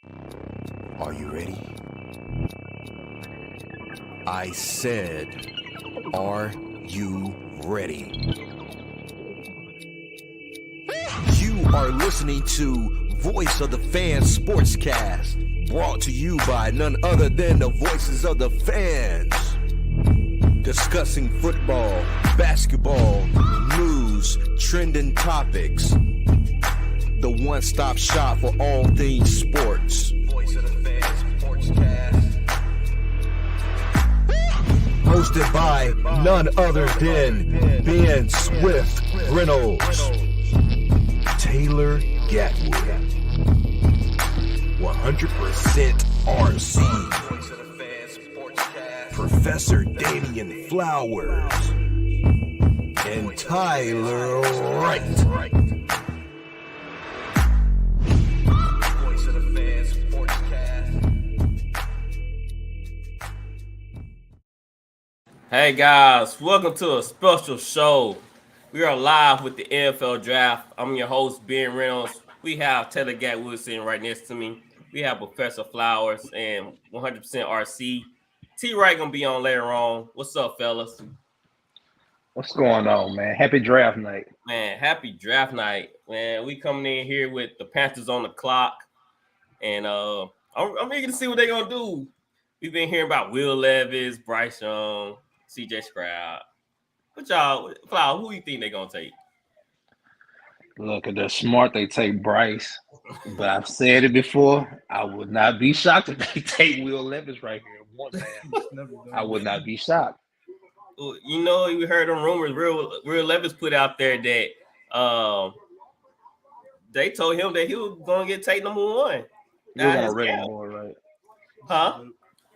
Are you ready? I said, are you ready? You are listening to Voice of the Fans Sportscast, brought to you by none other than the voices of the fans. Discussing football, basketball, news, trending topics. The one-stop shop for all things sports. Voice of the Fans Sportscast. Hosted by none other than Ben Swift Reynolds, Taylor Gatwood, 100% RC, Professor Damian Flowers, and Tyler Wright. Hey guys, welcome to a special show. We are live with the NFL Draft. I'm your host, Ben Reynolds. We have Taylor Gatwood sitting right next to me. We have Professor Flowers and 100% RC. T-Wright gonna be on later on. What's up, fellas? What's going on, man? Happy draft night. Man, happy draft night. Man, we coming in here with the Panthers on the clock. And I'm eager to see what they're gonna do. We've been hearing about Will Levis, Bryce Young, CJ Stroud. What y'all, Flower, who you think they're going to take? Look, if they're smart, they take Bryce. But I've said it before. I would not be shocked if they take Will Levis right here. One man. I would not be shocked. You know, you heard them rumors. Will Levis put out there that they told him that he was going to get taken number one. He was on a Reddit board, right? Huh?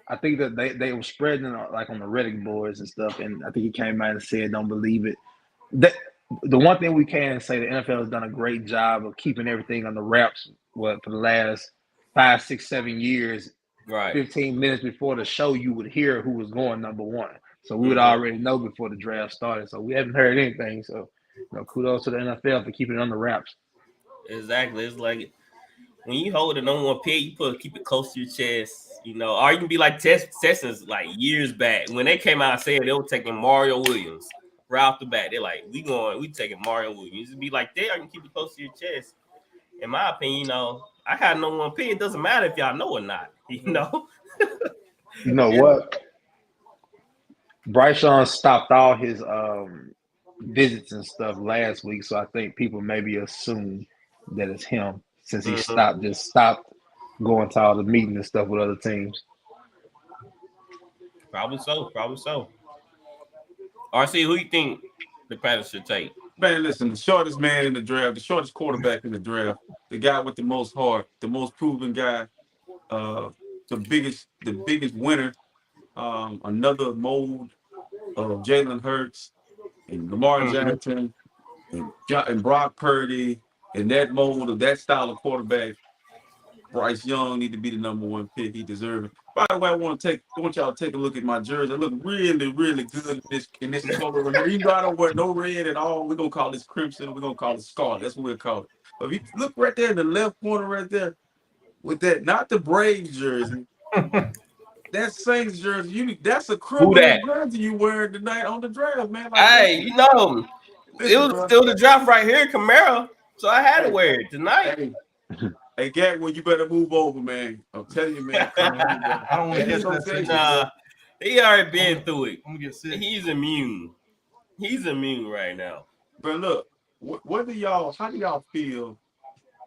I think that they were spreading like on the Reddit boards and stuff, and I think he came out and said, "Don't believe it." The one thing we can say, the NFL has done a great job of keeping everything on the wraps. For the last 5, 6, 7 years, right? 15 minutes before the show, you would hear who was going number one, so we would already know before the draft started. So we haven't heard anything. So, kudos to the NFL for keeping it on the wraps. Exactly. It's like when you hold the number one pick, you keep it close to your chest. You know, or you can be like Texans like years back when they came out and said they were taking Mario Williams right off the bat. They're like, we taking Mario Williams. It'd be like that, or you can keep it close to your chest. In my opinion, I had no one pick. It doesn't matter if y'all know or not. You know. You know what? Bryce Young stopped all his visits and stuff last week, so I think people maybe assume that it's him since he stopped going to all the meetings and stuff with other teams. Probably so. RC, who you think the Panthers should take? Man, listen, the shortest man in the draft, the shortest quarterback in the draft, the guy with the most heart, the most proven guy, the biggest winner, another mold of Jalen Hurts and Lamar Jackson and Brock Purdy, and that mold of that style of quarterback. Bryce Young need to be the number one pick. He deserves it. By the way, I want y'all to take a look at my jersey. I look really, really good in this color. Even though I don't wear no red at all, we're gonna call this crimson. We're gonna call it scarlet. That's what we'll call it. But if you look right there in the left corner, right there, with that, not the Braves jersey, that Saints jersey. That's a criminal jersey you wearing tonight on the draft, man. Like, hey, it was still the draft right here, Camaro. So I had to wear it tonight. Hey, Gatwood, you better move over, man. I'm telling you, man. I don't want to get that. Nah, he already been through it. I'm gonna get sick. He's immune. He's immune right now. But look, how do y'all feel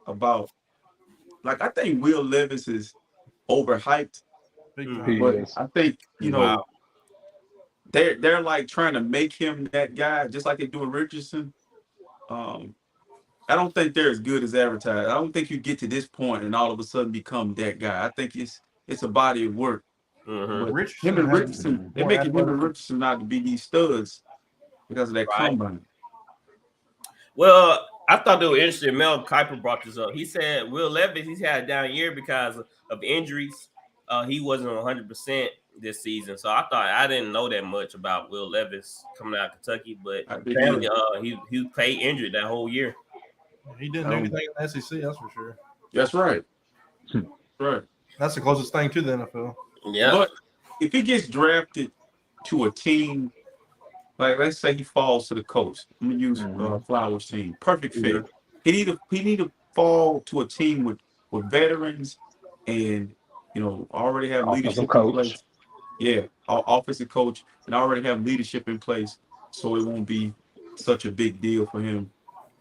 about? Like, I think Will Levis is overhyped, but I think they're like trying to make him that guy, just like they do with Richardson. I don't think they're as good as advertised. I don't think you get to this point and all of a sudden become that guy. I think it's a body of work. Richardson, they're making him and Richardson out to be these studs because of that combine. Well, I thought they were interesting. Mel Kiper brought this up. He said Will Levis, he's had a down year because of injuries. He wasn't 100% this season, so I didn't know that much about Will Levis coming out of Kentucky, but he played injured that whole year. He didn't do anything in the SEC, that's for sure. That's right. Right. That's the closest thing to the NFL. Yeah. But if he gets drafted to a team, like let's say he falls to the coach. I'm gonna use Flowers' team. Perfect fit. He need to fall to a team with veterans and already have Offensive leadership in coach. place. Yeah, offensive coach and already have leadership in place, so it won't be such a big deal for him.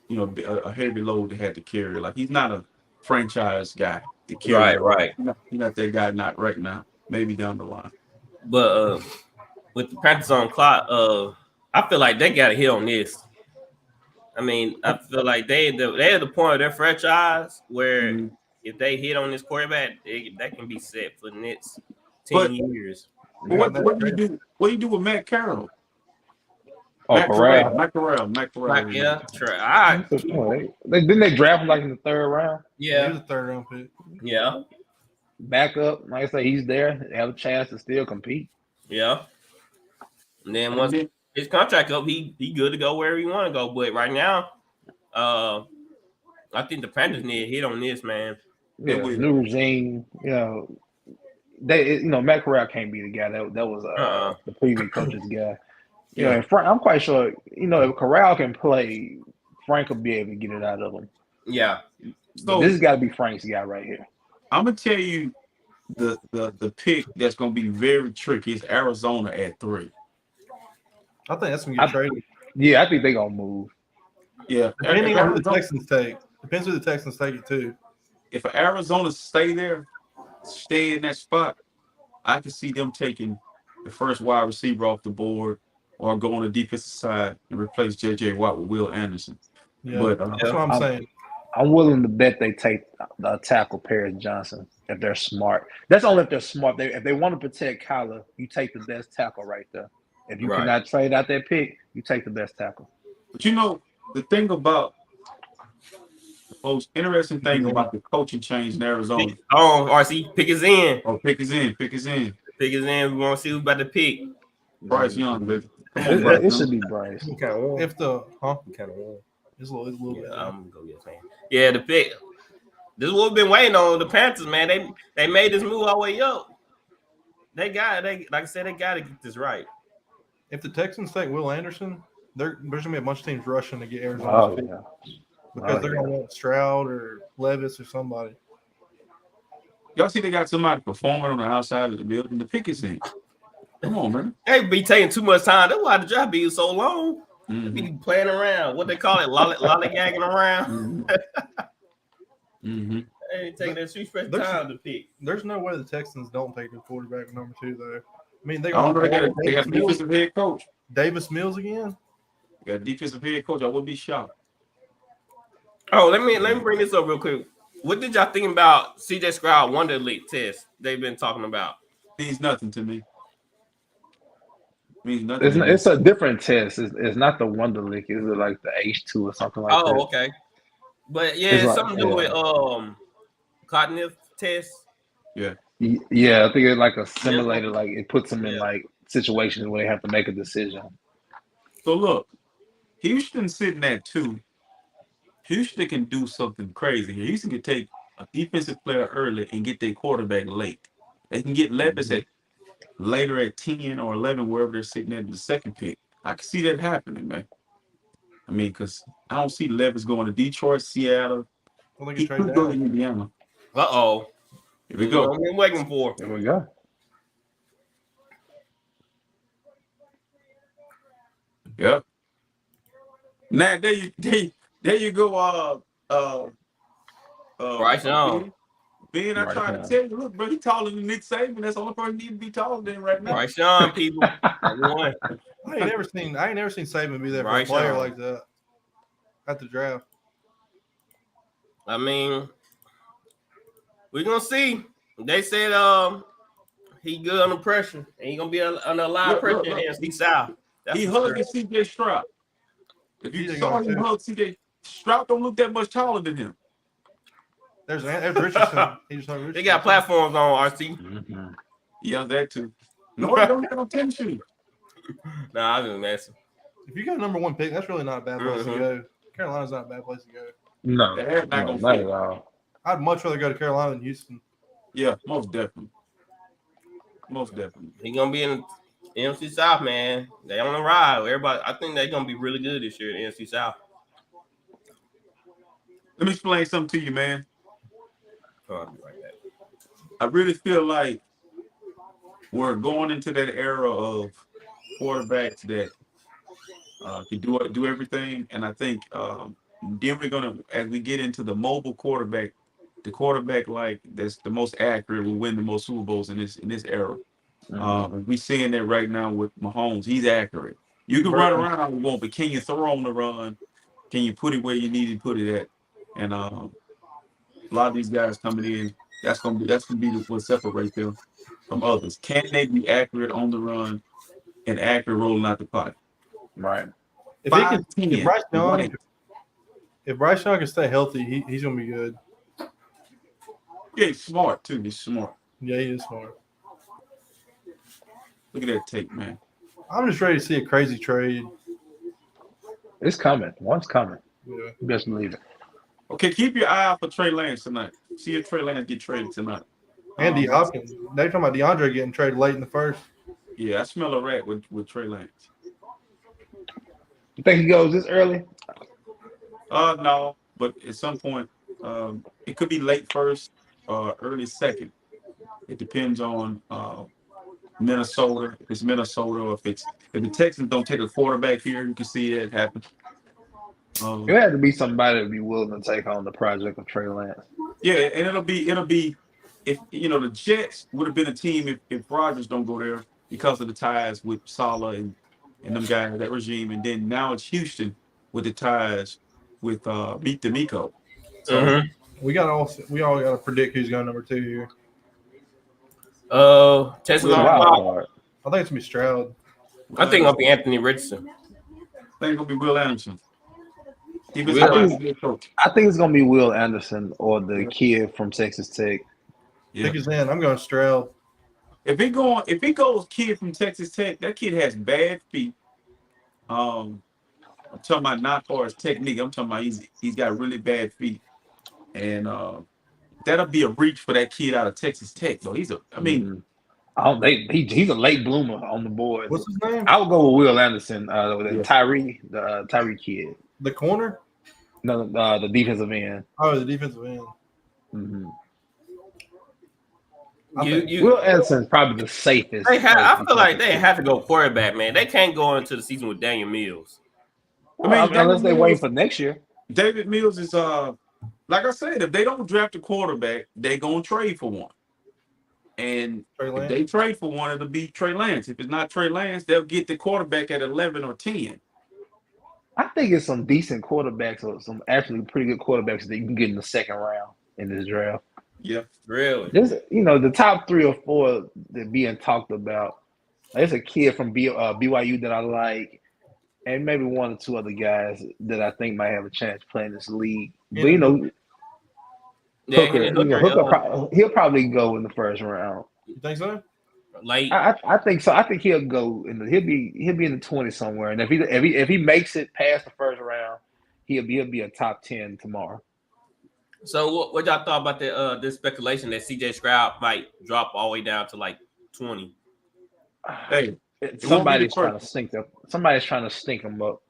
A heavy load to have to carry. Like he's not a franchise guy to carry. Right. He's not that guy. Not right now. Maybe down the line. But with the practice on clock, I feel like they got to hit on this. I mean, I feel like they're at the point of their franchise where if they hit on this quarterback, that can be set for the next 10 years. But what do you do? What do you do with Matt Carroll? Matt Corral. Matt Corral. Yeah, try. Didn't they draft him like in the 3rd round? Yeah, he was a 3rd round pick. Yeah. Back up, like I say, he's there. They have a chance to still compete. Yeah. And then once his contract up, he good to go wherever he want to go. But right now, I think the Panthers need to hit on this, man. Yeah, new regime. Matt Corral can't be the guy that was the previous coach's guy. And Frank, I'm quite sure. If Corral can play, Frank will be able to get it out of him. Yeah. So this has got to be Frank's guy right here. I'm gonna tell you the pick that's gonna be very tricky is Arizona at 3. I think that's gonna get traded. Yeah, I think they're gonna move. Yeah, depending on who the Texans take. Depends who the Texans take it too. If Arizona stay in that spot, I can see them taking the first wide receiver off the board or go on the defensive side and replace J.J. Watt with Will Anderson. Yeah, but that's what I'm saying. I'm willing to bet they take the tackle Paris Johnson if they're smart. That's only if they're smart. If they want to protect Kyler, you take the best tackle right there. If you cannot trade out that pick, you take the best tackle. But the thing about the most interesting thing about the coaching change in Arizona. RC, pick us in. Pick us in. Pick us in. We want to see who's about to pick. Bryce Young, baby. It should be Bryce. If the kind of won. It's a little bit. I'm gonna go get fan. Yeah, the pick. This is what we've been waiting on. The Panthers, man. They made this move all the way up. Like I said, they gotta get this right. If the Texans take Will Anderson, there's gonna be a bunch of teams rushing to get Arizona because they're gonna want Stroud or Levis or somebody. Y'all see they got somebody performing on the outside of the building. The pick is in. Come on, man. They be taking too much time. That's why the job be so long. They be playing around. What they call it, lollygagging around. They ain't taking that sweet fresh time to pick. There's no way the Texans don't take the quarterback number 2 there. I mean, they got a defensive head coach. Davis Mills again. They got a defensive head coach. I wouldn't be shocked. Oh, let me bring this up real quick. What did y'all think about CJ Stroud Wonder League test they've been talking about? Means nothing to me. Means nothing. It's a different test. It's not the Wonder League. Is it like the H2 or something like that? Oh, okay. But yeah, it's something to do with cognitive test. Yeah, I think it's like a simulator. Like it puts them in like situations where they have to make a decision. So look, Houston sitting at 2. Houston can do something crazy here. Houston can take a defensive player early and get their quarterback late. They can get Levis later at 10 or 11, wherever they're sitting at the second pick. I can see that happening, man. I mean, because I don't see Levis going to Detroit, Seattle. He could go to Indiana. Uh-oh. Here we go. What I'm waiting for. Here we go. Yep. Now there you go. Bryce Young. Ben, I tried to tell you, look, bro, he taller than Nick Saban. That's the only person he need to be taller than right now. Bryce Young, people. I ain't never seen Saban be there for a player like that at the draft. I mean, we're gonna see. They said he good under pressure, and he gonna be under a lot of pressure in NFC South. He hugged CJ Stroud. If you saw him hug CJ Stroud, don't look that much taller than him. There's Richardson. They got platforms on RC. Mm-hmm. Yeah, that too. No, they don't have no tennis shoes. Nah, I've been messing. If you got a number 1 pick, that's really not a bad place to go. Carolina's not a bad place to go. No, not at all. I'd much rather go to Carolina than Houston. Yeah, most definitely. Most definitely. He gonna be in the NFC South, man. They on the ride. Everybody, I think they're gonna be really good this year in the NFC South. Let me explain something to you, man. Oh, I'll be right back. I really feel like we're going into that era of quarterbacks that can do everything, and I think then we're gonna, as we get into the mobile quarterback, the quarterback like that's the most accurate will win the most Super Bowls in this era. We seeing that right now with Mahomes. He's accurate. You can run around all you want, but can you throw on the run? Can you put it where you need to put it at? And a lot of these guys coming in, that's gonna be what separates them from others. Can they be accurate on the run and accurate rolling out the pocket? Right. If he can, 5'10", if Bryce Young, right. if Bryce Young can stay healthy, he's gonna be good. Yeah, he's smart too. He's smart. Yeah, he is smart. Look at that tape, man. I'm just ready to see a crazy trade. It's coming. One's coming. Yeah. You best believe it. Okay, keep your eye out for Trey Lance tonight. See if Trey Lance get traded tonight. Andy Hopkins. They're talking about DeAndre getting traded late in the first. Yeah, I smell a rat with Trey Lance. You think he goes this early? No, but at some point, it could be late first or early second. It depends on Minnesota. If it's Minnesota, or if the Texans don't take a quarterback here, you can see that happen. It had to be somebody to be willing to take on the project of Trey Lance. Yeah, and it'll be if the Jets would have been a team if Rodgers don't go there because of the ties with Saleh and them guys, that regime, and then now it's Houston with the ties with Meet D'Amico. So we all got to predict who's going number 2 here. Texas Wild on card. I think it's gonna be Stroud. I think it'll be Anthony Richardson. I think it'll be Will Anderson. I think it's gonna be Will Anderson or the kid from Texas Tech. Yeah. Pick his end. I'm going Stroud. If it goes kid from Texas Tech, that kid has bad feet. I'm talking about not far as technique. I'm talking about he's got really bad feet, and that'll be a reach for that kid out of Texas Tech. Though he's he's a late bloomer on the board. What's his name? I would go with Will Anderson, Tyree kid. The corner? No, the defensive end. Oh, the defensive end. Mm-hmm. Will Anderson's probably the safest. I feel like they have to go quarterback, man. They can't go into the season with Daniel Mills. Unless they wait for next year. David Mills is like I said, if they don't draft a quarterback, they're gonna trade for one. And if they trade for one, it'll be Trey Lance. If it's not Trey Lance, they'll get the quarterback at 11 or 10. I think it's some decent quarterbacks or some actually pretty good quarterbacks that you can get in the second round in this draft. Yeah, really. There's, the top 3 or 4 that being talked about. There's a kid from BYU that I like, and maybe 1 or 2 other guys that I think might have a chance playing this league. But Hooker, he'll probably go in the first round. You think so? Like I think so. I think he'll go he'll be in the 20s somewhere. And if he makes it past the first round, he'll be a top 10 tomorrow. So what y'all thought about this speculation that CJ Stroud might drop all the way down to like 20? Hey, somebody's trying to stink them. Somebody's trying to stink him up.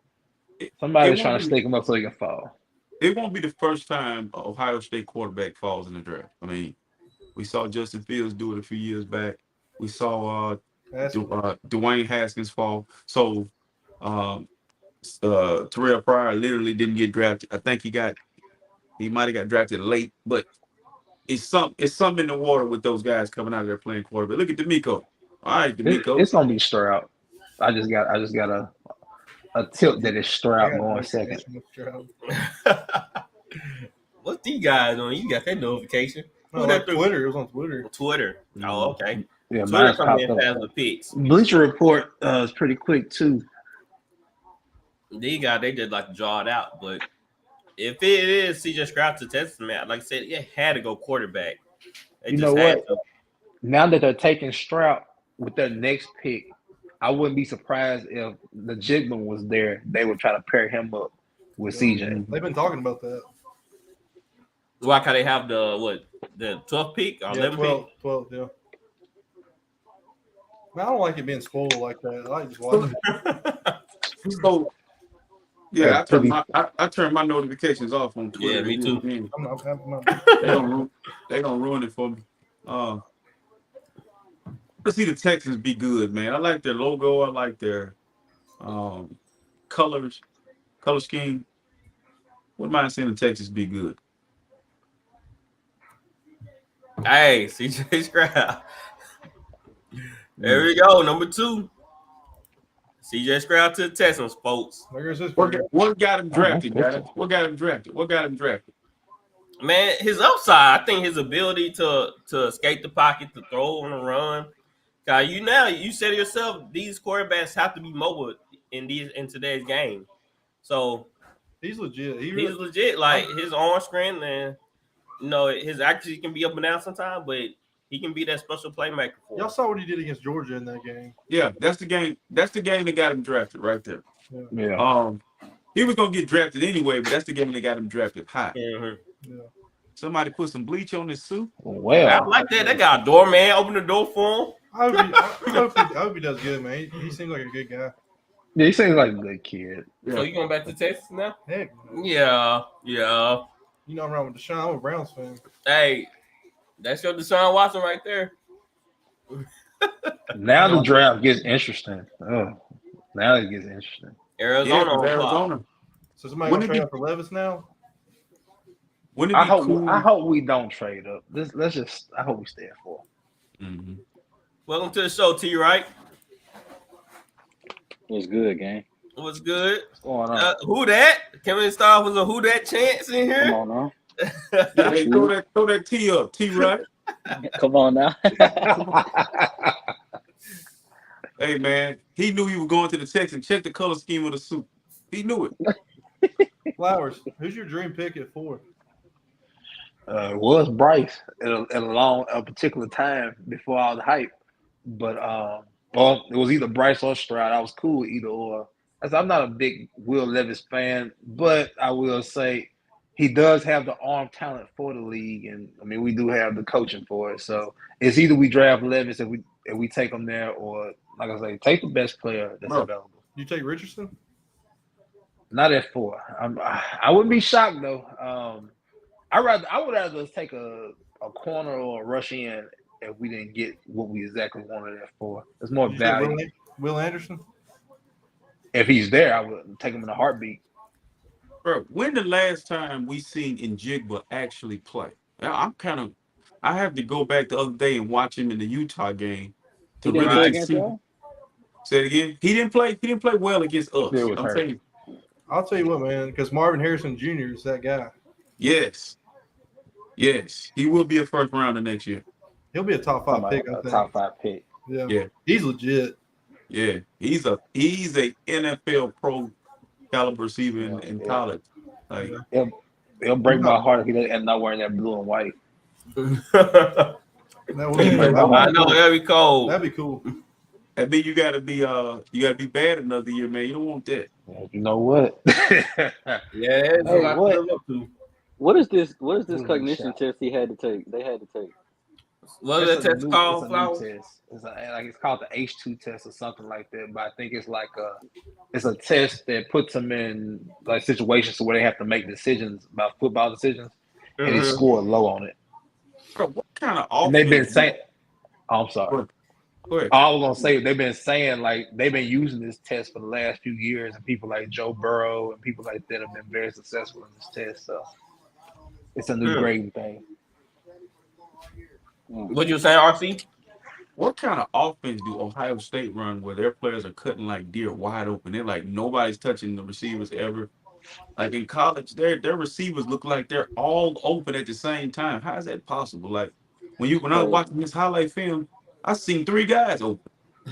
Somebody's trying to stink him up so he can fall. It won't be the first time an Ohio State quarterback falls in the draft. I mean, we saw Justin Fields do it a few years back. We saw Dwayne Haskins fall. So Terrell Pryor literally didn't get drafted. I think he might have got drafted late, but it's something in the water with those guys coming out of there playing quarterback. Look at D'Amico. All right, D'Amico. It's gonna be Stroud. I just got a tilt that is Stroud going second. What's these guys on? You got that notification? Twitter. It was on Twitter. Twitter. Oh, okay. Yeah, Twitter coming in fast with picks. Bleacher Report is pretty quick too. These guys, they just like to draw it out, but if it is CJ Stroud to Texas, man, like I said, it had to go quarterback. You know what? Now that they're taking Stroud with their next pick, I wouldn't be surprised if the Jigman was there. They would try to pair him up with CJ. They've been talking about that. Why can't they have the The 12th pick or Yeah, 11th 12, yeah. Man, I don't like it being spoiled like that. I like just watching it. So yeah, pretty. I turn my notifications off on pick? Yeah, Twitter. me too. They gonna ruin it for me. Let's see the Texans be good, man. I like their logo. I like their color scheme. Wouldn't mind seeing the Texans be good. Hey, CJ Stroud. There we go. Number 2. CJ Stroud to the Texans, folks. What got him drafted, guys? What got him drafted? Man, his upside, I think his ability to escape the pocket, to throw on a run. You said to yourself, these quarterbacks have to be mobile in today's game. So he's legit. He's legit. Like his arm strength and his accuracy can be up and down sometimes, but he can be that special playmaker for Y'all saw what he did against Georgia in that game. Yeah, that's the game. That's the game that got him drafted right there. Yeah. He was gonna get drafted anyway, but that's the game that got him drafted high. Mm-hmm. Yeah. Somebody put some bleach on his suit. Well, I like that. They got a doorman. Open the door for him. I hope he does good, man. He seems like a good guy. Yeah, he seems like a good kid. So you going back to Texas now? Heck, Yeah. You know I'm wrong with Deshaun. I'm a Browns fan. Hey, that's your Deshaun Watson right there. Now the draft gets interesting. Now it gets interesting. Arizona. So somebody gonna trade up for Levis now? I hope we don't trade up. I hope we stay at 4. Mm-hmm. Welcome to the show, T. Right? What's good, gang? What's good? What's going on? Who that? Can we start with a who that chance in here? Come on now. Hey, throw that T up, T. Right? Come on now. Hey man, he knew he was going to the Texans. Check the color scheme of the suit. He knew it. Flowers, who's your dream pick at 4? It was Bryce at a particular time before all the hype, but it was either Bryce or Stroud. I was cool with either or. I'm not a big Will Levis fan, but I will say he does have the arm talent for the league, and I mean we do have the coaching for it. So it's either we draft Levis if we take him there, or like I say, take the best player that's available. You take Richardson? Not at 4. I wouldn't be shocked though. I would rather take a corner or a rush in if we didn't get what we exactly wanted at 4. It's more value. Will Anderson? If he's there, I would take him in a heartbeat. Bro, when the last time we seen Njigba actually play? I have to go back the other day and watch him in the Utah game to really see. Say it again. He didn't play well against us. I'll tell you what, man, because Marvin Harrison Jr. is that guy. Yes. He will be a first rounder next year. He'll be a top 5 pick, I think. Top 5 pick. Yeah. He's legit. Yeah. He's a NFL pro caliber receiver in college. Like it'll break my heart if he doesn't not wearing that blue and white. I know that'd be cold. That'd be cool. I mean, you gotta be bad another year, man. You don't want that. You know what? Yeah. What is this cognition test he had to take? They had to take. What is that test called? It's called the H2 test or something like that. But I think it's like it's a test that puts them in like situations where they have to make decisions about football decisions, and he scored low on it. Bro, what kind of offense? And they've been saying, I'm sorry. Go ahead. I was gonna say they've been saying like they've been using this test for the last few years, and people like Joe Burrow and people like that have been very successful in this test. So it's a new grading thing. What you saying, RC? What kind of offense do Ohio State run where their players are cutting like deer wide open? They're like nobody's touching the receivers ever. Like in college, their receivers look like they're all open at the same time. How is that possible? Like when I was watching this highlight film, I seen 3 guys open.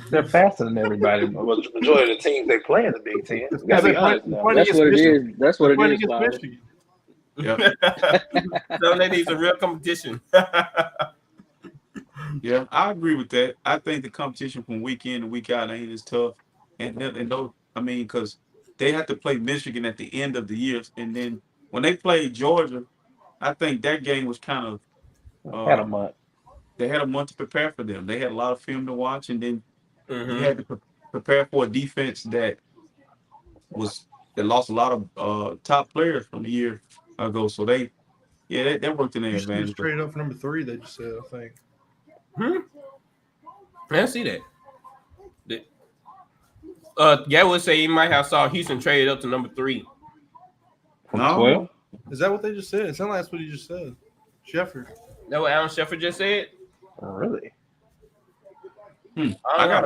They're faster than everybody. Well, the majority of the teams they play in the Big Ten. That's what it is. That's what it is. Yeah. So they need some real competition. Yeah, I agree with that. I think the competition from week in and week out ain't as tough. And those, I mean, because they have to play Michigan at the end of the year. And then when they played Georgia, I think that game was kind of Had a month. They had a month to prepare for them. They had a lot of film to watch, and then you Mm-hmm. had to prepare for a defense that lost a lot of top players from the year ago. So they worked in their Houston advantage. just traded up for number 3. They just said, I think. I didn't see that. Gary would say he might have saw Houston traded up to number 3. From No. 12? Is that what they just said? It sounded like that's what he just said. Shepard. That what Alan Shepard just said? Really? I got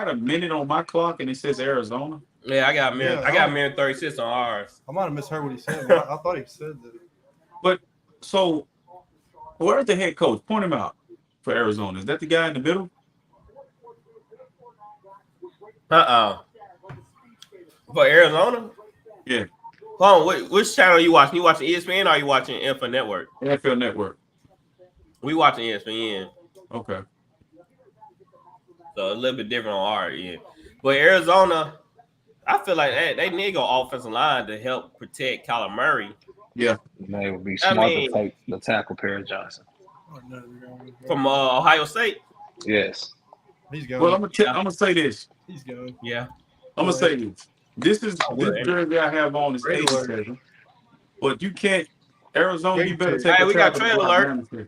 a minute on my clock, and it says Arizona. Yeah, I got a minute. Yeah, I got a minute 36 on ours. I might have misheard what he said, but I thought he said that. But so, where's the head coach? Point him out for Arizona. Is that the guy in the middle? For Arizona? Yeah, Hold on, which channel are you watching? You watching ESPN or are you watching NFL Network? NFL Network. We watching ESPN. Okay. So a little bit different on our end. But Arizona, I feel like they need to go offensive line to help protect Kyler Murray. Yeah. Man, it would be smart to take the tackle Perry Johnson. From Ohio State? Yes. He's going. Well, I'm gonna say this. He's going. Yeah. I'm gonna say this. This jersey I have on is 87. But you can't Arizona, you better take we got trade alert. We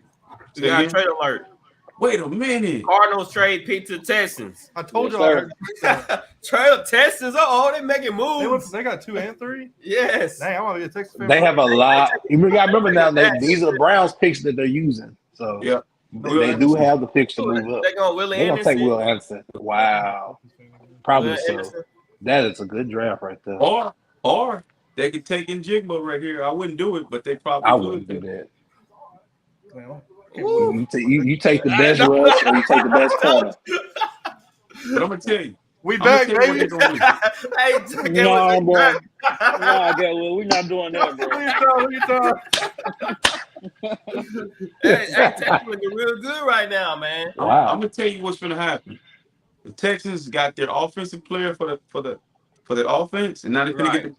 got trade alert. Wait a minute. Cardinals trade pick to the Texans. I told you I heard Trade Texans. They making moves. They got 2 and 3? Yes. Dang, I'm gonna be a Texas fan. They have a lot. You gotta remember now, these are the Browns picks that they're using. So yeah, they do have the picks to move up. They're gonna take Will Anderson. Wow. Probably Will so. Anderson. That is a good draft right there. Or they could take in Jigba right here. I wouldn't do it, but they probably I would. wouldn't do that. Well, You take the best rush or you take the best corner. But I'm gonna tell you. We back, baby. Hey, No, bro. No, we're not doing that, bro. Texas looking real good right now, man. Wow. I'm gonna tell you what's gonna happen. The Texans got their offensive player for the offense, and now they're gonna get the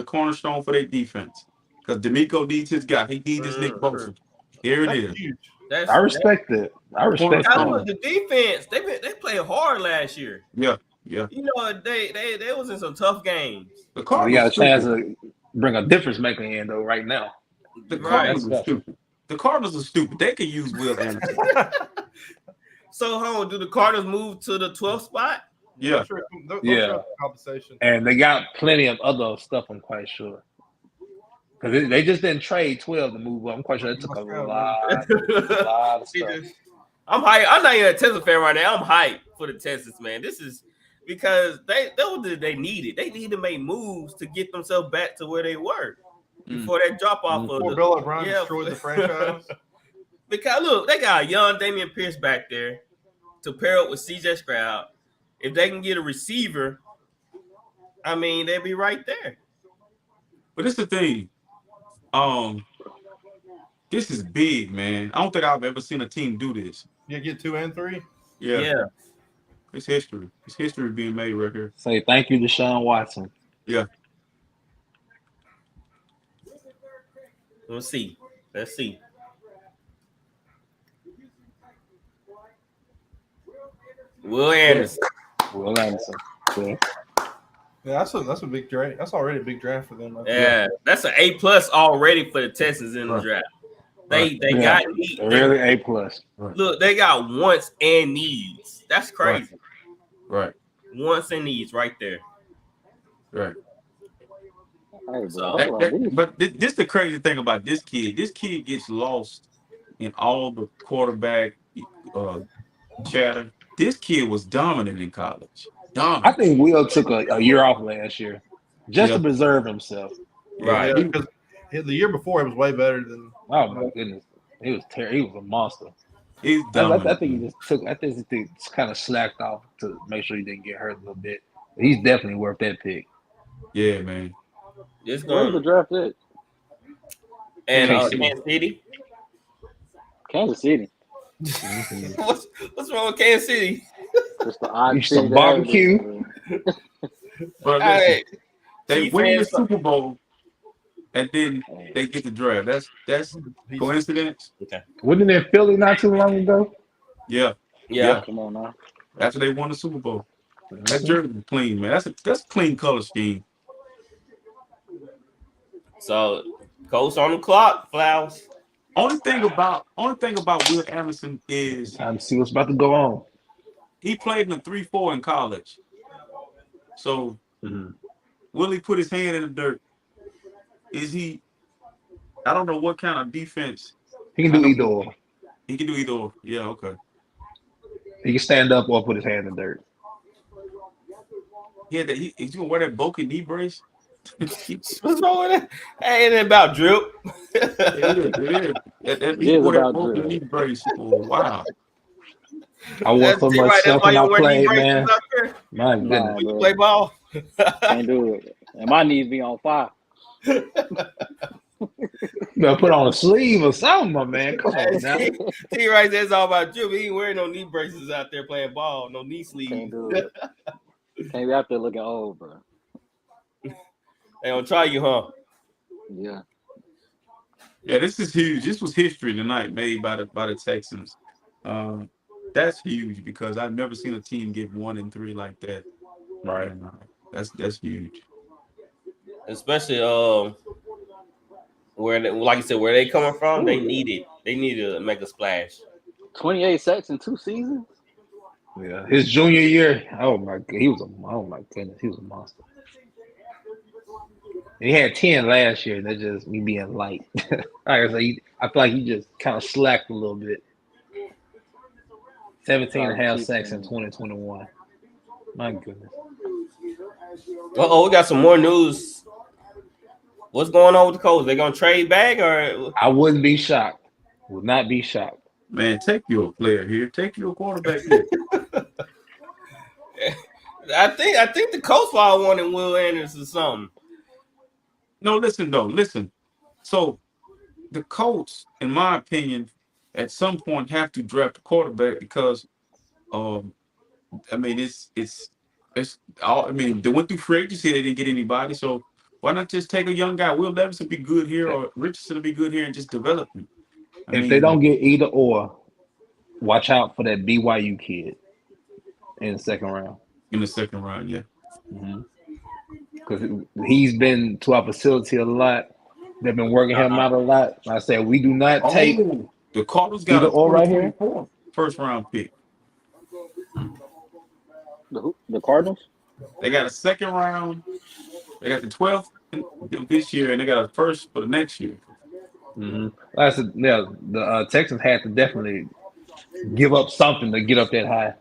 cornerstone for their defense. Because D'Amico needs his guy. He needs his Nick Bosa. Here it is. Huge. I respect it. I respect it. The defense, they played hard last year. Yeah. You know, they was in some tough games. The Cardinals We got a chance to bring a difference maker in though right now. The Cardinals are stupid. The Cardinals are stupid. They could use Will Anderson. So, do the Cardinals move to the 12th spot? Yeah. Yeah. Compensation. And they got plenty of other stuff, I'm quite sure. Because they just didn't trade 12 to move up. I'm quite sure it took a lot of stuff. I'm hyped. I'm not even a Texas fan right now. I'm hyped for the Texans, man. This is because they needed. They need to make moves to get themselves back to where they were before that drop off. Before Bill O'Brien destroyed the franchise. Because look, they got a young Damian Pierce back there to pair up with CJ Stroud. If they can get a receiver, I mean, they'll be right there. But it's the thing. This is big, man. I don't think I've ever seen a team do this. You get 2 and 3? Yeah. It's history. It's history being made right here. Say thank you to Deshaun Watson. Yeah. Let's see. Will Anderson. Yeah. Yeah, that's a big draft. That's already a big draft for them. Yeah, that's an A+ already for the Texans in the draft. They got needs. Really A+. Look, they got wants and needs. That's crazy. Right. Wants and needs right there. Right. So, but this the crazy thing about this kid. This kid gets lost in all the quarterback chatter. This kid was dominant in college. I think Will took a year off last year just to preserve himself. Right. Yeah, because the year before it was way better than. Oh my goodness, he was terrible. He was a monster. He's dominant. I think he just took. I think he just kind of slacked off to make sure he didn't get hurt a little bit. He's definitely worth that pick. Yeah, man. It's Where's the draft at? And Kansas City. Kansas City. What's wrong with Kansas City? Just the odd Some barbecue. But listen, they win the Super Bowl. and then they get the draft. That's coincidence. Okay. Wasn't it in Philly not too long ago? Yeah, Yeah. Come on now. after they won the Super Bowl. That jersey was clean, man. That's a clean color scheme. So, Coach on the clock, Flowers. Only thing about Will Anderson is Time to see what's about to go on. he played in a 3-4 in college. So will he put his hand in the dirt? Is he? I don't know what kind of defense. He can do either or. He can do either or. Yeah, okay. He can stand up or put his hand in the dirt. Yeah, he's gonna wear that Boca knee brace. What's wrong with that? Ain't it about drip? It is. He It is wore that about Boca drip. knee brace for a while. I wore so much stuff when I played, man. My goodness. Nah, When you bro. play ball. Can't do it. And my knees be on fire. You better put on a sleeve or something, my man. Come on now. T right there's all about drip. He ain't wearing no knee braces out there playing ball, no knee Can't sleeves. do it. Can't be out there looking old, bro. They don't try you, huh? Yeah. Yeah, this is huge. This was history tonight made by the Texans. That's huge because I've never seen a team get 1-3 like that. Right. And, that's huge. Especially where they, like you said, where they coming from, they need to make a splash. 28 sacks in 2 seasons? Yeah. His junior year, oh my goodness, he was a monster. And he had 10 last year, and that's just me being light. Like I said, I feel like he just kind of slacked a little bit. 17 and a half sacks in 2021. My goodness. We got some more news. What's going on with the Colts? They gonna trade back or? I wouldn't be shocked. Would not be shocked. Man, take your player here. Take your quarterback here. I think the Colts are wanting Will Anderson or something. No, listen. So the Colts, in my opinion, at some point have to draft a quarterback because I mean it's all, I mean, they went through free agency, they didn't get anybody, so why not just take a young guy? Will Levis will be good here, or Richardson will be good here, and just develop him. If they don't get either or, watch out for that BYU kid in the second round. In the second round, yeah. Because he's been to our facility a lot. They've been working him out a lot. I said we do not take the Cardinals got either a or right here. 2024 first round pick. The Cardinals? They got a second round. They got the 12th this year, and they got a first for the next year. I said, yeah, the Texans had to definitely give up something to get up that high.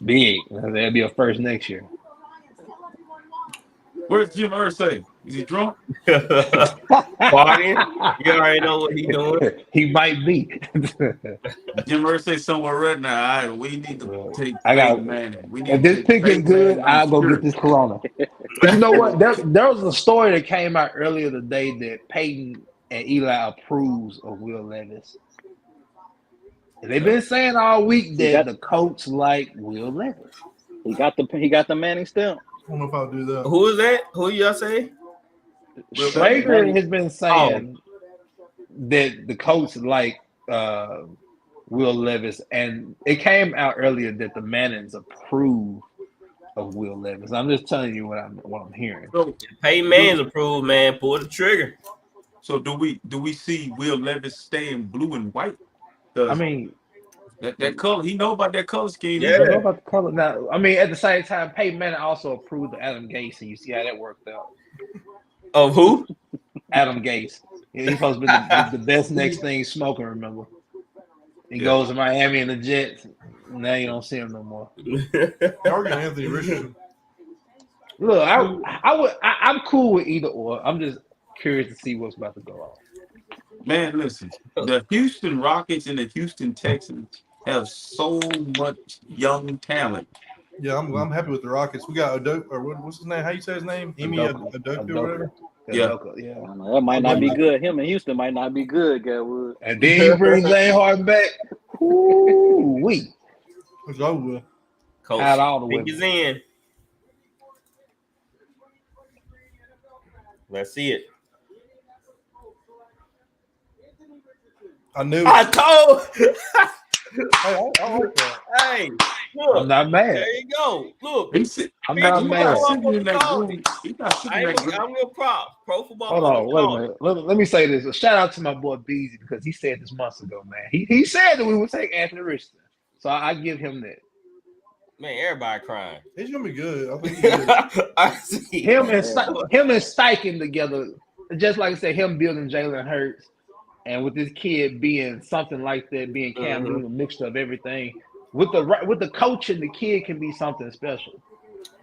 Big. That'll be a first next year. Where's Jim Irsay? Is he drunk? Partying? You already know what he's doing. He might be. Jim Irsay somewhere right now. All right, we need to take. If this pick is good, I'll go get this Corona. But you know what? There was a story that came out earlier today that Peyton and Eli approves of Will Levis. And they've been saying all week that the coach like Will Levis. He got the Manning stamp. I don't know if I'll do that. Who is that? Who y'all say? Schrager has been saying that the coach like Will Levis, and it came out earlier that the Mannings approve of Will Levis. I'm just telling you what I'm hearing. So, Peyton Manning's approved, man. Pull the trigger. So do we see Will Levis stay in blue and white? I mean, that color. He know about that color scheme. Yeah, I know about the color. Now, I mean, at the same time, Peyton Manning also approved of Adam Gase, and you see how that worked out. Of who? Adam Gase. He's supposed to be the best next thing smoking. Remember, he goes to Miami and the Jets. Now you don't see him no more. Target Anthony Richardson. Look, I'm cool with either or. I'm just curious to see what's about to go on. Man, listen, the Houston Rockets and the Houston Texans have so much young talent. Yeah, I'm happy with the Rockets. We got Udoka, or what's his name? How you say his name? Udoka or whatever. Yeah. That might not be good. Him in Houston might not be good, Gatwood. And then you bring Zane Harden back. Ooh-wee. It's over with. Coach, out all the way. pick is in. Let's see it. I knew. I told. Hey, I like that. Hey, look. I'm not mad. There you go. Look. I'm not mad. Sitting in that room. He's not sitting in that room. I'm your prop. Pro Football Hold Focus on, wait a called it. minute. Let me say this. A shout out to my boy Beezy because he said this months ago, man. He said that we would take Anthony Richardson. So I give him that. Man, everybody crying. He's gonna be good. I think he's good. I see. Him and Steichen together, just like I said, him building Jalen Hurts, and with this kid being something like that, being Cam Newton, a mixture of everything. With the coaching, the kid can be something special.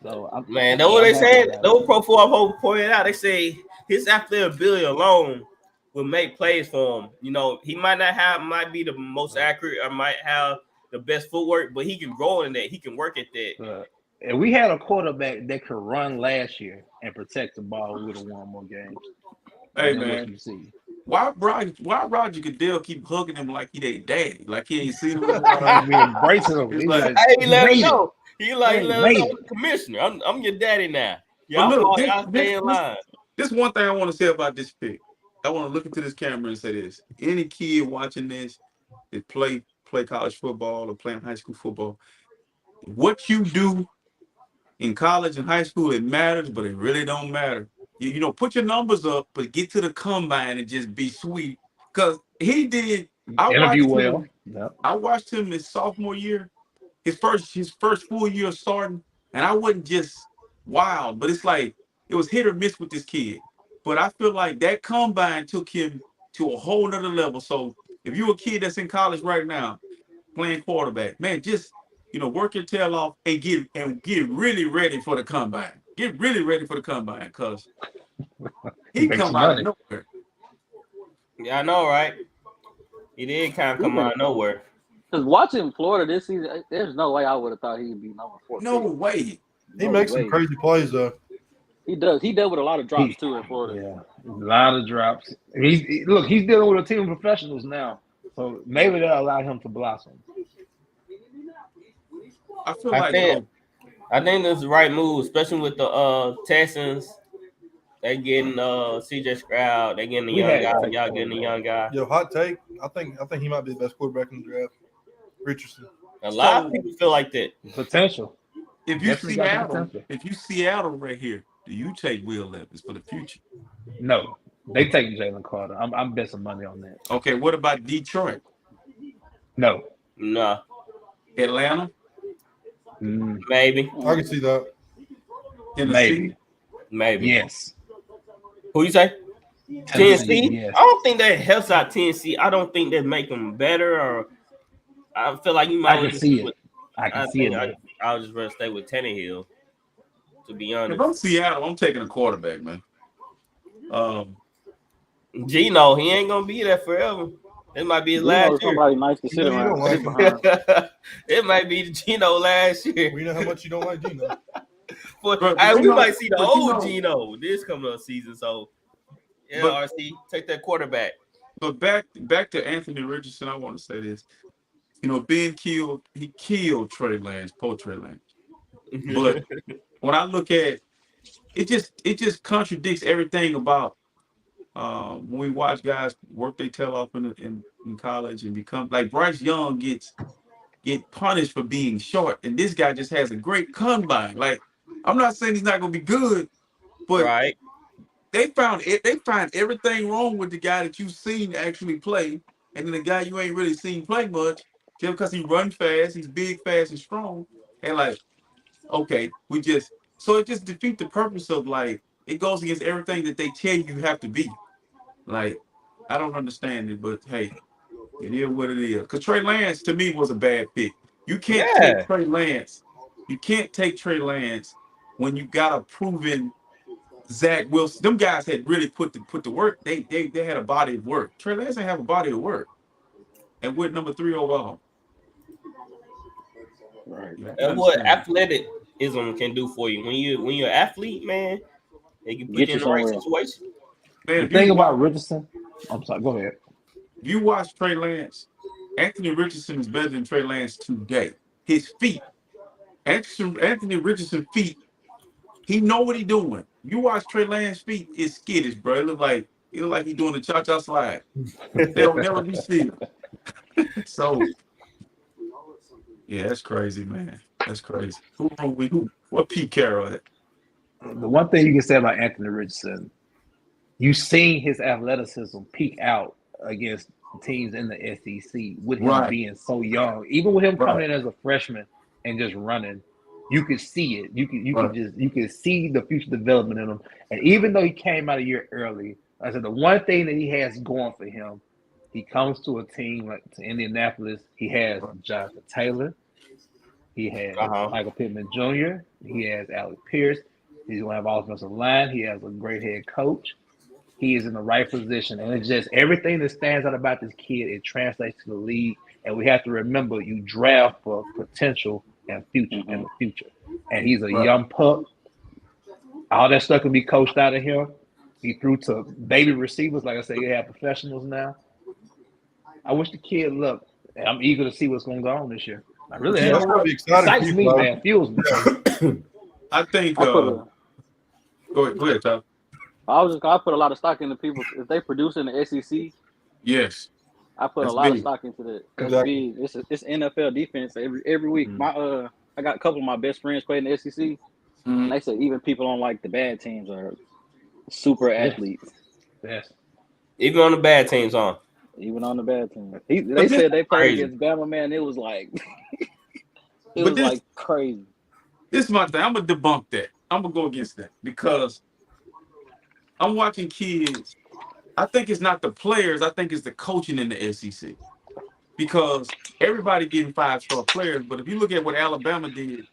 So man, that's what they saying. Those Pro Football Focus pointed out. They say his athletic ability alone will make plays for him. You know, he might be the most accurate, or might have the best footwork, but he can grow in that. He can work at that. And we had a quarterback that could run last year and protect the ball. We would have won more games. Hey man, why Roger Goodell keep hugging him like he their daddy, like he ain't seen him? Embracing him. He's like, hey, let him know. He like, let him know, commissioner. I'm your daddy now. Y'all stay in line. This one thing I want to say about this pick. I want to look into this camera and say this: any kid watching this that play college football or playing high school football, what you do in college and high school, it matters, but it really don't matter. You know, put your numbers up, but get to the combine and just be sweet. Because he did. I watched him his sophomore year, his first full year starting, and I wasn't just wild, but it's like it was hit or miss with this kid. But I feel like that combine took him to a whole nother level. So if you're a kid that's in college right now, playing quarterback, man, just work your tail off and get really ready for the combine. Get really ready for the combine because he come out of nowhere. Yeah, I know, right? He did kind of come out of nowhere. Because watching Florida this season, there's no way I would have thought he'd be number 4. No way. He makes some crazy plays though. He does. He dealt with a lot of drops too in Florida. Yeah, a lot of drops. He's dealing with a team of professionals now, so maybe they'll allow him to blossom. I think this is the right move, especially with the Texans. They getting CJ Stroud. They getting the young guy. Y'all getting the young guy. Yo, hot take. I think he might be the best quarterback in the draft. Richardson. A lot of people feel like that. Potential. If you Seattle right here, do you take Will Levis for the future? No, they take Jalen Carter. I'm betting some money on that. Okay, what about Detroit? No. Atlanta? Maybe. I can see that. Maybe. Yes. Who you say? Tennessee? Yes. I don't think that helps out Tennessee. I don't think that make them better. Or I feel like you might. I can see it. I can see it. I'll just rather stay with Tannehill. To be honest, if I'm Seattle, I'm taking a quarterback, man. Geno, he ain't gonna be there forever. It might be his last year. Somebody nice to sit around. It might be Geno last year. We know how much you don't like Geno. But we might see the old Geno this coming up season. So, RC, take that quarterback. But back to Anthony Richardson, I want to say this. Being killed, he killed Trey Lance, poor Trey Lance. But when I look at it, just contradicts everything about when we watch guys work their tail off in college and become like Bryce Young get punished for being short, and this guy just has a great combine. Like, I'm not saying he's not gonna be good, but they find everything wrong with the guy that you've seen actually play, and then the guy you ain't really seen play much, just because he runs fast, he's big, fast, and strong, and like, okay, so it just defeats the purpose of, like, it goes against everything that they tell you have to be. Like, I don't understand it, but hey, it is what it is. Because Trey Lance, to me, was a bad pick. You can't take Trey Lance. You can't take Trey Lance when you got a proven Zach Wilson. Them guys had really put the work. They had a body of work. Trey Lance didn't have a body of work. And with number 3 overall. Right. That's what athleticism can do for you. When you're an athlete, man, they can put you in the right situation. Man, the thing about Richardson, I'm sorry, go ahead. If you watch Trey Lance, Anthony Richardson is better than Trey Lance today. His feet, Anthony Richardson's feet, he know what he doing. You watch Trey Lance's feet, it's skittish, bro. It look like He look like he doing the cha-cha slide. They'll never be still. So, yeah, that's crazy, man. That's crazy. What Pete Carroll at? The one thing you can say about Anthony Richardson, you've seen his athleticism peak out against teams in the SEC with him being so young. Even with him coming in as a freshman and just running, you could see it. You could see the future development in him. And even though he came out a year early, I said the one thing that he has going for him, he comes to a team like to Indianapolis. He has Jonathan Taylor. He has Michael Pittman Jr. He has Alec Pierce. He's going to have offensive line. He has a great head coach. He is in the right position. And it's just everything that stands out about this kid, it translates to the league. And we have to remember you draft for potential and future in the future. And he's a young pup. All that stuff can be coached out of him. He threw to baby receivers. Like I said, you have professionals now. I wish the kid luck. And I'm eager to see what's going to go on this year. I really am. That's really exciting. Excites me, man. Fuels me. I think go ahead, Tom. I put a lot of stock into people if they produce in the SEC. Yes, I put a lot of stock into that. Exactly. It's NFL defense every week. I got a couple of my best friends playing in the SEC. And they said even people on like the bad teams are super athletes. Yes. Even on the bad teams, huh? Even on the bad team. They said they played against Bama, man. It was like like crazy. This is my thing. I'm gonna debunk that. I'm gonna go against that because I'm watching kids. I think it's not the players. I think it's the coaching in the SEC. Because everybody getting 5-star players, but if you look at what Alabama did,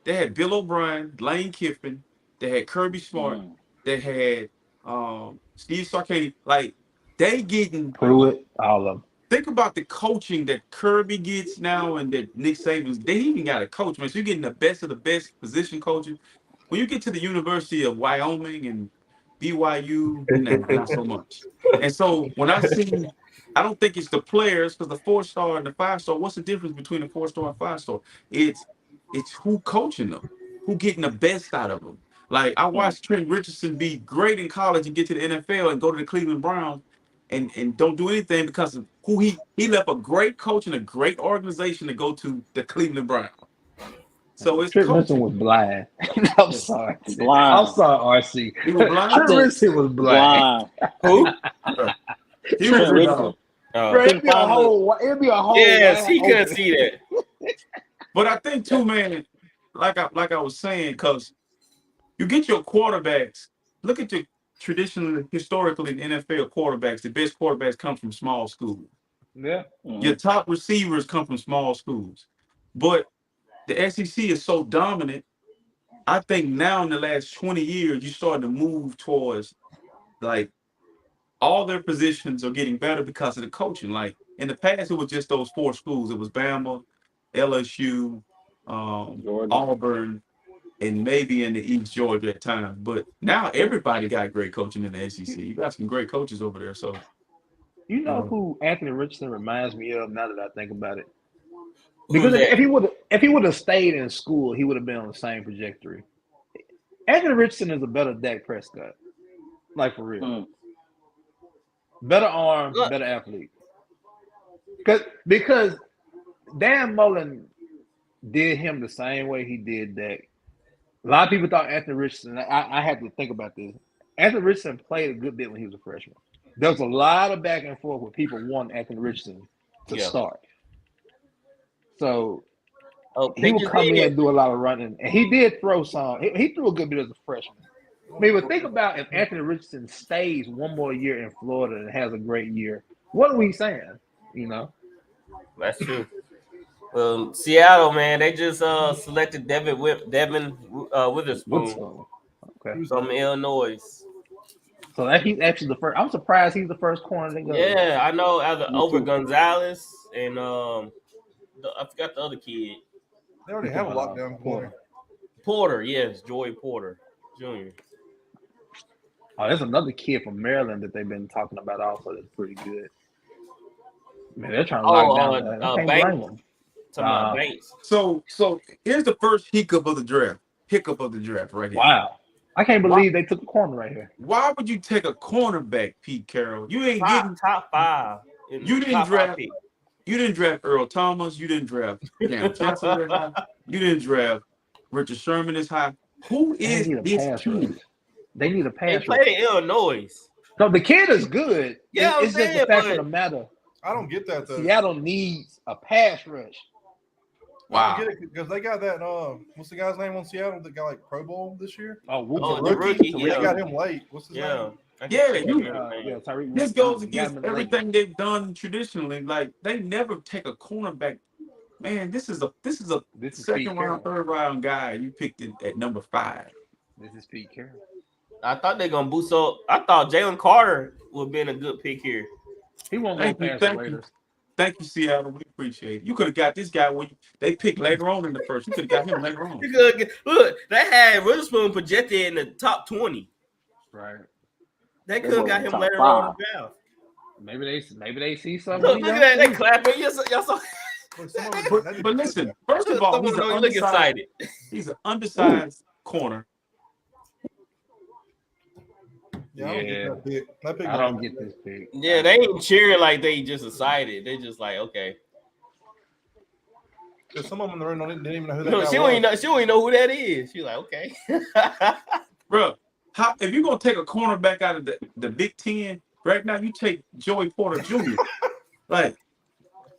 they had Bill O'Brien, Lane Kiffin, they had Kirby Smart, they had Steve Sarkisian. Like they getting Pruitt, all of them. Think about the coaching that Kirby gets now and that Nick Saban's. They even got a coach, man. So you're getting the best of the best position coaches. When you get to the University of Wyoming and BYU, not so much. And so when I see, I don't think it's the players because the 4-star and the 5-star. What's the difference between a 4-star and 5-star? It's who coaching them, who getting the best out of them. Like I watched Trent Richardson be great in college and get to the NFL and go to the Cleveland Browns and don't do anything because of who he left a great coach and a great organization to go to the Cleveland Browns. So it's Trent Richardson was blind. I'm sorry. Blind. I'm sorry, RC. He was blind. Trent Richardson was blind. Who? He was blind. Bro, it'd be a whole. Yes, he couldn't see that. But I think too, man, like I was saying, because you get your quarterbacks. Look at your traditionally, historically, in NFL quarterbacks. The best quarterbacks come from small schools. Yeah. Your top receivers come from small schools. But the SEC is so dominant. I think now in the last 20 years, you starting to move towards like all their positions are getting better because of the coaching. Like in the past, it was just those 4 schools. It was Bama, LSU, Auburn, and maybe in the East Georgia at times. But now everybody got great coaching in the SEC. You got some great coaches over there. So you know who Anthony Richardson reminds me of now that I think about it? Because if he would have stayed in school, he would have been on the same trajectory. Anthony Richardson is a better Dak Prescott. Like for real. Better arm, better athlete. Because Dan Mullen did him the same way he did Dak. A lot of people thought Anthony Richardson, I had to think about this. Anthony Richardson played a good bit when he was a freshman. There was a lot of back and forth where people wanted Anthony Richardson to start. So he would come in and do a lot of running. And he did throw some. He threw a good bit as a freshman. I mean, but think about if Anthony Richardson stays one more year in Florida and has a great year. What are we saying? You know? That's true. Seattle, man, they just selected Devin Witherspoon from Illinois. So he's actually the first. I'm surprised he's the first corner they go. Yeah, I know. Over Gonzalez and I forgot the other kid. They already have a lockdown corner. Porter, yes, Joey Porter Jr. Oh, there's another kid from Maryland that they've been talking about also that's pretty good. Man, they're trying to lock down. Banks. So here's the first hiccup of the draft. Right here. Wow. I can't believe they took a corner right here. Why would you take a cornerback, Pete Carroll? You ain't getting top 5. You didn't draft. You didn't draft Earl Thomas. You didn't draft Cam Chancellor that high. You didn't draft Richard Sherman this high. Who is this kid? They need a pass. They play in Illinois. No, the kid is good. Yeah, it's just the fact of the matter. I don't get that though. Seattle needs a pass rush. Wow. I don't get it because they got that. What's the guy's name on Seattle that got like Pro Bowl this year? The rookie. They got him late. What's his name? This goes against everything they've done traditionally. Like they never take a cornerback. Man, this is a second round, third round guy. You picked it at number 5. This is Pete Carroll. I thought they're gonna boost up. I thought Jalen Carter would have been a good pick here. He won't go past the Raiders. Thank you, Seattle. We appreciate it. You could have got this guy when they picked later on in the first. You could have got him later on. Look, they had Witherspoon projected in the top 20. Right. They could have got him later on in the draft. Maybe they see something. Look at that. They clapping. Y'all saw. But listen, first of all, he's an undersized corner. Yeah, I don't get this pick. Yeah, they ain't cheering like they just decided. They just like, okay. Because some of them in the room didn't even know who that was. She don't even know who that is. She's like, okay. Bro, if you're going to take a cornerback out of the Big Ten, right now you take Joey Porter Jr. Like,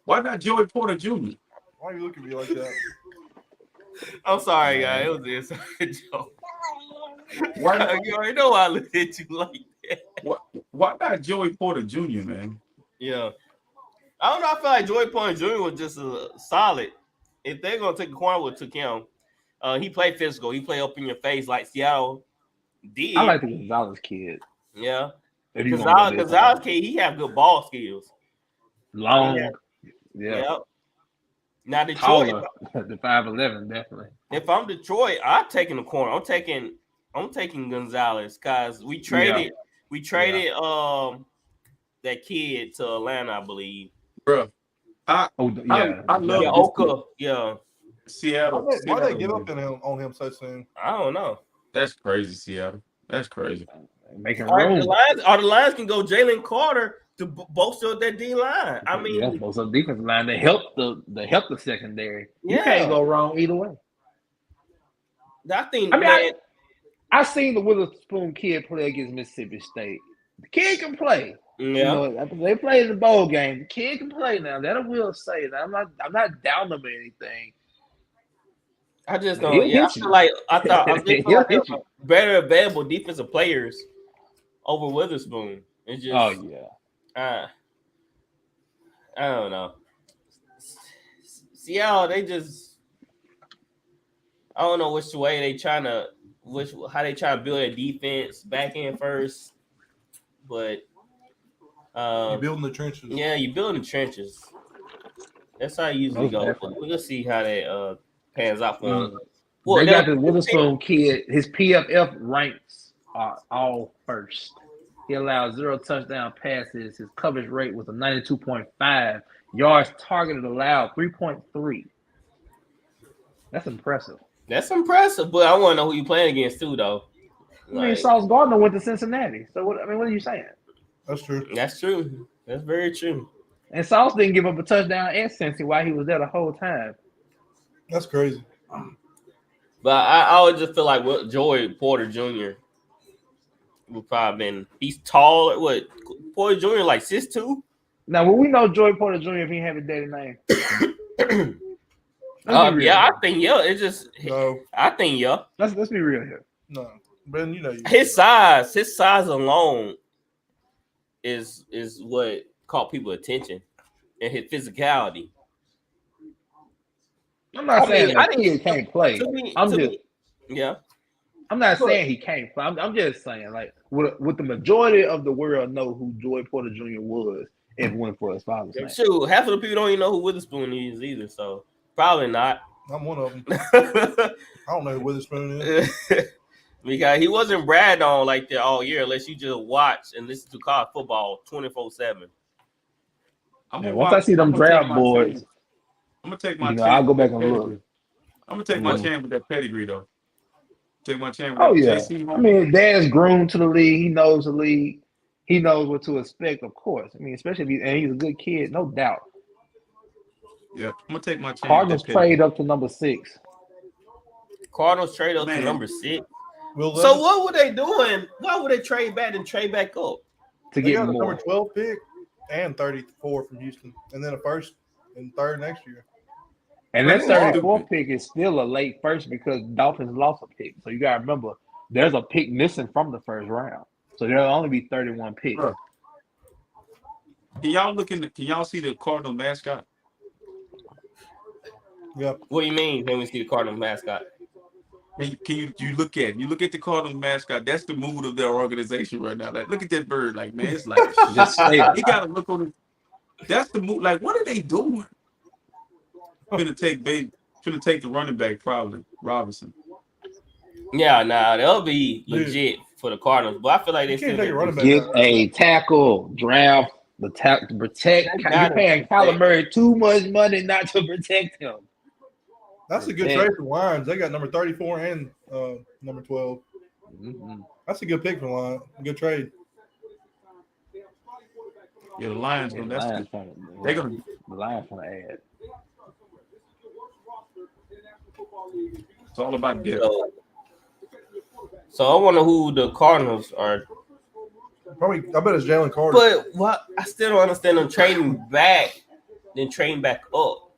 why not Joey Porter Jr.? Why are you looking at me like that? I'm sorry, guys. It was a joke. Why, you already know I look at you like that. Why not Joey Porter Jr., man? Yeah. I don't know. I feel like Joey Porter Jr. was just solid. If they're going to take a corner, would took him. He played physical. He played up in your face like Seattle did. I like the Gonzalez kid. Yeah. Gonzalez kid, he have good ball skills. Long. Yeah. Now Detroit, the 5'11", definitely. If I'm Detroit, I'm taking the corner. I'm taking Gonzalez because we traded that kid to Atlanta, I believe. Bro, I love Oka. Yeah. Seattle. Why they give up on him so soon? I don't know. That's crazy, Seattle. That's crazy. Making room. The Lions can go Jalen Carter to bolster that D line. I mean, bolster the defensive line. They help the secondary. You can't go wrong either way. I seen the Witherspoon kid play against Mississippi State. The kid can play. Yeah, they played the bowl game. The kid can play now. That I will say. I'm not down them or anything. I just don't. Yeah, I thought better available defensive players over Witherspoon. It's just, I don't know. Seattle, they just, I don't know which way they how they try to build a defense back end first, but you're building the trenches. Yeah, you're building the trenches. That's how it usually goes. We'll see how that pans out for them. They got the Witherspoon kid. His PFF ranks are all first. He allowed 0 touchdown passes. His coverage rate was a 92.5. Yards targeted allowed 3.3. That's impressive. But I want to know who you playing against too, though. Sauce Gardner went to Cincinnati. So what are you saying? That's true. That's very true. And Sauce didn't give up a touchdown at Cincy while he was there the whole time. That's crazy. But I always just feel like Joey Porter Jr. would probably been. He's tall. What Porter Jr. like 6'2"? Now, will we know Joey Porter Jr. if he have a daddy name? I think It's just no. I think Let's be real here. No, Ben, his size alone is what caught people attention, and his physicality. I'm not saying he can't play. I'm not saying he can't play. I'm just saying, like, would the majority of the world know who Joey Porter Jr. was if it went for his father's name? Shoot, half of the people don't even know who Witherspoon is either, so probably not. I'm one of them. I don't know who Witherspoon is. Because he wasn't bragged on like that all year unless you just watch and listen to college football 24/7. Once I see them draft boards, I'm gonna take my. I'll go back and look. I'm gonna take my chance with that pedigree though. Take my chance. Oh yeah. JC, I mean, Dad's groomed to the league. He knows the league. He knows what to expect, of course. I mean, especially and he's a good kid, no doubt. Yeah, I'm gonna take my chance. Cardinals trade up to number 6. Cardinals trade up to number 6. So what were they doing? Why would they trade back and trade back up? To get got more. a number 12 pick and 34 from Houston, and then a first and third next year. And that 34 pick is still a late first because Dolphins lost a pick. So you gotta remember, there's a pick missing from the first round. So there'll only be 31 picks. Bro. Can y'all see the Cardinal mascot? Yeah. What do you mean when we see the Cardinal mascot? Can you look at it? You look at the Cardinal mascot. That's the mood of their organization right now. Like, look at that bird. Like, man, it's like Just stay. You gotta look on it. That's the mood. Like, what are they doing? Finna take the running back probably Robinson. Yeah, they'll be legit for the Cardinals, but I feel like they still take a running back. Get a tackle, draft the tackle to protect. You're paying Kyler Murray too much money not to protect him. That's a good trade for Lions. They got number 34 and number 12. Mm-hmm. That's a good pick for Lions. Good trade. Yeah, the Lions. The Lions want to add. It's all about depth. So I wonder who the Cardinals are. Probably, I bet it's Jalen Carter. But what I still don't understand them trading back, then trading back up.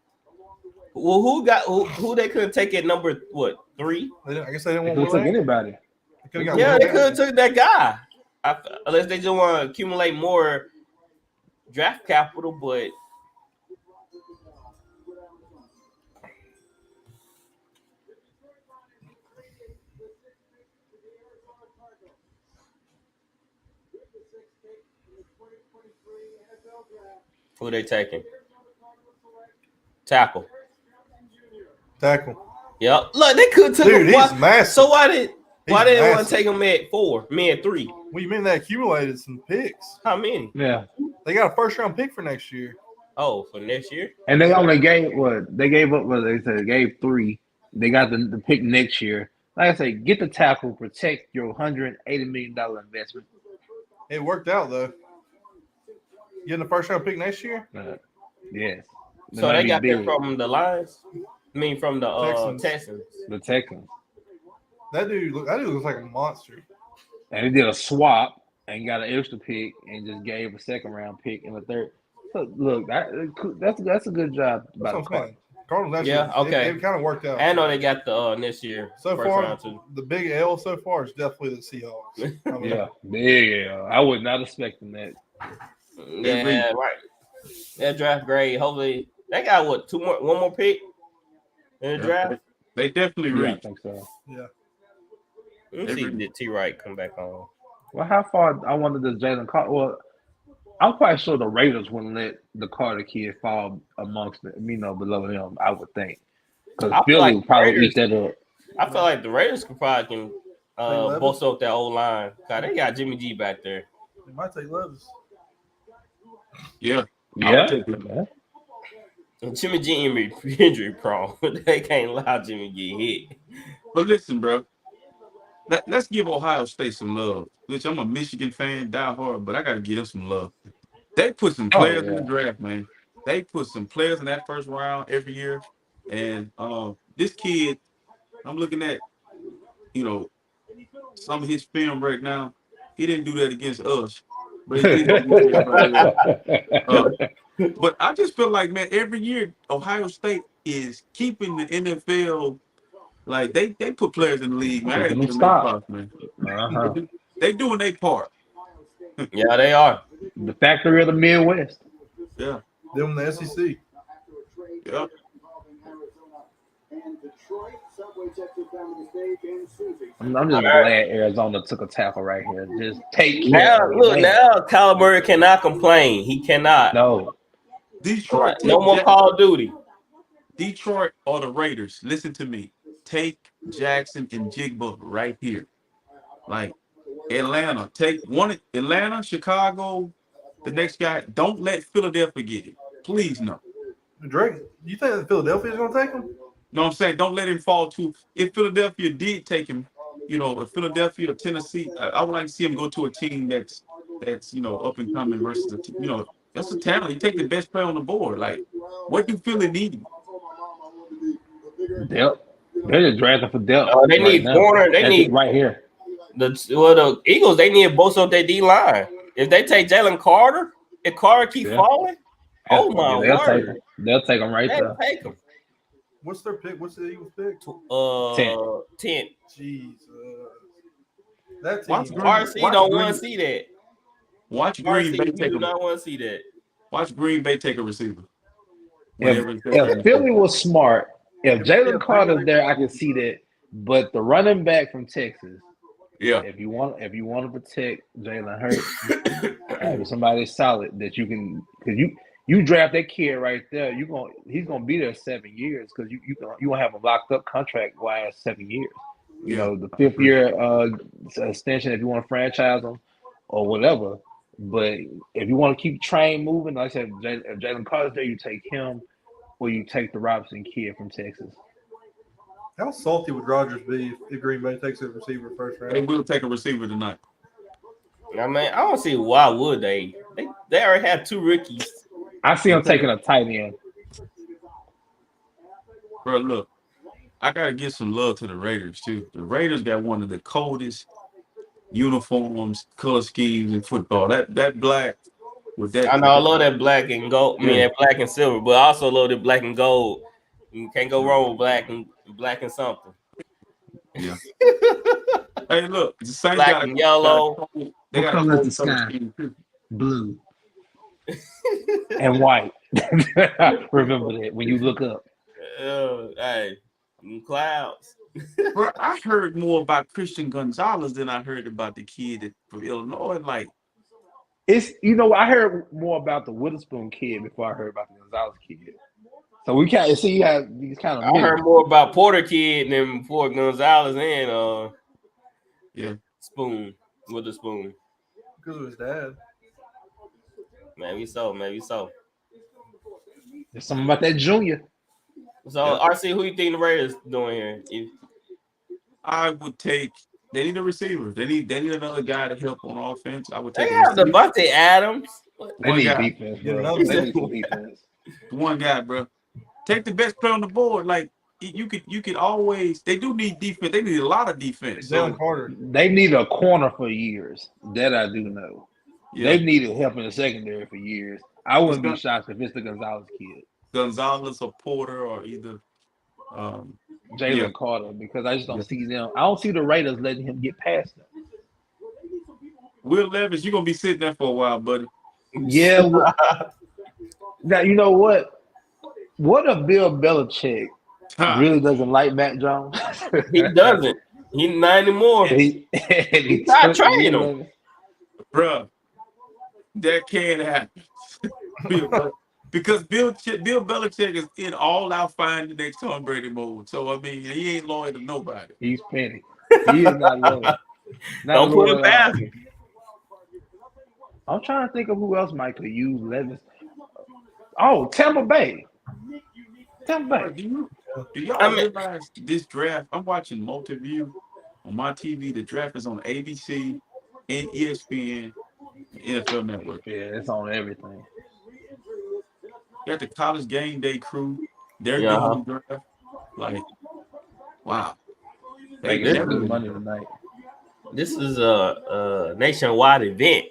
Well, who they couldn't take at number 3? I guess they didn't want to take anybody. They could have took that guy, unless they just want to accumulate more draft capital. But who they taking? Tackle. Yep. Look, they could take him. He's massive. So why didn't they want to take him at 4? Me at 3. What do you mean they accumulated some picks? How many? Yeah. They got a first round pick for next year. Oh, for next year? And they only gave they gave up what they said. They gave 3. They got the pick next year. Like I say, get the tackle, protect your $180 million investment. It worked out though. Getting the first round pick next year? Yes. So they got that from the Lions? I mean, from the Texans. The Texans. That dude looks like a monster. And they did a swap and got an extra pick and just gave a second round pick and a third. So look, that's a good job by the Cardinals. Cardinals actually, it kind of worked out. I know they got the next year. So far, the big L so far is definitely the Seahawks. Big L. I was not expecting that. Yeah, right. That draft grade. Hopefully, they got one more pick in the draft. They definitely reach. I think so. Yeah. Let's see did T. Wright come back on. Well, how far? I wonder does Jalen Carter? Well, I'm quite sure the Raiders wouldn't let the Carter kid fall amongst them, below him. I would think because Philly would probably eat that up. I feel like the Raiders could probably bolster up that old line. God, they got Jimmy G back there. They might take Levis. Yeah. And Jimmy G injury prone. They can't allow Jimmy G hit. But listen, bro. Let's give Ohio State some love. Which I'm a Michigan fan, die hard, but I got to give them some love. They put some players in the draft, man. They put some players in that first round every year. And this kid, I'm looking at, some of his film right now. He didn't do that against us. But he did but I just feel like, man, every year Ohio State is keeping the NFL. Like they put players in the league, man. I gotta give them props, man. They doing their part. Yeah, they are. The factory of the Midwest. Yeah. Them the SEC. Yeah. I'm just glad Arizona took a tackle right here. Just take now. Look, now Kyler Murray cannot complain. He cannot. No. Detroit. No more Call of Duty. Detroit or the Raiders. Listen to me. Take Jackson and Jigba right here. Like Atlanta. Take one. Atlanta, Chicago. The next guy. Don't let Philadelphia get it. Please no. Drake, you think Philadelphia is going to take him? No, I'm saying don't let him fall too. If Philadelphia did take him, if Philadelphia or Tennessee, I would like to see him go to a team that's up and coming versus that's a talent. You take the best player on the board. Like, what do Philly need? Depth. They're just drafting for depth. They need corner. They need right here. The Eagles, they need to boost up their D line. If they take Jalen Carter, if Carter keep falling, oh my word, they'll take him right there. Take him. What's their pick? What's the Eagles pick? 10. Jesus. That team. RC don't want to see that. Watch Green Bay take not want to see that. Watch Green Bay take a receiver. If Philly was smart, if Jalen Carter's there, I can see that. But the running back from Texas, if you want to protect Jalen Hurts, have somebody solid that you can, because you draft that kid right there, he's gonna be there 7 years because you gonna have a locked up contract wise 7 years. You know, the 5th year extension if you want to franchise them or whatever. But if you want to keep train moving, like I said, if Jalen Carter's there, you take him, or you take the Robinson kid from Texas. How salty would Rodgers be if Green Bay takes a receiver first round? They will take a receiver tonight. I mean, I don't see why would they. They already have 2 rookies. I see them taking a tight end. Bro, look, I gotta give some love to the Raiders too. The Raiders got one of the coldest uniforms, color schemes in football. That black with that. I know I love that black and gold. I mean, that black and silver, but I also love that black and gold. You can't go wrong with black and something. Yeah. Hey, look, the same black and yellow. They got color the sky? Blue and white. Remember that when you look up. Hey, clouds. Bro, I heard more about Christian Gonzalez than I heard about the kid from Illinois. Like, I heard more about the Witherspoon kid before I heard about the Gonzalez kid. So we can't see you have these kind of. I heard more about Porter kid than before Gonzalez and Spoon with the Spoon because of his dad. Maybe so. There's something about that junior. So RC, who you think the Raiders doing here? I would take. They need a receiver. They need another guy to help on offense. I would take. They have Devontae Adams. They need defense, bro. They need some defense. One guy, bro. Take the best player on the board. Like you could always. They do need defense. They need a lot of defense. Jalen Carter. They need a corner for years. That I do know. Yeah. They've needed help in the secondary for years. I wouldn't be shocked if it's the Gonzalez kid. Gonzalez or Porter or either Jalen Carter, because I just don't see them. I don't see the Raiders letting him get past them. Will Levis, you're gonna be sitting there for a while, buddy. Yeah. Now you know what? What if Bill Belichick really doesn't like Mac Jones? He doesn't. He's not anymore. He's not training him. Bruh, that can't happen. Because Bill Belichick is in all-out find the next Tom Brady mode. So, I mean, he ain't loyal to nobody. He's petty. He is not loyal. Don't put him past him. I'm trying to think of who else might could use Levis. Oh, Tampa Bay. Do y'all realize this draft? I'm watching Multiview on my TV. The draft is on ABC and ESPN, NFL Network. Yeah, it's on everything. You got the College Game Day crew. They're doing the draft. Like, wow. They get good money tonight. This is a nationwide event.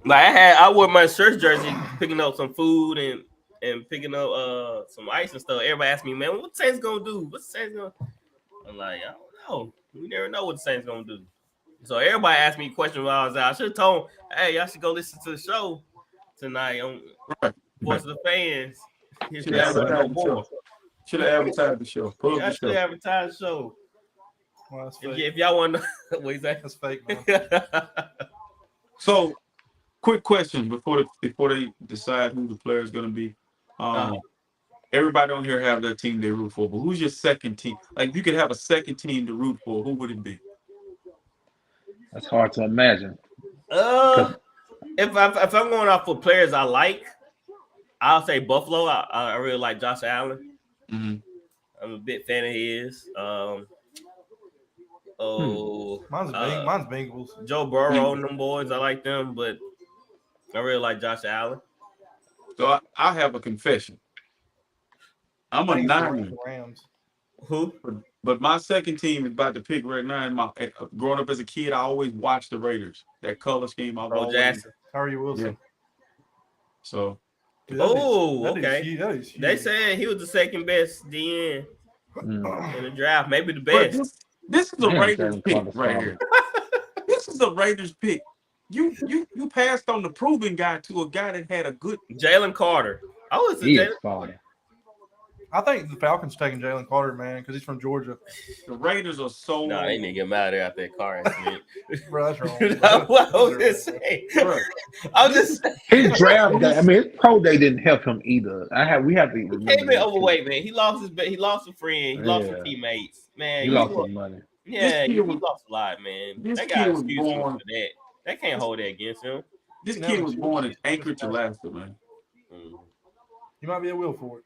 Like I wore my church jersey, picking up some food and picking up some ice and stuff. Everybody asked me, man, what the Saints gonna do? What's the Saints gonna? I'm like, I don't know. We never know what the Saints gonna do. So everybody asked me questions while I was out. I should have told them, hey, y'all should go listen to the show tonight on Voice of the Fans. Should have advertised the show. I should have advertised the show. Well, if y'all want to know what exactly that's fake, man. So, quick question before they decide who the player is going to be. Everybody on here have their team they root for, but who's your second team? Like, if you could have a second team to root for, who would it be? That's hard to imagine. If I'm going off for players I like, I'll say Buffalo. I really like Josh Allen. Mm-hmm. I'm a big fan of his. Oh, Mine's Bengals. Joe Burrow and them boys. I like them, but I really like Josh Allen. So I have a confession. I'm a Niner. Rams. Who? But my second team is about to pick right now. And growing up as a kid, I always watched the Raiders. That color scheme, I've always. Jackson. Harry Wilson. Yeah. So. Dude, okay. That is huge. They said he was the second best DN in the draft, maybe the But best. this is a Raiders pick right here. This is a Raiders pick. You passed on the proven guy to a guy that had a good Jalen Carter. I was Jalen Carter. I think the Falcons taking Jalen Carter, man, because he's from Georgia. The Raiders are so. No, they need to get him out of there after that car accident. Bro, that's wrong. What I was just saying. I was just his draft day. I mean, his pro day didn't help him either. We have to. He came in overweight, man. He lost a friend. He lost some teammates, man. He lost some money. Yeah, he lost a lot, man. That guy excused him for that. That can't hold that against him. This kid was born in Anchorage, Alaska, man. You might be a wheel for it.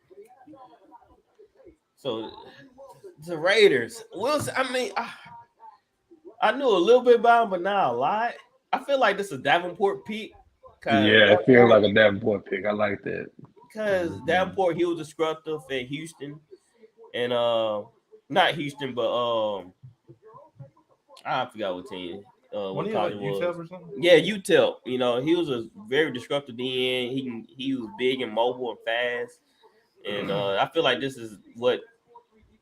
So the Raiders, Wilson. I mean, I knew a little bit about him, but not a lot. I feel like this is a Davenport pick. Yeah, it feels like a Davenport pick. I like that because Davenport, he was disruptive at Houston, and not Houston, but I forgot what team. What college was. UTEP or something? Yeah, UTEP. You know, he was a very disruptive DN. He was big and mobile and fast, and I feel like this is what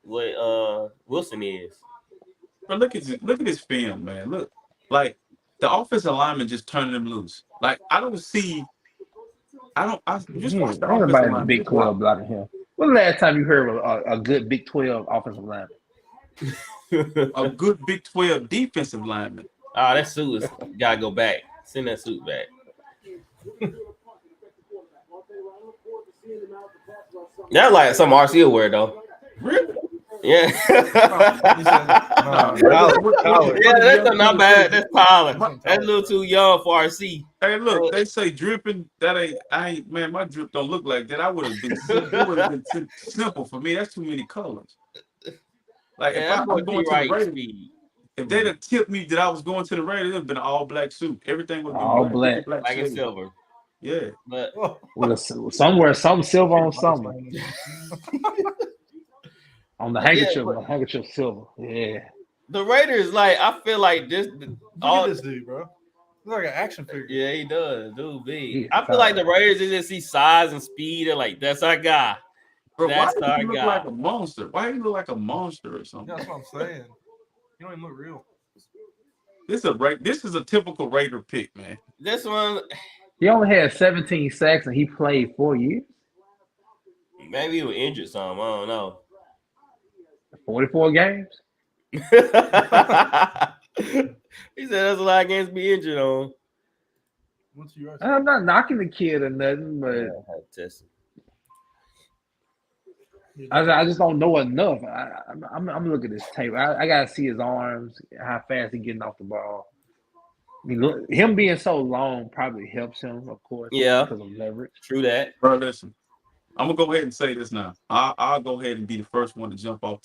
Wilson is. But look at his film, man. Look, like the offensive lineman just turning him loose. Like I just watch the offensive lineman. Big 12 blocking him. When the last time you heard of a good Big 12 offensive lineman? A good Big 12 defensive lineman. That suit gotta go back. Send that suit back. That's like some RC wear though. Really? Yeah. Yeah, that's not bad. That's Tyler. That's a little too young for RC. Hey, look, they say dripping. I ain't man. My drip don't look like that. It would have been simple for me. That's too many colors. Like if I was going to the Raiders, if they'd have tipped me that I was going to the Raiders, it'd have been an all black suit. Everything would be all black and silver. Yeah, but somewhere some silver on something. On the handkerchief silver. Yeah. The Raiders, like I feel like this. Look at this dude, bro. He's like an action figure. Yeah, he does. Dude, big. I feel like the Raiders they just see size and speed and like that's our guy. Bro, why do you look like a monster? Why do you look like a monster or something? That's what I'm saying. You don't even look real. This is a typical Raider pick, man. This one, he only had 17 sacks and he played 4 years. Maybe he was injured some. I don't know. 44 games. He said that's a lot of games to be injured on. I'm not knocking the kid or nothing, but I just don't know enough. I'm looking at this tape. I gotta see his arms, how fast he's getting off the ball. I mean, look, him being so long probably helps him, of course. Yeah, because of leverage. True that. Bro, listen, I'm gonna go ahead and say this now. I'll go ahead and be the first one to jump out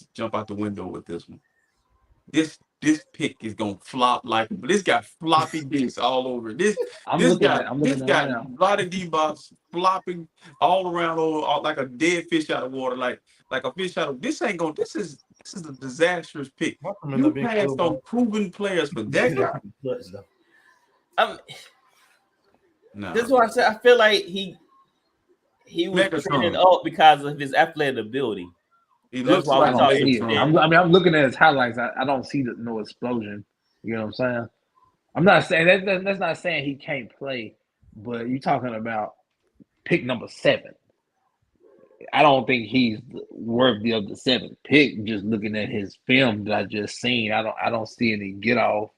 the window with this one. This pick is gonna flop like, but this got floppy discs all over. This got a lot of D-box flopping all around, like a dead fish out of water, like a fish out of. This ain't gonna. This is a disastrous pick. You passed on proven players for that guy. No. This is why I said I feel like he was trending up because of his athletic ability. He looks like I'm looking at his highlights. I don't see no explosion. You know what I'm saying? I'm not saying that's not saying he can't play, but you're talking about pick number 7. I don't think he's worthy of the 7th pick. Just looking at his film that I just seen, I don't see any get off.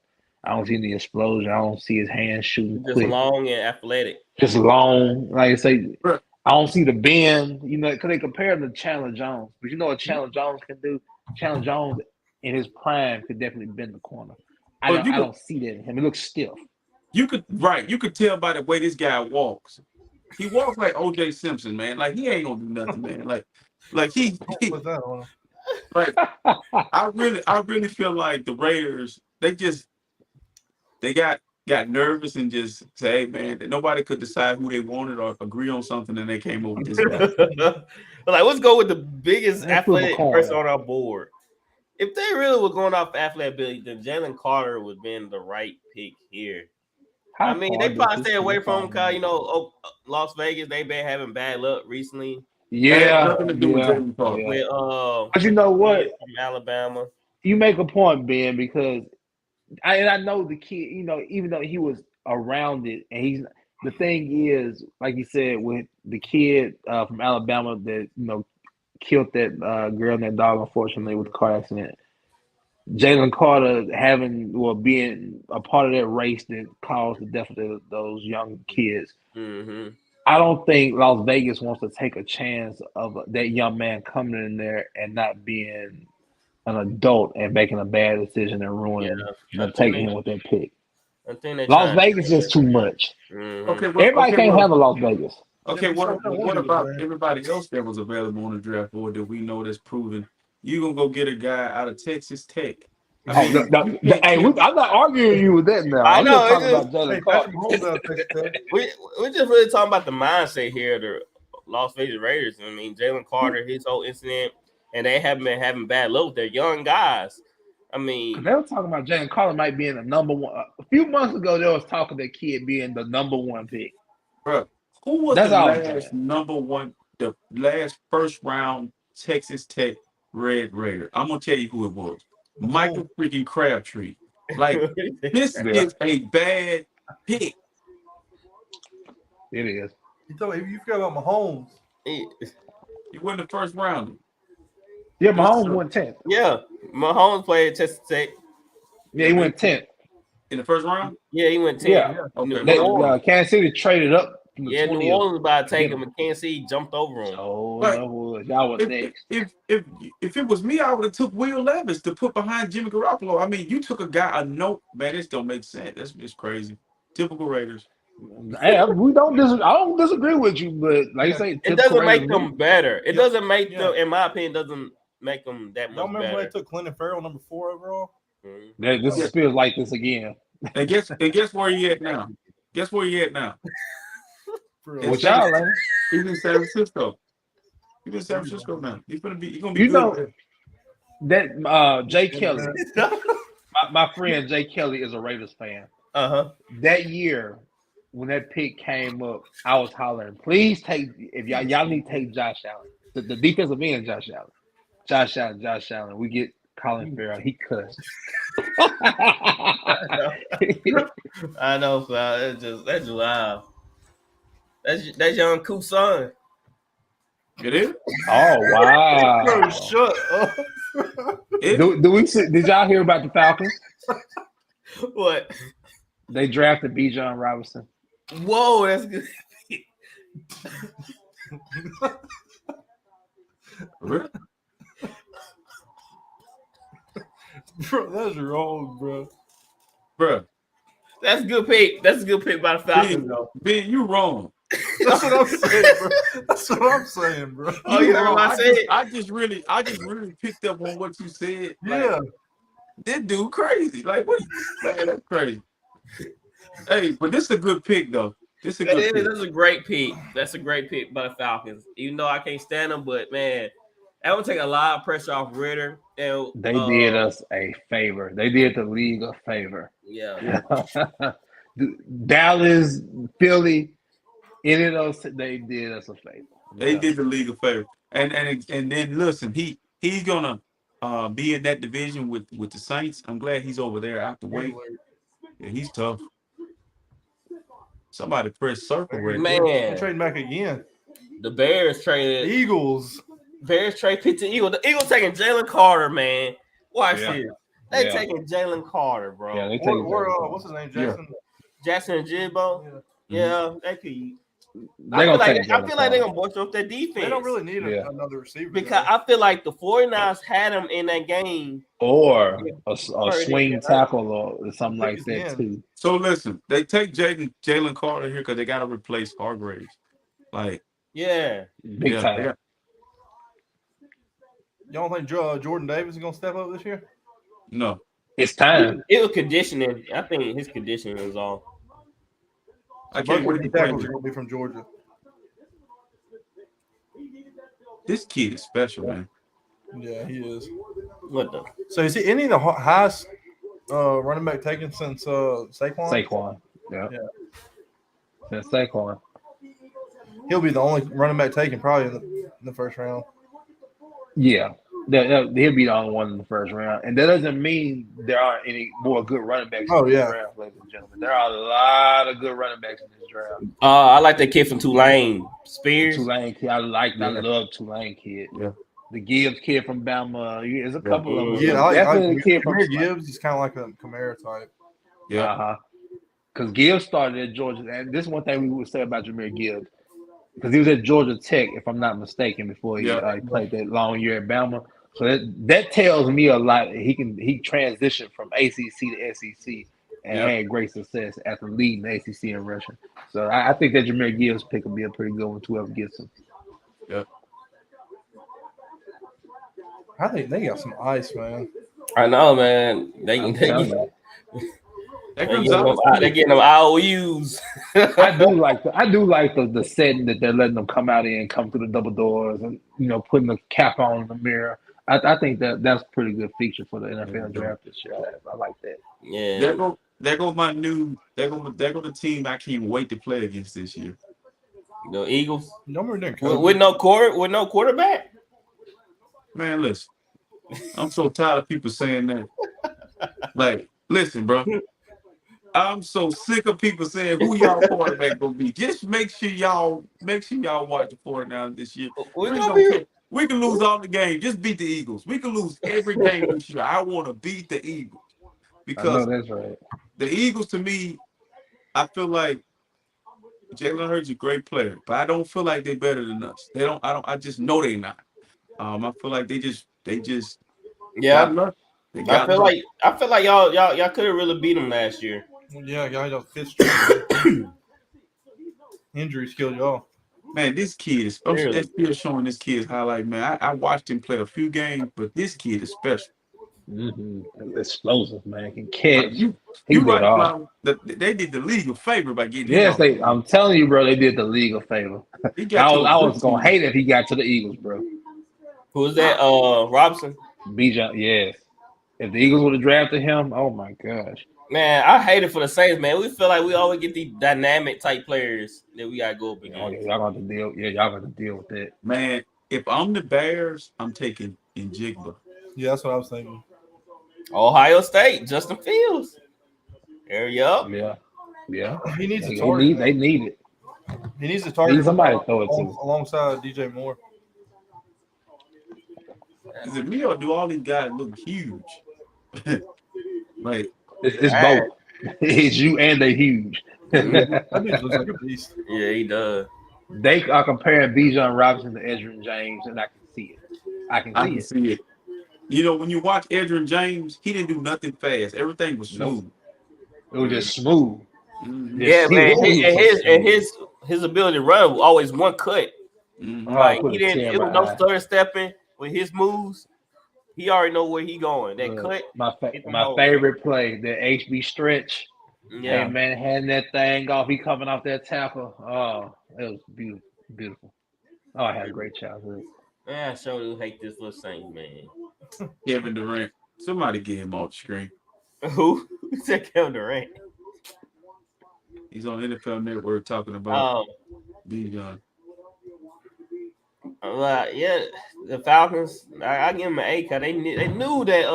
I don't see any explosion. I don't see his hands shooting just quick. Long and athletic. Just long, like I say. I don't see the bend, because they compare him to Chandler Jones. But you know what Chandler Jones can do? Chandler Jones in his prime could definitely bend the corner. I don't see that in him. It looks stiff. You could tell by the way this guy walks. He walks like O.J. Simpson, man. Like he ain't gonna do nothing, man. Like he. What's that on him? Like I really feel like the Raiders, they got nervous and just say, hey man, that nobody could decide who they wanted or agree on something, and they came up with this guy. Like, let's go with the biggest Let's flip a athletic coin. person on our board. If they really were going off athletic ability, then Jalen Carter would have been the right pick here. How I mean, far they does probably this stay away kid from him fall? because, Las Vegas, they've been having bad luck recently. That has Yeah, nothing to do with yeah, Jalen Carter. yeah. With But you know what? from Alabama. You make a point, Ben, because I know the kid, even though he was around it, and the thing is, like you said, with the kid from Alabama that killed that girl and that dog, unfortunately, with the car accident. Jalen Carter being a part of that race that caused the death of those young kids. Mm-hmm. I don't think Las Vegas wants to take a chance of that young man coming in there and not being an adult and making a bad decision and ruining taking him with that pick. Las Vegas is too much. Mm-hmm. Okay, Everybody can't handle Las Vegas. Okay, what about everybody else that was available on the draft board that we know that's proven? You gonna go get a guy out of Texas Tech? I'm not arguing you with that now. I know. I'm just talking about Jalen Carter. We're just really talking about the mindset here of the Las Vegas Raiders. I mean, Jalen Carter, his whole incident, and they haven't been having bad luck with their young guys. I mean, they were talking about Jalen Carter might be in the number one. A few months ago, there was talk of that kid being the number one pick. Bro, who was the last number one, the last first round Texas Tech Red Raider? I'm gonna tell you who it was. Michael freaking Crabtree. Like, this is a bad pick. It is. You forgot about Mahomes. He went the first round. Yeah, Mahomes went 10th. Yeah, Mahomes played Texas Tech. Yeah, he went 10th. In the first round? Yeah, he went 10th. Yeah. Okay. Kansas City traded up. Yeah, New Orleans about to take him, and Kansas City jumped over him. Oh, y'all was next. If it was me, I would have took Will Levis to put behind Jimmy Garoppolo. I mean, you took a guy. Man, this don't make sense. That's just crazy. Typical Raiders. Hey, we don't I don't disagree with you, but like you say, it doesn't make them better. It doesn't make them, in my opinion, doesn't make them that much better. Remember they took Clinton Farrell number 4 overall? Mm-hmm. This feels like this again. And guess where he at now? Guess where he at now? What y'all, man? He's in San Francisco. He's in San Francisco now. He's gonna be good. That Jay Kelly, my friend Jay Kelly is a Raiders fan. That year when that pick came up, I was hollering, please take, if y'all need to take Josh Allen. The defensive end, Josh Allen. We get Colin Farrell. He cussed. I know, that's just wild. That's young cool son. It is? Oh wow. Bro, shut up. Did y'all hear about the Falcons? What? They drafted Bijan Robinson. Whoa, that's good. Bro, that's wrong, bro. That's a good pick. That's a good pick by the Falcons, though. Ben, you wrong. That's what I'm saying, bro. That's what I'm saying, bro. Oh, you know what I said? I just really picked up on what you said. Yeah. Like, this dude crazy. Like, what? Man, that's crazy. Hey, but this is a good pick, though. This is a good pick. That's a great pick. That's a great pick by the Falcons. Even though I can't stand them, but man, that would take a lot of pressure off Ritter. And they did us a favor. They did the league a favor. Yeah. Dallas, Philly, any of those, they did us a favor. They did the league a favor. And then listen, he's gonna be in that division with the Saints. I'm glad he's over there out the way. Yeah, he's tough. Somebody press circle right man. They're trading back again. The Bears traded Eagles. Bears trade pick to Eagles. The Eagles taking Jalen Carter, man. Watch this. They taking Jalen Carter, bro. Yeah, they taking what's his name? Jackson. Jackson and Jibbo. Yeah, they could. I feel like they're gonna bolster up their defense. They don't really need another receiver because I feel like the 49ers had him in that game, or a swing tackle or something like that too. So listen, they take Jalen Carter here because they got to replace Hargraves. Like, big time. Y'all think Jordan Davis is gonna step up this year? No. It's time. It was conditioning. I think his conditioning is all. I So can't both wait of to the play tackles are him. gonna be from Georgia. This kid is special, man. Yeah, he is. What the? So is he any of the highest running back taken since Saquon? Saquon. Yeah. Since Saquon. He'll be the only running back taken probably in the first round. Yeah. He'll be the only one in the first round. And that doesn't mean there aren't any more good running backs in this draft, ladies and gentlemen. There are a lot of good running backs in this draft. I like that kid from Tulane, Spears. Tulane kid. I love Tulane kid. Yeah. The Gibbs kid from Bama. There's a couple of them. Yeah, I definitely the kid from Gibbs is kind of like a Kamara type. Yeah. Because Gibbs started at Georgia. And this is one thing we would say about Jahmyr Gibbs. Because he was at Georgia Tech, if I'm not mistaken, before he played that long year at Bama. So that tells me a lot. He transitioned from ACC to SEC and had great success after leading the ACC in rushing. So I think that Jahmyr Gibbs pick will be a pretty good one to whoever gets him. Yeah. I think they got some ice, man. I know, man. They getting them IOUs. I do like the setting that they're letting them come out in, come through the double doors, and putting the cap on in the mirror. I think that's a pretty good feature for the NFL draft this year. I like that. Yeah. There go the team I can't wait to play against this year. The Eagles. With no quarterback. Man, listen. I'm so tired of people saying that. Like, listen, bro. I'm so sick of people saying who y'all quarterback gonna be. Just make sure y'all watch the 49ers this year. We can lose all the games. Just beat the Eagles. We can lose every game this year. I want to beat the Eagles because that's right. The Eagles, to me, I feel like Jalen Hurts is a great player, but I don't feel like they're better than us. I just know they're not. I feel like they just yeah. I feel like y'all could have really beat them last year. Yeah, y'all fifth injuries killed y'all. Man, this kid is special. They're still showing this kid's highlight, man. I watched him play a few games, but this kid is special. Mm-hmm. Explosive, man. Can catch. You right, they did the league a favor by getting him. Yes, I'm telling you, bro, they did the league a favor. I was gonna hate if he got to the Eagles, bro. Who was that? Robinson? Bijan, yes. If the Eagles would have drafted him, oh my gosh. Man, I hate it for the Saints, man. We feel like we always get these dynamic type players that we gotta go up against. Oh, yeah, y'all got to deal. Yeah, y'all got to deal with that. Man, if I'm the Bears, I'm taking Njigba. Yeah, that's what I was thinking. Ohio State, Justin Fields. There you go. Yeah. He needs a target. They need it. He needs a target. Somebody throw it to alongside DJ Moore. Is it me or do all these guys look huge? Like it's both. It's you and they huge. That dude looks like a beast. Yeah, he does. They are comparing Bijan Robinson to Edgerrin James, and I can see it. I can see it. You know, when you watch Edgerrin James, he didn't do nothing fast. Everything was smooth. It was just smooth. Mm-hmm. Yeah, man. His ability to run was always one cut. Mm-hmm. Like he didn't. It was no stutter stepping with his moves. He already know where he going. That cut. My favorite play, the HB stretch. Yeah, hey, man, handing that thing off. He coming off that tackle. Oh, it was beautiful. Oh, I had a great childhood. Man, I sure do hate this little Saint man. Kevin Durant. Somebody get him off the screen. Who said Kevin Durant? He's on NFL Network talking about Bijan. Yeah, the Falcons. I give them an A because they knew that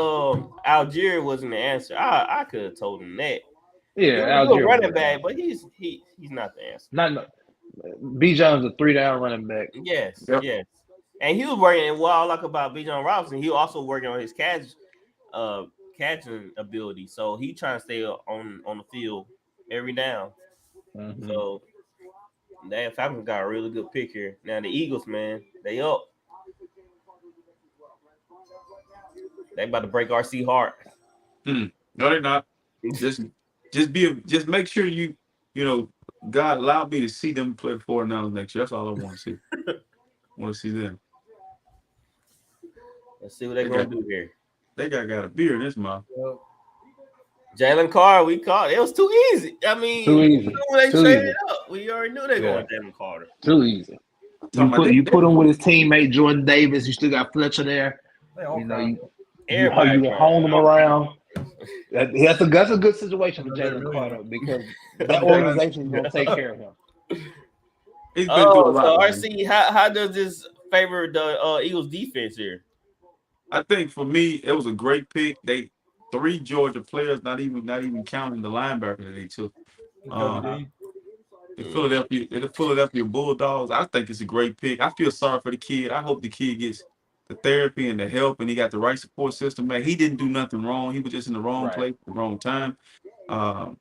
Algier wasn't the answer. I could have told them that. Yeah, Algier running back, but he's not the answer. Bijan's a 3-down running back. Yes, yes, and he was working. And what I like about Bijan Robinson, he also working on his catching ability. So he trying to stay on the field every down. Mm-hmm. So that Falcons got a really good pick here. Now the Eagles, man, they up. They about to break RC heart. No, they're not. Just make sure you know God allowed me to see them play 49ers next year. That's all I want to see. I want to see them. Let's see what they're gonna do here. They got a beer in this month. Jalen Carter, we caught it. It was too easy. I mean, too easy. When they too traded easy. up, we already knew they were going Jalen Carter. Too easy. You put him with his teammate Jordan Davis. You still got Fletcher there. You know, you hone him around. That's a good situation for Jalen Carter because that organization is going to take care of him. He's been through a lot. So RC, how does this favor the Eagles defense here? I think for me, it was a great pick. 3 Georgia players, not even counting the linebacker that they took. The Philadelphia Bulldogs. I think it's a great pick. I feel sorry for the kid. I hope the kid gets the therapy and the help, and he got the right support system. Man, he didn't do nothing wrong. He was just in the wrong place at the wrong time.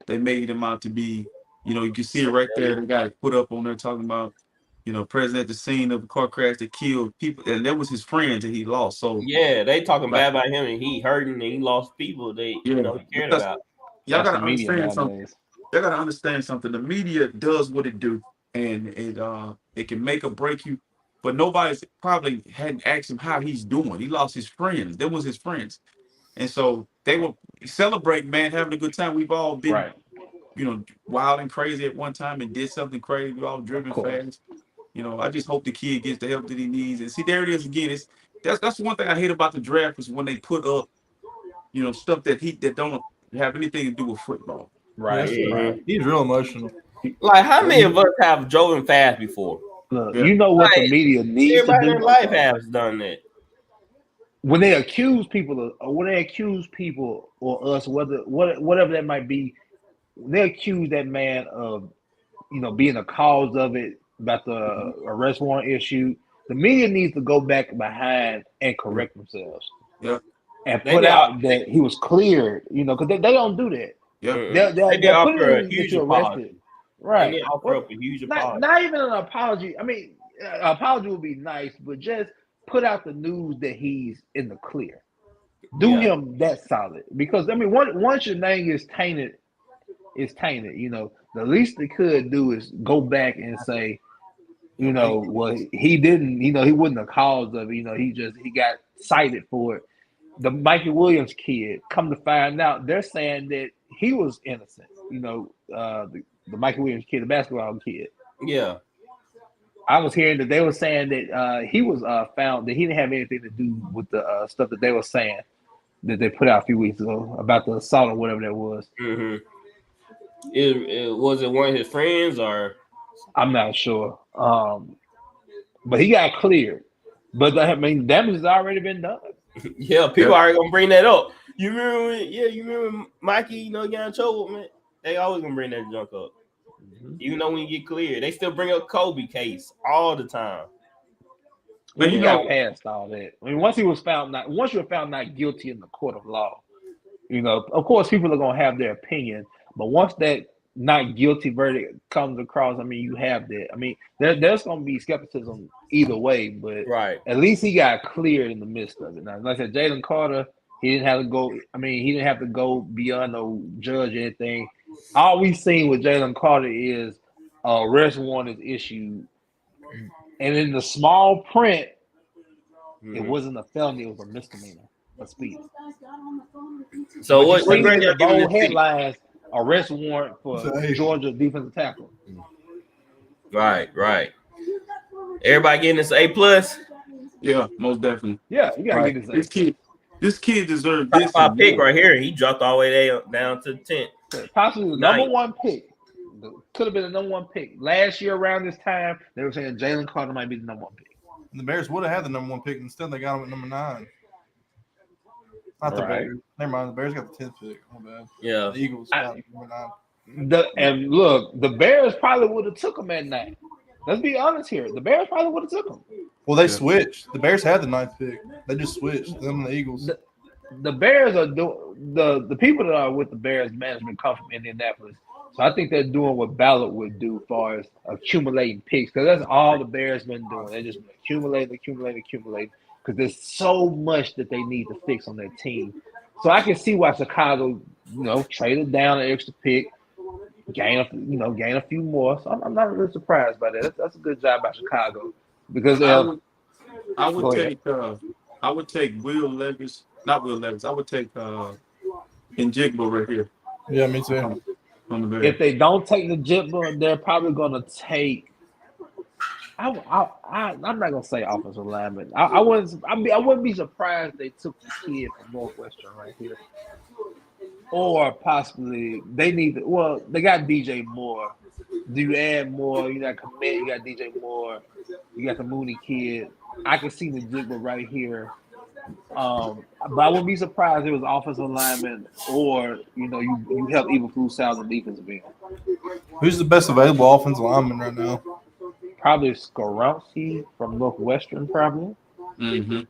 They made him out to be, you can see it right there. The guy put up on there talking about, present at the scene of the car crash that killed people, and that was his friends that he lost. So yeah, they talking bad about him, and he hurting, and he lost people he cared about. Y'all gotta understand something. Y'all gotta understand something. The media does what it do, and it can make or break you. But nobody's probably hadn't asked him how he's doing. He lost his friends. That was his friends, and so they will celebrate, man, having a good time. We've all been, wild and crazy at one time and did something crazy. We all driven fast. I just hope the kid gets the help that he needs. And see, there it is again. That's one thing I hate about the draft is when they put up, stuff that don't have anything to do with football. Right. He's real emotional. Like, how many of us have driven fast before? Look, you know what the media needs to do? Everybody in life has done that. When they accuse people or us, whatever that might be, they accuse that man of, being a cause of it, about the arrest warrant issue. The media needs to go back behind and correct themselves. Yeah. And put out that he was cleared, because they don't do that. Yeah. They offer a huge apology. Right. They offer up a huge apology. Not even an apology. I mean, an apology would be nice, but just put out the news that he's in the clear. Do him that solid. Because, I mean, once your name is tainted. The least they could do is go back and say, well, he didn't, he wasn't the cause of it. He got cited for it. The Mikey Williams kid, come to find out, they're saying that he was innocent. The Mikey Williams kid, the basketball kid. Yeah. I was hearing that they were saying that he was found that he didn't have anything to do with the stuff that they were saying that they put out a few weeks ago about the assault or whatever that was. Mm-hmm. Was it one of his friends or? I'm not sure. But he got cleared. But damage has already been done. Yeah, people are gonna bring that up. You remember Mikey, got in trouble, man. They always gonna bring that junk up. Mm-hmm. Even though when you get cleared, they still bring up Kobe case all the time. But he got past all that. I mean, once you were found not guilty in the court of law, of course people are gonna have their opinion, but once that not guilty verdict comes across, I mean, you have that. I mean, there's gonna be skepticism either way, but at least he got cleared in the midst of it. Now, like I said, Jalen Carter, he didn't have to go. I mean, he didn't have to go beyond no judge or anything. All we've seen with Jalen Carter is arrest warrant is issued, and in the small print, it wasn't a felony; it was a misdemeanor, a speed. So what the bold headlines? Arrest warrant for Georgia defensive tackle. Right. Everybody getting this A+? Yeah, most definitely. Yeah, you gotta get this kid deserves this. Top pick right here. He dropped all the way down to 10. Possibly the number one pick. Could have been the number one pick. Last year around this time, they were saying Jalen Carter might be the number one pick. And the Bears would have had the number one pick. Instead, they got him at number 9. Not the Bears. Never mind. The Bears got the 10th pick. My bad. Yeah. The Eagles got number 9. And look, the Bears probably would have took him at 9. Let's be honest here. The Bears probably would have took him. Well, they switched. The Bears had the 9th pick. They just switched. Them and the Eagles. The Bears are doing the people that are with the Bears management come from Indianapolis. So I think they're doing what Ballard would do as far as accumulating picks, because that's all the Bears been doing. They just accumulating. Because there's so much that they need to fix on their team. So I can see why Chicago, traded down an extra pick, gain a few more. So I'm not really surprised by that. That's a good job by Chicago. Because I would I would take Will Levis, not Will Levis. I would take Njigba right here. Yeah, me too. From the Bears. If they don't take the Jitba, they're probably gonna take. I'm not gonna say offensive lineman. I wouldn't be surprised if they took the kid from Northwestern right here, or possibly they need. Well, they got DJ Moore. Do you add more? You got Commit. You got DJ Moore. You got the Mooney kid. I can see the Jigba right here. But I wouldn't be surprised if it was offensive lineman, or you help Eberflus out on defensive end. Who's the best available offensive lineman right now? Probably Skorowski from Northwestern, probably. Mm-hmm.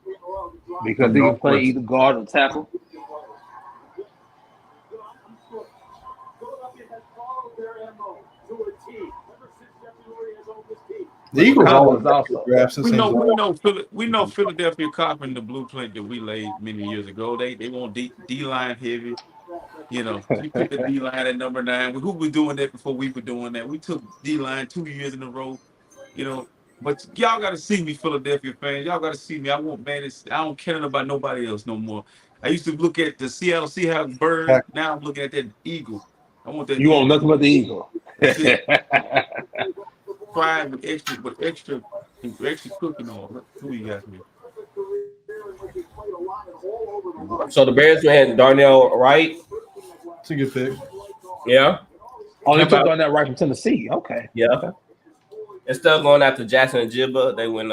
Because he can play either guard or tackle. The Eagles always also. We know Philadelphia copping the blueprint that we laid many years ago. They want D-line heavy. We put the D-line at number 9. Who was doing that before we were doing that? We took D-line 2 years in a row. But y'all got to see me, Philadelphia fans. Y'all got to see me. I don't care about nobody else no more. I used to look at the Seattle Seahawks bird. Now I'm looking at that eagle. I want that. You want nothing but the eagle. Fried with extra cooking on. Who you got here? So the Bears had Darnell Wright. It's a good pick. Yeah. Oh, they took Darnell Wright from Tennessee. Okay. Yeah. Okay. Instead of going after Jackson and Jibba, they went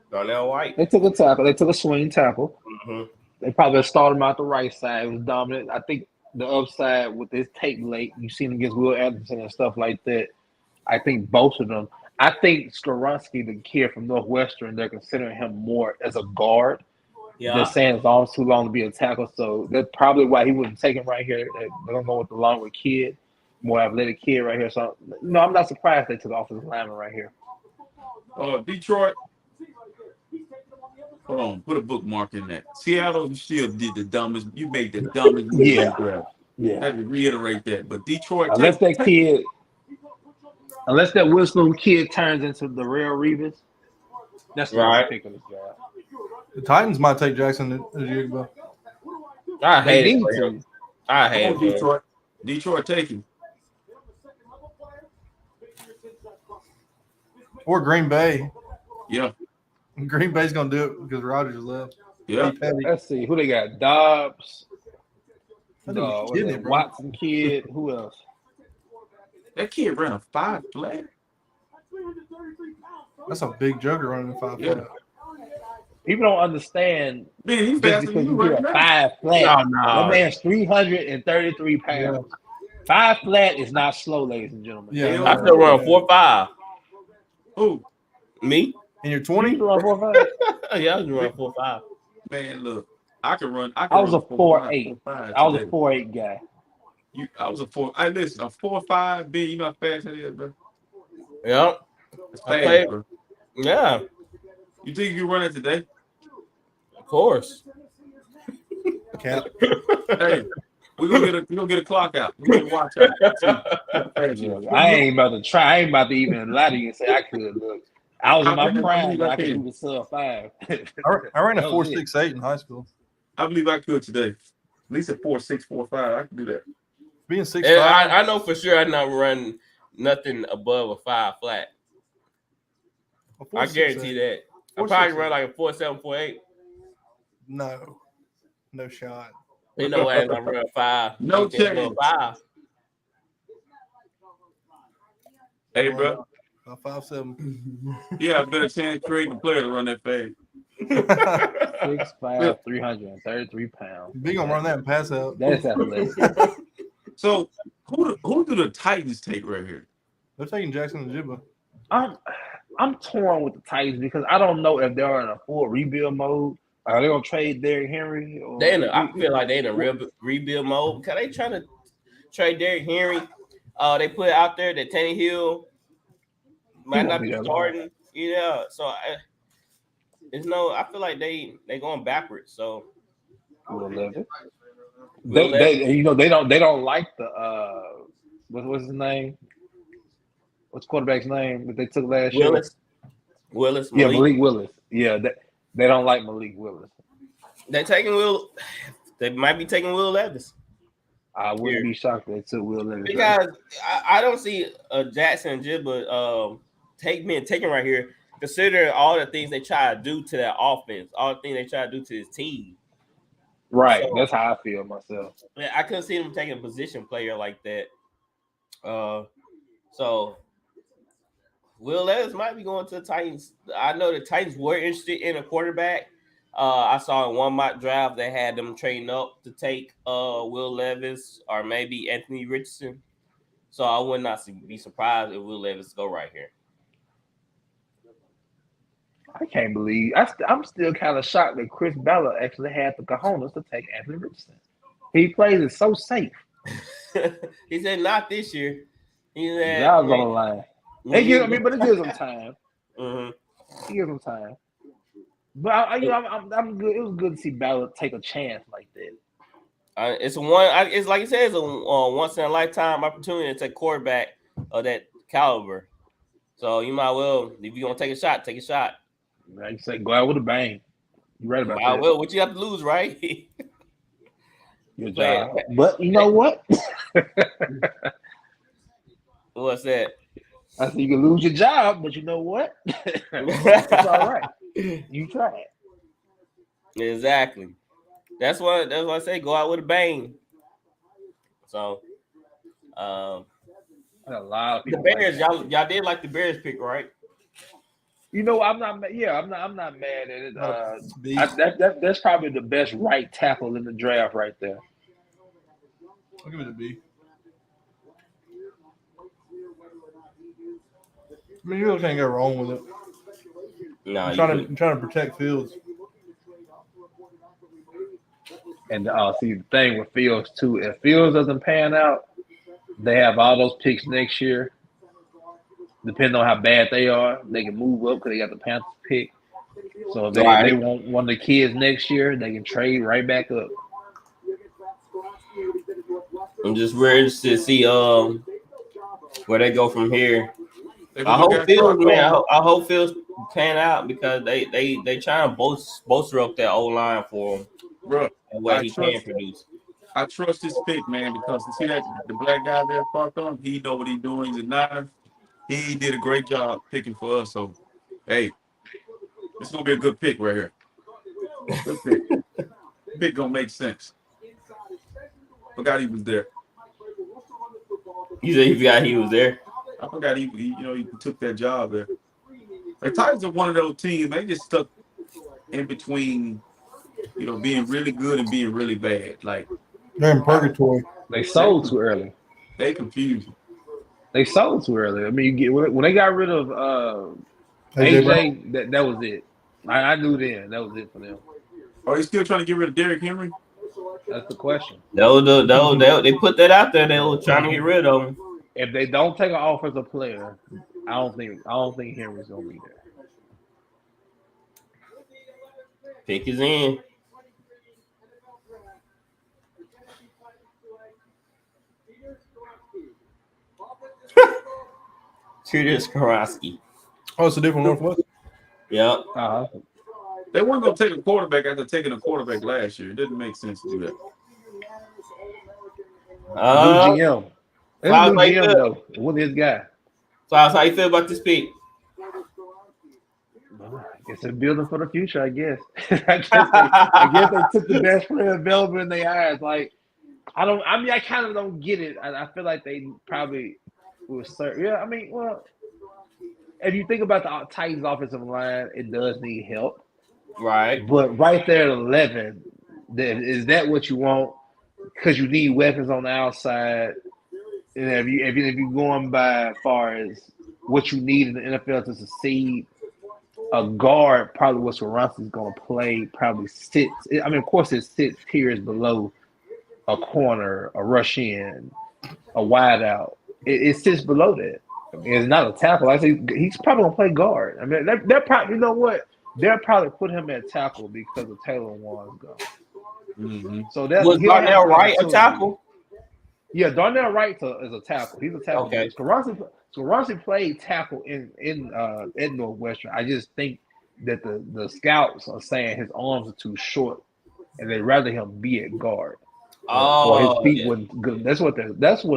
Darnell White. They took a tackle. They took a swing tackle. Mm-hmm. They probably started him out the right side. It was dominant. I think the upside with this tape late, you've seen him against Will Anderson and stuff like that. I think both of them. I think Skorowski, the kid from Northwestern, they're considering him more as a guard. Yeah. They're saying his arm's too long to be a tackle, so that's probably why he wouldn't take him right here. They're going to go with the longer kid, more athletic kid right here. So, I'm not surprised they took offensive lineman right here. Detroit. Hold on, put a bookmark in that. Seattle, you still did the dumbest. You made the dumbest grab. Yeah. I have to reiterate that. But Detroit, unless that Wisdom kid turns into the real Revis, that's the right pick of this guy. The Titans might take Jackson Jigba. I hate it. I hate it. Detroit. Detroit take him. Or Green Bay. Yeah. Green Bay's gonna do it because Rodegers left. Yeah. Let's see who they got. Dobbs. Watson kid. Who else? That kid ran a 5 flat. That's a big jugger running a 5 flat. People don't understand. Man, he's faster because than you you right a 5 flat. No. That man's 333 pounds. Yeah. 5 flat is not slow, ladies and gentlemen. Yeah, I still run 4.5. Who? Me? And you're 20? You run 4.5? Yeah, I was running 4.5. Man, look, I was a 4.8. I was a 4.8 guy. I was a 4. I listen, a 4.5 B. You know how fast that is, bro. Yep. It's fast, bro. Yeah. You think you run it today? Of course. Can't. Hey, we're gonna get a clock out. We're gonna watch out. I ain't about to try. I ain't about to even lie to you and say I could. Look, I was in my prime. I could do the sub 5. I ran a 4.68 in high school. I believe I could today. At least a 4.6, 4.5. I can do that. Being 6'5", I know for sure I'm not running nothing above a 5 flat. I guarantee that. I probably run like a 4.7, 4.8. No shot. You know what? I'm running 5. No chance. 5. Hey, bro. 5'7". Yeah, a better chance creating a player to run that fast. 6'5", 333 pounds. Big gonna run that and pass out. That's athletic. So who do the Titans take right here? They're taking Jackson and Jibba. I'm torn with the Titans because I don't know if they're in a full rebuild mode. Are they gonna trade Derrick Henry? Or I feel like they're in a real rebuild mode because they trying to trade Derrick Henry. They put out there that Tannehill might not be starting. Yeah, so I feel like they going backwards. So they don't like the what's his name? What's quarterback's name that they took last year? Willis. Yeah, Malik Willis. Yeah, They don't like Malik Willis. They might be taking Will Levis. I wouldn't be shocked if they took Will Levis. Because I don't see Jackson Jibba taken right here, considering all the things they try to do to that offense, all the things they try to do to his team. Right. So, that's how I feel myself. I couldn't see them taking a position player like that. So Will Levis might be going to the Titans. I know the Titans were interested in a quarterback. I saw in one mock draft they had them trading up to take Will Levis or maybe Anthony Richardson. So I would not be surprised if Will Levis go right here. I can't believe I'm still kind of shocked that Chris Ballard actually had the cojones to take Anthony Richardson. He plays it so safe. He said not this year. He said I was on the line. But it gives him time. Mm-hmm. It gives him time. But I'm good. It was good to see Ballard take a chance like that. It's like you said, it's a once in a lifetime opportunity to take quarterback of that caliber. So you might well, if you're gonna take a shot, take a shot. Like you say, go out with a bang. You right about that. Well, what you have to lose, right? Your job. But you know what? What's that? I said you can lose your job, but you know what? It's all right. You try it. Exactly. That's what I say. Go out with a bang. So, a lot of people. The Bears, like y'all did like the Bears pick, right? You know, I'm not mad at it. That's probably the best right tackle in the draft right there. I'll give it a B. I mean, you really can't go wrong with it. No, I'm trying to protect Fields. And see the thing with Fields too, if Fields doesn't pan out, they have all those picks next year. Depending on how bad they are, they can move up because they got the Panthers pick. So if they want one of the kids next year, they can trade right back up. I'm just very interested to see where they go from here. I hope Fields pan out because they trying to bolster up that old line for him. Bro, and what he can produce. I trust his pick, man, because you see that the black guy there parked on, he know what he's doing. He's a Niner. He did a great job picking for us. So, hey, it's gonna be a good pick right here. Good pick. Pick gonna make sense. Forgot he was there. You said you forgot he was there? I forgot he took that job there. The Titans are one of those teams. They just stuck in between, being really good and being really bad. Like they're in purgatory. They sold too early. They confused. They sold too early. I mean, when they got rid of AJ, that was it. I knew then that was it for them. Are they still trying to get rid of Derrick Henry? That's the question. They put that out there. They were trying to get rid of him. If they don't take an offensive player, I don't think Henry's gonna be there. Pick is in. Tudor Skorowski. Oh, it's a different Northwest. Yeah. They weren't going to take a quarterback after taking a quarterback last year. It didn't make sense to do that. New GM. It's a new GM, though. With his guy. So how you feel about this pick? It's a building for the future, I guess. I guess they took the best player available in their eyes. Like, I kind of don't get it. I feel like they probably will serve. Yeah, I mean, well, if you think about the Titans' offensive line, it does need help. Right. But right there at 11, is that what you want? Because you need weapons on the outside. And if you're going by as far as what you need in the NFL to succeed, a guard, probably what Swaronski's going to play, probably sits. I mean, of course, it sits tiers below a corner, a rush in, a wide out. It sits below that. I mean, it's not a tackle. I say he's probably going to play guard. I mean, they're probably, you know what? They'll probably put him at tackle because of Taylor Warren's gone. Mm-hmm. So that's was Darnell Wright a tackle? Yeah, Darnell Wright is a tackle. He's a tackle. Okay. Swaronski played tackle in Northwestern. I just think that the scouts are saying his arms are too short, and they'd rather him be at guard. Or his feet wouldn't good. That's what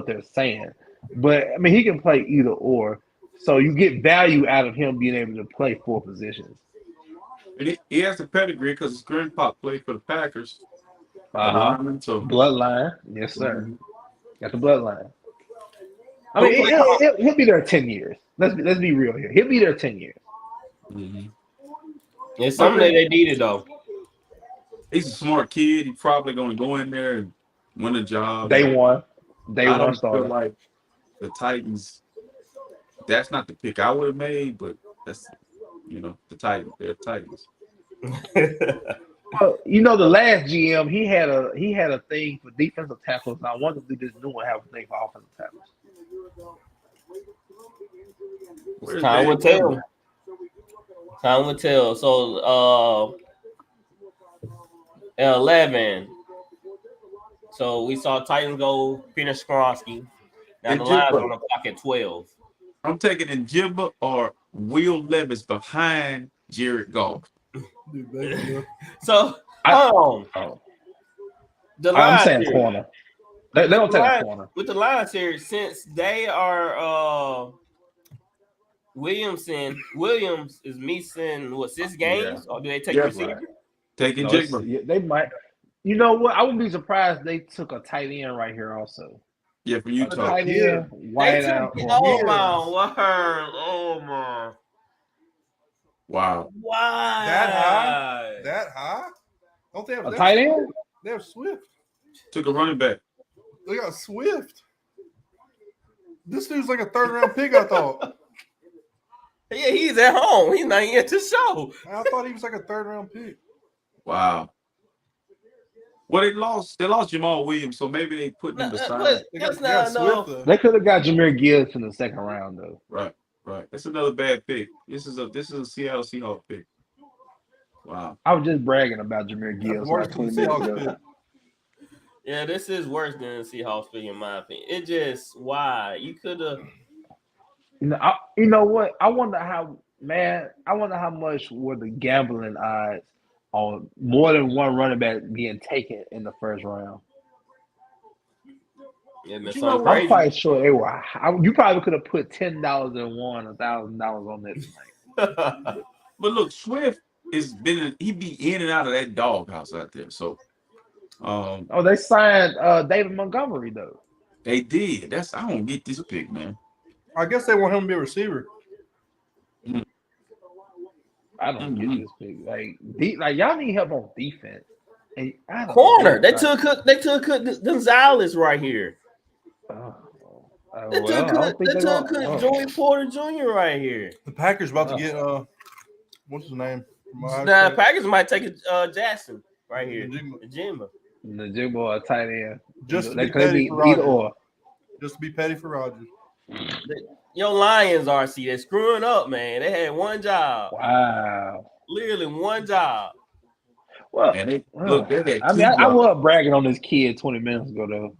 they're saying. But I mean, he can play either or. So you get value out of him being able to play 4 positions. And he has a pedigree because his grandpa played for the Packers. Lineman, so. Bloodline, yes sir. Got the bloodline. I mean, he'll be there 10 years. Let's be real here. He'll be there 10 years. Mm-hmm. It's something that they needed though. He's a smart kid. He's probably going to go in there and win a job. Day one I starter. feel like the Titans. That's not the pick I would have made, but that's the Titans. They're Titans. Well, the last GM he had a thing for defensive tackles. And I wonder if this new one have a thing for offensive tackles. Time will tell. Time will tell. So 11. So we saw Titans go finish Skronsky. Now the Lions on the clock at 12. I'm taking Njigba or Will Levis behind Jared Goff. So I'm saying corner. They don't take a corner. With the Lions here, since they are Williams is missing 6 games, or do they take receiver? Right. Taking Njigba. They might. You know what? I wouldn't be surprised they took a tight end right here also. Yeah, for Utah. Tight end, wide out. Oh my. Wow. That high? Don't they have a tight end? They have Swift. Took a running back. They got Swift. This dude's like a 3rd round pick, I thought. Yeah, he's at home. He's not yet to show. I thought he was like a 3rd round pick. Wow. Well, they lost Jamal Williams, so maybe they put him beside. They could have got Jahmyr Gibbs in the 2nd round, though. Right. That's another bad pick. This is a Seattle Seahawks pick. Wow. I was just bragging about Jahmyr Gibbs like 20 minutes ago. Yeah, this is worse than the Seahawks pick in my opinion. It just you could have. You know what? I wonder how much were the gambling odds on more than one running back being taken in the 1st round. Yeah, I'm quite sure they were. You probably could have put $10 and won $1,000 on this. But look, Swift he be in and out of that doghouse out there. So, they signed David Montgomery though. They did. I don't get this pick, man. I guess they want him to be a receiver. I don't get this pick. Like y'all need help on defense. And corner. They took Gonzalez right here. They took Joey Porter Jr. right here. The Packers about to get what's his name? The Packers might take Jackson right here. Njigba, a tight end. Just to be petty for Rodgers. Just to be petty for Rodgers. Your Lions, RC, they're screwing up, man. They had one job. Wow. Literally one job. Well, I was bragging on this kid 20 minutes ago, though.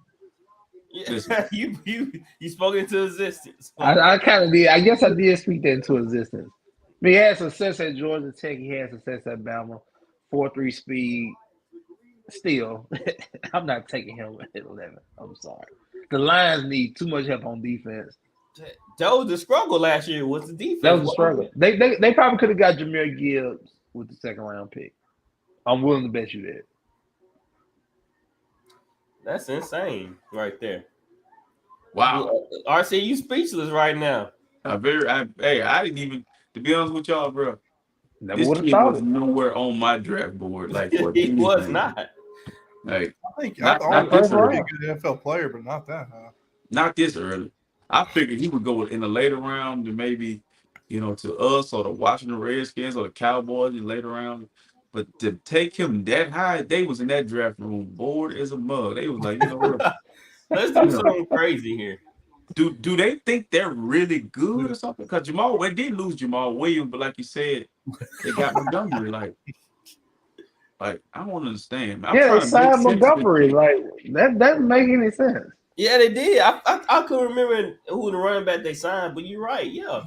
Yeah, you spoke into existence. I kind of did. I guess I did speak that into existence. I mean, he had success at Georgia Tech. He had success at Bama. 4.3 speed. Still, I'm not taking him at 11. I'm sorry. The Lions need too much help on defense. That was the struggle last year. Was the defense? That was the struggle. They probably could have got Jahmyr Gibbs with the 2nd round pick. I'm willing to bet you that. That's insane, right there. Wow. RC, you speechless right now. I didn't even, to be honest with y'all, bro. This kid was nowhere on my draft board. Like he was not. Like, I think he would be a good NFL player, but not that high. Not this early. I figured he would go in the later round to maybe, to us or the Washington Redskins or the Cowboys in the later round. But to take him that high, they was in that draft room bored as a mug. They was like, what? Let's do something crazy here. Do they think they're really good or something? Because they did lose Jamal Williams, but like you said, they got Montgomery. Like I don't understand. They signed Montgomery. Like that doesn't make any sense. Yeah, they did. I couldn't remember who the running back they signed, but you're right. Yeah.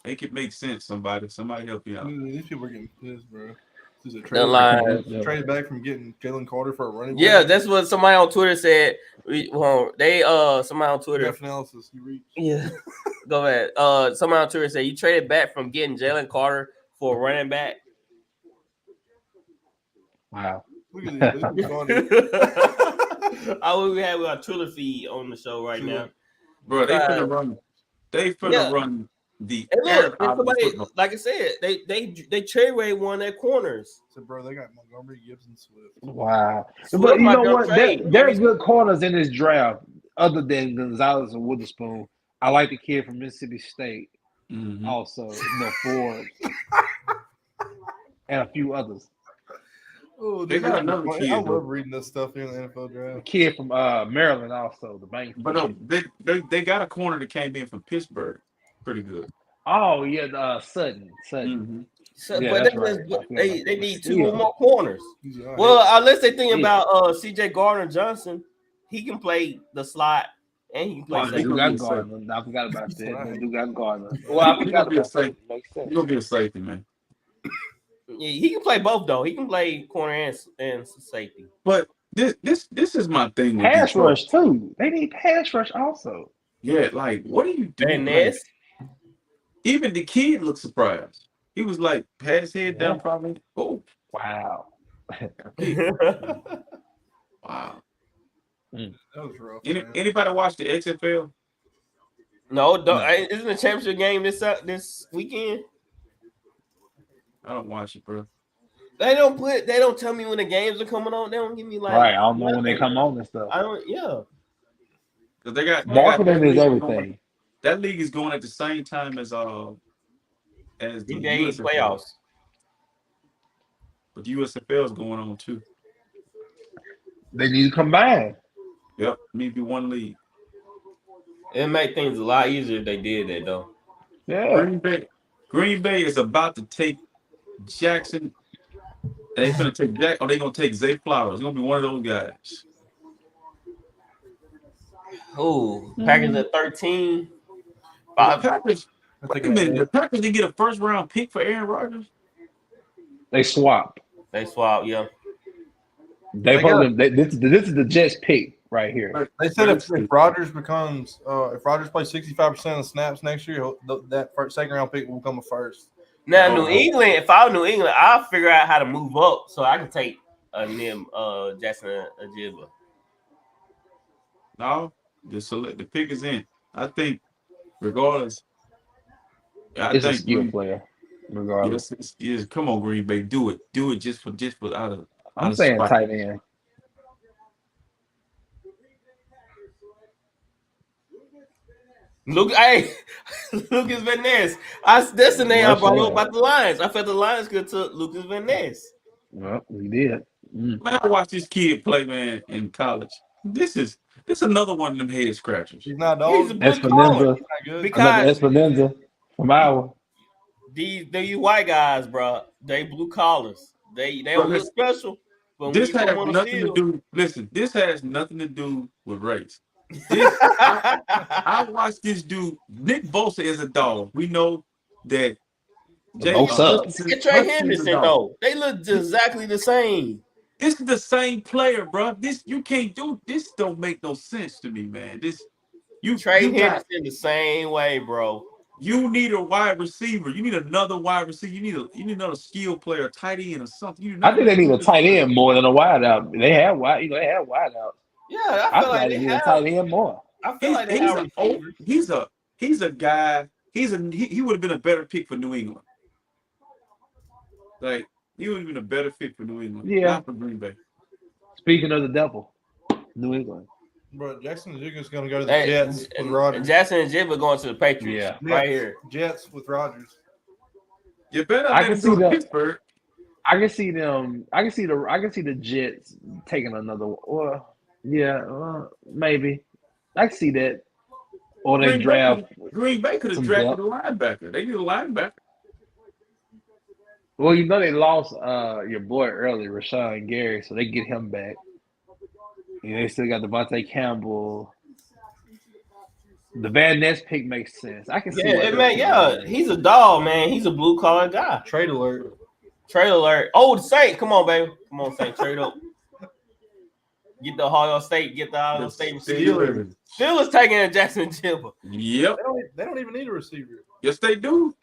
Make it make sense. Somebody help you out. These people are getting pissed, bro. The line. Traded back from getting Jalen Carter for a running back. Yeah, that's what somebody on Twitter said. Somebody on Twitter. Graph analysis. You reach. Yeah. Go ahead. Somebody on Twitter said you traded back from getting Jalen Carter for a running back. Wow. Look at this. I would have our Twitter feed on the show right now. Bro, they finna run. They finna run the look, somebody, like I said, they trade away one of their corners. So, bro, they got Montgomery, Gibson, Swift. Wow. Swift but you know what? trade. There are good corners in this draft other than Gonzalez and Witherspoon. I like the kid from Mississippi State. Also, Forbes. And a few others. Oh, they got another kid. I love reading this stuff here in the NFL draft. A kid from Maryland also, the bank. But no, they got a corner that came in from Pittsburgh. Pretty good. Oh, yeah, Sutton. So, Yeah, but right. they need two more corners. Well, unless they think about CJ Gardner-Johnson, he can play the slot and he can play They do got Gardner. I forgot about that. They do got Gardner. Well, I forgot about that. Makes sense. You're gonna be a safety, man. Yeah, he can play both though. He can play corner and safety. But this is my thing. Pass rush too. They need pass rush also. Yeah, like what do you do? And this, even the kid looked surprised. He was like, pass head down, probably. Oh, wow. Wow. That was rough. Anybody watch the XFL? No. Isn't the championship game this weekend? I don't watch it, bro. They don't tell me when the games are coming on. They don't give me like right. I don't know when they come on and stuff. I don't. Yeah. Because they got marketing is everything. That league is going at the same time as the NBA playoffs. But the USFL is going on too. They need to combine. Yep, need to be one league. It make things a lot easier if they did that though. Yeah. Green Bay is about to take Jackson. They gonna take Jack, or they gonna take Zay Flowers. It's gonna be one of those guys. Oh, Packers at 13. The Packers. Wait a minute. The Packers didn't get a first round pick for Aaron Rodgers. They swap. Yeah. This is the Jets pick right here. They said if Rodgers becomes if Rodgers plays 65% of the snaps next year, that second round pick will become a first. Now New England, if I was New England, I'll figure out how to move up so I can take Jackson Ajibba. No, the pick is in. I think regardless. It's a skill player. Regardless. Yes, come on, Green Bay, do it. Do it just for out of. I'm saying tight end. Lucas Van Ness. That's the name I brought up about the Lions. I felt the Lions could took Lucas Van Ness. Well, we did. Man, I watched this kid play, man, in college. This is another one of them head scratchers. He's not old. Espinenza. Because Espinenza from Iowa. These white guys, bro, they blue collars. They don't look special. But this has nothing to do. Listen, this has nothing to do with race. I watched this dude. Nick Bosa is a dog. We know that. Trey Henderson, though. They look exactly the same. This is the same player, bro. You can't do this. Don't make no sense to me, man. Trey Henderson the same way, bro. You need a wide receiver. You need another wide receiver. You need another skill player, tight end or something. I think they need a tight end more than a wide out. They have wide out. Yeah, I feel like they need a tight end more. I feel like they have he's a guy. He would have been a better pick for New England. Like he would have been a better fit for New England. Yeah, not for Green Bay. Speaking of the devil, New England. Bro, Jackson Ajibba is going to go to the Jets with Rodgers. Jackson Ajibba going to the Patriots. Yeah, right here. Jets with Rodgers. You better. I can see Pittsburgh. I can see them. I can see the Jets taking another. Well, yeah, maybe. I can see that. Or they draft. Green Bay could have drafted a linebacker. They need a linebacker. Well, you know they lost your boy early, Rashawn Gary, so they get him back. They still got Devontae Campbell. The Van Ness pick makes sense. I can see Yeah, why. man. Yeah, he's a dog, man. He's a blue collar guy. Trade alert. Trade alert. Oh, the Saints. Come on, baby. Come on, Saints. Trade up. Get the Ohio State. Get the Ohio State receiver. Steelers taking a Jackson Jibber. Yep. They don't even need a receiver. Yes, they do.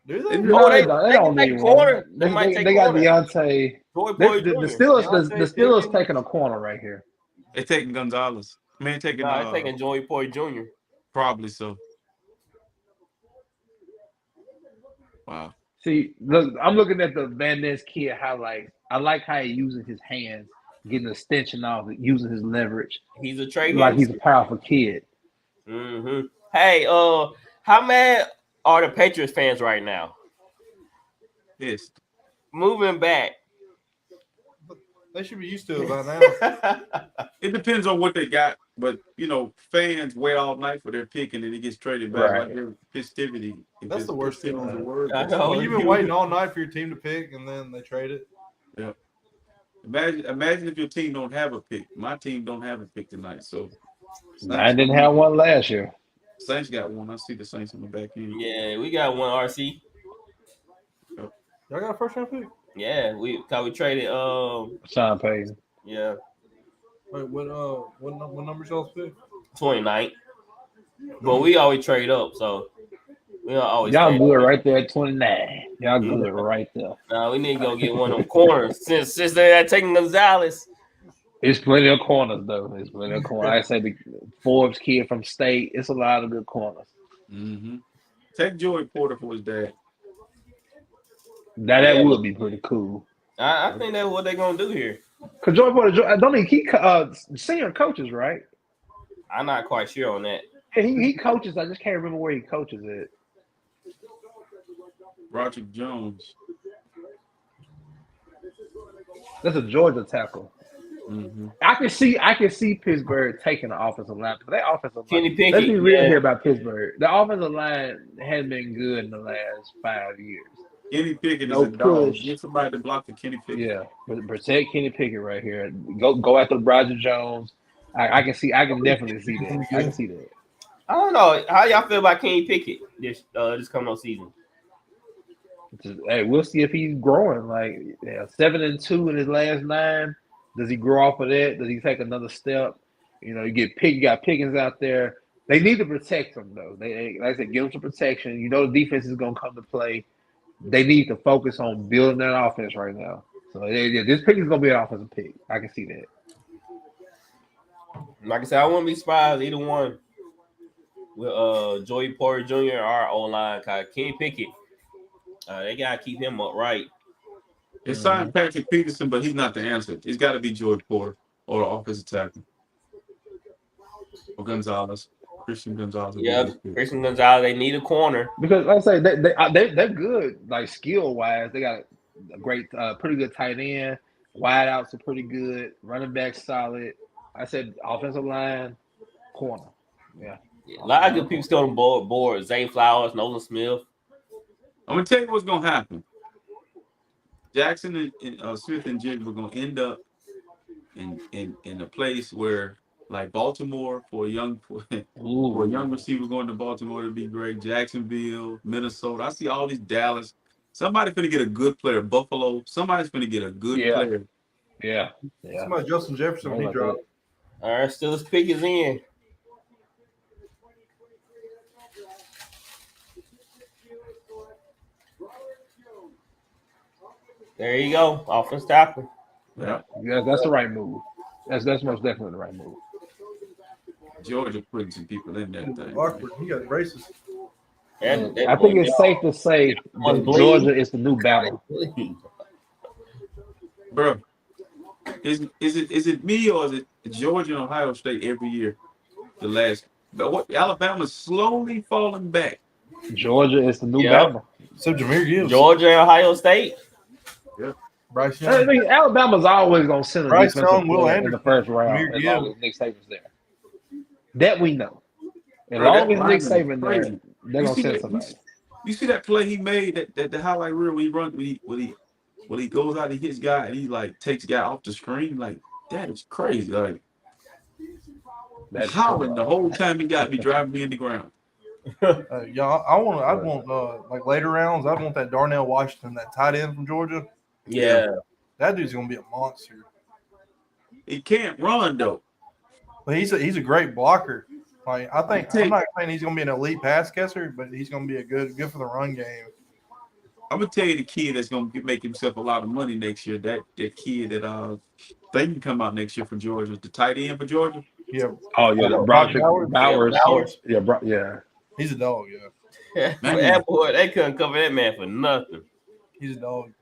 Do they? No, they can don't take need corner. one. They might take they got corner. Deontay. The Steelers taking a corner right here. They're taking Gonzalez. Man, taking they're taking Joey Porter Jr. Probably so. Wow. See, look, I'm looking at the Van Ness kid highlights. I like how he using his hands, getting the extension off, using his leverage. He's a trade. Like he's a powerful kid. Mm-hmm. Hey, how mad are the Patriots fans right now? Yes. Moving back. They should be used to it by now. It depends on what they got, but fans wait all night for their pick and then it gets traded back. Right. Like their festivity. That's the worst thing. On the word. I know. When you've been waiting all night for your team to pick and then they trade it. Yeah. Imagine if your team don't have a pick. My team don't have a pick tonight, so I didn't have one last year. Saints got one. I see the Saints on the back end. Yeah, we got one RC. Y'all got a first round pick? Yeah, we traded Sean Payton. Yeah. Wait, what numbers y'all pick? 29. But we always trade up, so we don't always. Y'all good right there at 29. Y'all good right there. Nah, we need to go get one of them corners since they're taking Gonzalez. There's plenty of corners though. There's plenty of corners. I said the Forbes kid from State. It's a lot of good corners. Mm-hmm. Take Joey Porter for his dad. That would be pretty cool. I think that's what they're gonna do here. Cause Joey Porter, don't he senior coaches, right? I'm not quite sure on that. Yeah, he coaches. I just can't remember where he coaches at. Roger Jones. That's a Georgia tackle. Mm-hmm. I can see Pittsburgh taking the offensive line. But that offensive Kenny line. Pickett, Let's be real here about Pittsburgh. The offensive line hasn't been good in the last 5 years. Kenny Pickett No is a dog. push. Get somebody to block the Kenny Pickett. Yeah, but protect Kenny Pickett right here. Go after Roger Jones. I can definitely see that. I can see that. I don't know how y'all feel about Kenny Pickett this coming up season. Hey, we'll see if he's growing. 7-2 in his last 9. Does he grow off of that? Does he take another step? You got Pickens out there. They need to protect him though. They like I said, give him some protection. The defense is gonna come to play. They need to focus on building that offense right now. So this pick is gonna be an offensive pick. I can see that. Like I said, I wouldn't be surprised either one with Joey Porter Jr. or O-line. Kenny Pickett, they gotta keep him upright. They signed Patrick Peterson, but he's not the answer. It's got to be George Porter or the offensive tackle or Gonzalez. Christian Gonzalez. Yeah, Christian Gonzalez. They need a corner because, like I say, they're good, like skill wise. They got a great, pretty good tight end. Wideouts are pretty good. Running back solid. I said offensive line, corner. Yeah, a lot of good people still on board. Zay Flowers, Nolan Smith. I'm gonna tell you what's gonna happen. Jackson and Smith and Jigba are gonna end up in a place where, like Baltimore, for a young receiver going to Baltimore to be great. Jacksonville, Minnesota. I see all these Dallas. Somebody's gonna get a good player. Buffalo. Somebody's gonna get a good player. Yeah. Somebody Justin Jefferson when he dropped. All right, still his pick is in. There you go, offense tackle. Yeah, that's the right move. That's most definitely the right move. Georgia putting some people in that thing. Awkward. He got braces. I think it's safe to say that Georgia is the new Bama. Bro, is it me or is it Georgia and Ohio State every year? But Alabama's slowly falling back. Georgia is the new Bama. So Jahmyr Gibbs. Georgia and Ohio State. Yeah. Bryce Young. I mean, Alabama's always going to send a Bryce defensive Young, Will player in Anderson, the first round Jahmyr as Gibbs. long as Nick Saban's there. That we know. As long as Nick Saban there, they're going to send somebody. You see that play he made, that the highlight reel when he runs, when he goes out, he hits guy and he like takes guy off the screen, like that is crazy. Like howling the whole time he got to be driving me in the ground. I'd want like later rounds. I'd want that Darnell Washington, that tight end from Georgia. Yeah. That dude's gonna be a monster. He can't run though. But he's a great blocker. Like I'm not saying he's gonna be an elite pass catcher, but he's gonna be a good for the run game. I'm gonna tell you the kid that's gonna make himself a lot of money next year. That kid that they can come out next year from Georgia, the tight end for Georgia. Yeah. Oh yeah, Bowers. Yeah. He's a dog. Yeah. That boy, they couldn't cover that man for nothing. He's a dog.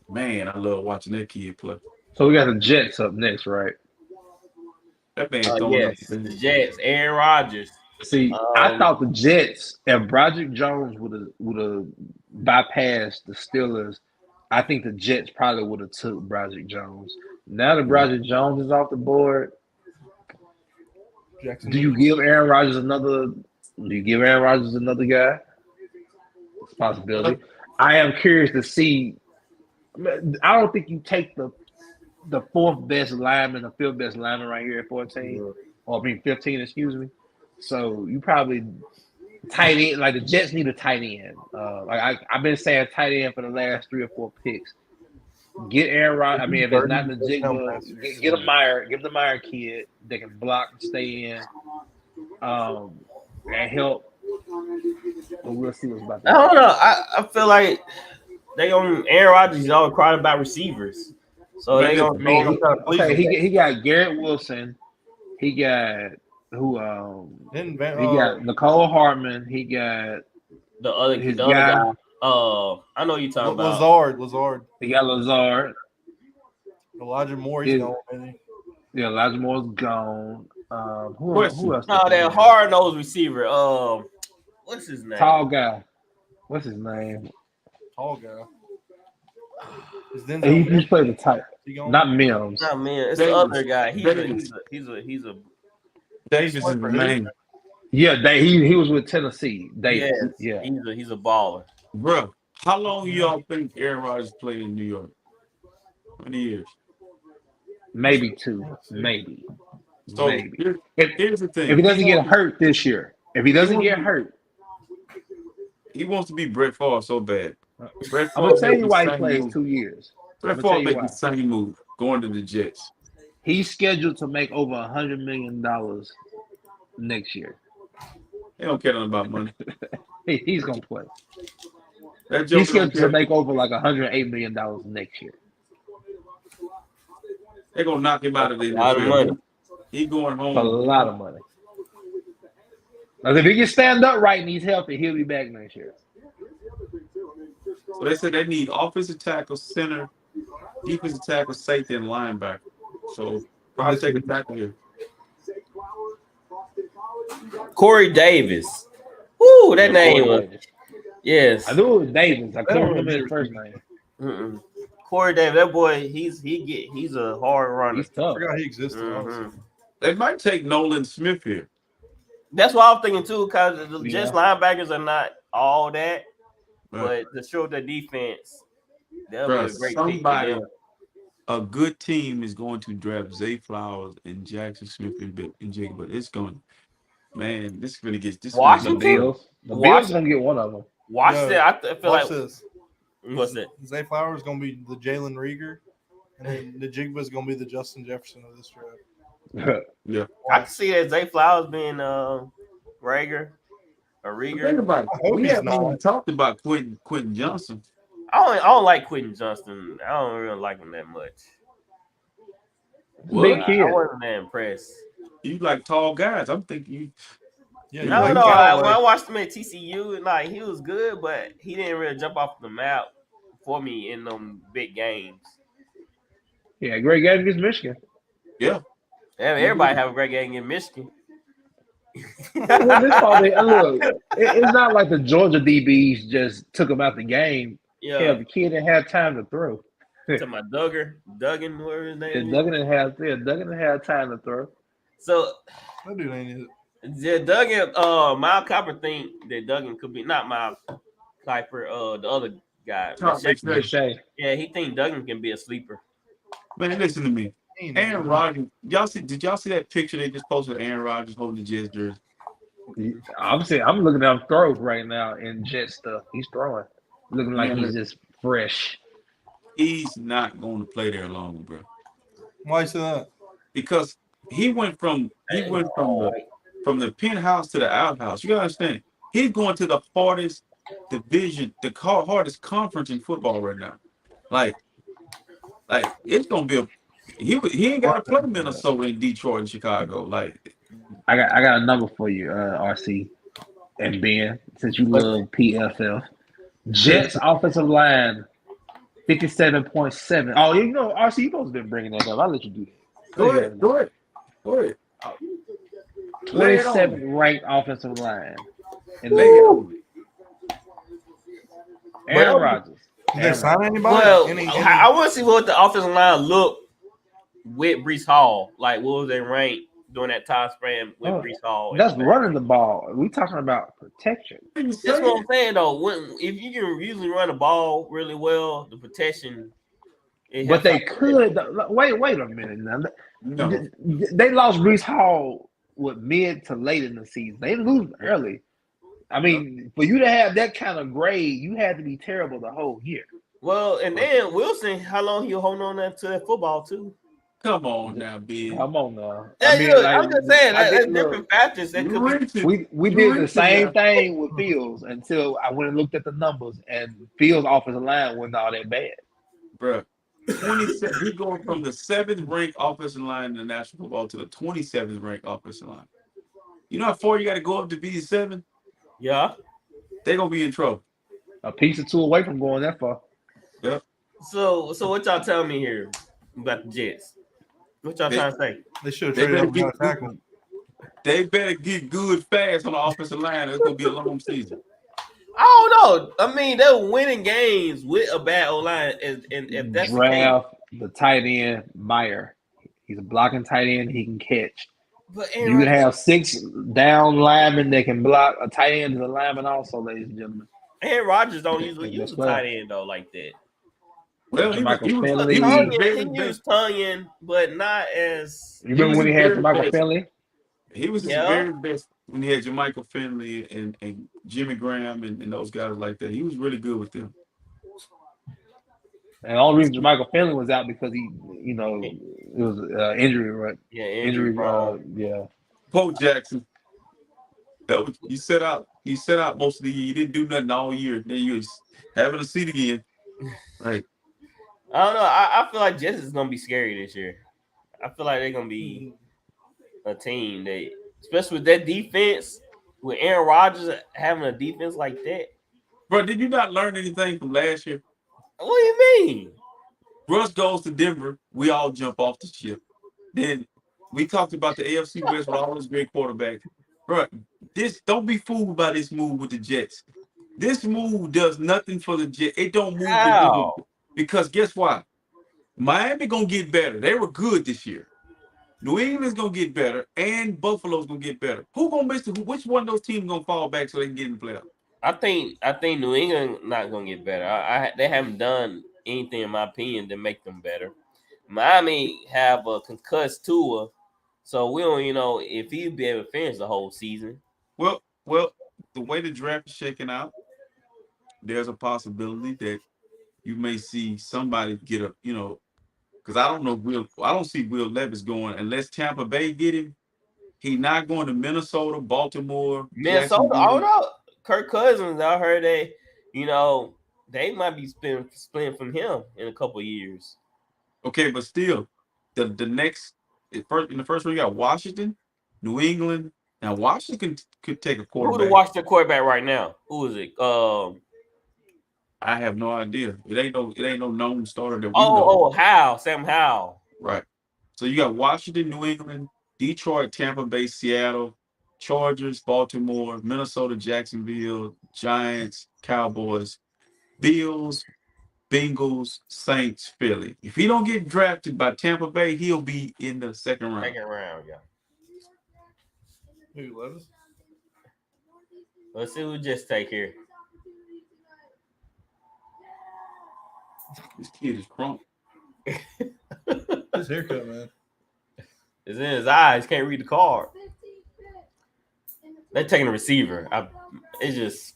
Man, I love watching that kid play. So we got the Jets up next, right? That man throwing up the Jets, Aaron Rodgers. See, I thought the Jets, if Broderick Jones would have bypassed the Steelers, I think the Jets probably would have took Broderick Jones. Now that Broderick Jones is off the board, do you give Aaron Rodgers another guy? It's a possibility. I am curious to see. I don't think you take the fourth best lineman, the fifth best lineman right here at 14, or 15, excuse me. So you probably tight end, like the Jets need a tight end. I've been saying tight end for the last 3 or 4 picks. Get Aaron Rodgers. I mean, if it's not the Jigba, get a Meyer. Give the Meyer kid. They can block and stay in, and help. But we'll see what's about. I don't know. I feel like Aaron Rodgers is always crying about receivers, so they gonna. Okay, he got Garrett Wilson. He got who? He got Nicole Hartman. He got the other guy. I know you're talking about Lazard. He got Lazard. Elijah Moore, he's gone. Yeah, Elijah Moore's gone. Who else? No, that hard-nosed receiver. What's his name? Tall guy. What's his name? Tall guy. He's played the tight. Not Mims. Not Mims. It's the other guy. He's a Davis is the name. Yeah, he was with Tennessee. Davis. Yeah. He's a baller. Bro, how long y'all think Aaron Rodgers played in New York? How many years? Maybe 2. Maybe. So here's the thing. If he doesn't get hurt this year, he wants to be Brett Favre so bad. I'm gonna tell you why he plays 2 years. Brett Favre make the same move going to the Jets. He's scheduled to make over $100 million next year. They don't care nothing about money. He's gonna play. He's scheduled to make over like $108 million next year. They're gonna knock him out of the a lot of money. He's going home. A lot of money. Like if he can stand up right and he's healthy, he'll be back next year. So they said they need offensive tackle, center, defensive tackle, safety, and linebacker. So probably take a tackle here. Corey Davis. Woo, that name was. Yes. I knew it was Davis. I couldn't remember his first name. Corey Davis, that boy, he's a hard runner. He's tough. I forgot he existed. They might take Nolan Smith here. That's what I'm thinking too, because the Jets linebackers are not all that, but to show the defense, that'll be a great somebody. A good team is going to draft Zay Flowers and Jackson Smith and Jacob, but it's going. Man, this really gets this. Washington. The Bills gonna get one of them. Washington, I feel like this. What's that? Zay Flowers is gonna be the Jalen Rieger, and then the Jigba is gonna be the Justin Jefferson of this draft. Yeah, I can see that Zay Flowers being Rieger. Think about it. We haven't even talked about Quentin Johnson. I don't like Quentin Johnson. I don't really like him that much. Big kid. I wasn't that impressed. You like tall guys. I'm thinking you. Yeah, No. When I watched him at TCU, like he was good, but he didn't really jump off the map for me in them big games. Yeah, great game against Michigan. Yeah. Everybody have a great game against Michigan. Look, it's not like the Georgia DBs just took him out the game. Yeah, the kid didn't have time to throw. To my Duggan, whatever his name is. Duggan didn't have time to throw. So that dude ain't it. Yeah, Duggan, Miles Cooper think that Duggan could be not Miles Cooper, the other guy. Shay. Yeah, he think Duggan can be a sleeper. Man, listen to me. Aaron Rodgers. Did y'all see that picture they just posted? Aaron Rodgers holding the Jets jersey. I'm looking at him throws right now in Jet stuff. He's throwing, looking like he's just fresh. He's not going to play there long, bro. Why is that? Because he went from the penthouse to the outhouse. You gotta understand. He's going to the hardest division, the hardest conference in football right now. Like it's gonna be he ain't got to play Minnesota and Detroit and Chicago. Like I got a number for you, RC and Ben, since you love PFL. Jets offensive line, 57.7. Oh, RC, you supposed to been bringing that up. I'll let you do that. Go ahead. 27th ranked offensive line. And Aaron Rodgers. Did they sign anybody? Well, I want to see what the offensive line look with Breece Hall. Like, what was they ranked during that time span with Breece Hall? That's running the ball. We talking about protection. That's what I'm saying, though. If you can usually run the ball really well, the protection. But they could. Wait a minute now. No. They lost Breece Hall mid to late in the season. They lose early. I mean, for you to have that kind of grade, you had to be terrible the whole year. Well, and then Wilson, how long he'll hold on to that football too? Come on now, Ben. Come on now. Yeah, I'm just saying that's different factors. That could be. We did the same thing with Fields until I went and looked at the numbers, and Fields' offensive line wasn't all that bad, bro. 27. He's going from the 7th ranked offensive line in the National Football to the 27th ranked offensive line. You know how far you got to go up to be 7? Yeah, they're gonna be in trouble. A piece or two away from going that far. Yep. So what y'all tell me here about the Jets? What y'all trying to say? They should have traded out tackle. They better get good fast on the offensive line. It's gonna be a long season. I don't know. I mean, they're winning games with a bad O-line, and if that's draft the tight end Meyer. He's a blocking tight end. He can catch. But you can have 6 down linemen that can block. A tight end is a lineman also, ladies and gentlemen. Aaron Rodgers don't usually use a tight end though like that. Well, he used Tunyon, but not as. You remember when he had Michael Finley? He was his very best when he had Jermichael Finley and Jimmy Graham and those guys like that. He was really good with them. And the only reason Jermichael Finley was out because he, it was injury, right? Yeah, injury. Yeah. Poe Jackson. You set out most of the year. You didn't do nothing all year. Then you was having a seat again. Right. I don't know. I feel like Jets is gonna be scary this year. I feel like they're gonna be a team that, especially with that defense, with Aaron Rodgers having a defense like that. Bro, did you not learn anything from last year? What do you mean? Russ goes to Denver. We all jump off the ship. Then we talked about the AFC West with all those great quarterbacks. Bro, don't be fooled by this move with the Jets. This move does nothing for the Jets. It don't move the division. Because guess what? Miami gonna get better. They were good this year. New England's gonna get better, and Buffalo's gonna get better. Who gonna miss which one of those teams gonna fall back so they can get in the playoffs? I think New England not gonna get better. They haven't done anything, in my opinion, to make them better. Miami have a concussed Tua, so we don't, if he'll be able to finish the whole season. Well, the way the draft is shaking out, there's a possibility that you may see somebody get because I don't see Will Levis going unless Tampa Bay get him. He's not going to Minnesota, Baltimore, Minnesota. Hold up. Kirk Cousins, I heard they might be splitting from him in a couple of years. Okay, but still, in the first one, you got Washington, New England. Now Washington could take a quarterback. Who the Washington quarterback right now? Who is it? I have no idea. It ain't no known starter that we know. Sam Howell. Right. So you got Washington, New England, Detroit, Tampa Bay, Seattle, Chargers, Baltimore, Minnesota, Jacksonville, Giants, Cowboys, Bills, Bengals, Saints, Philly. If he don't get drafted by Tampa Bay, he'll be in the second round. Second round, yeah. Who, Levis? Let's see who just take here. This kid is crunk. This his haircut, man. It's in his eyes. Can't read the card. They're taking a receiver. It's just.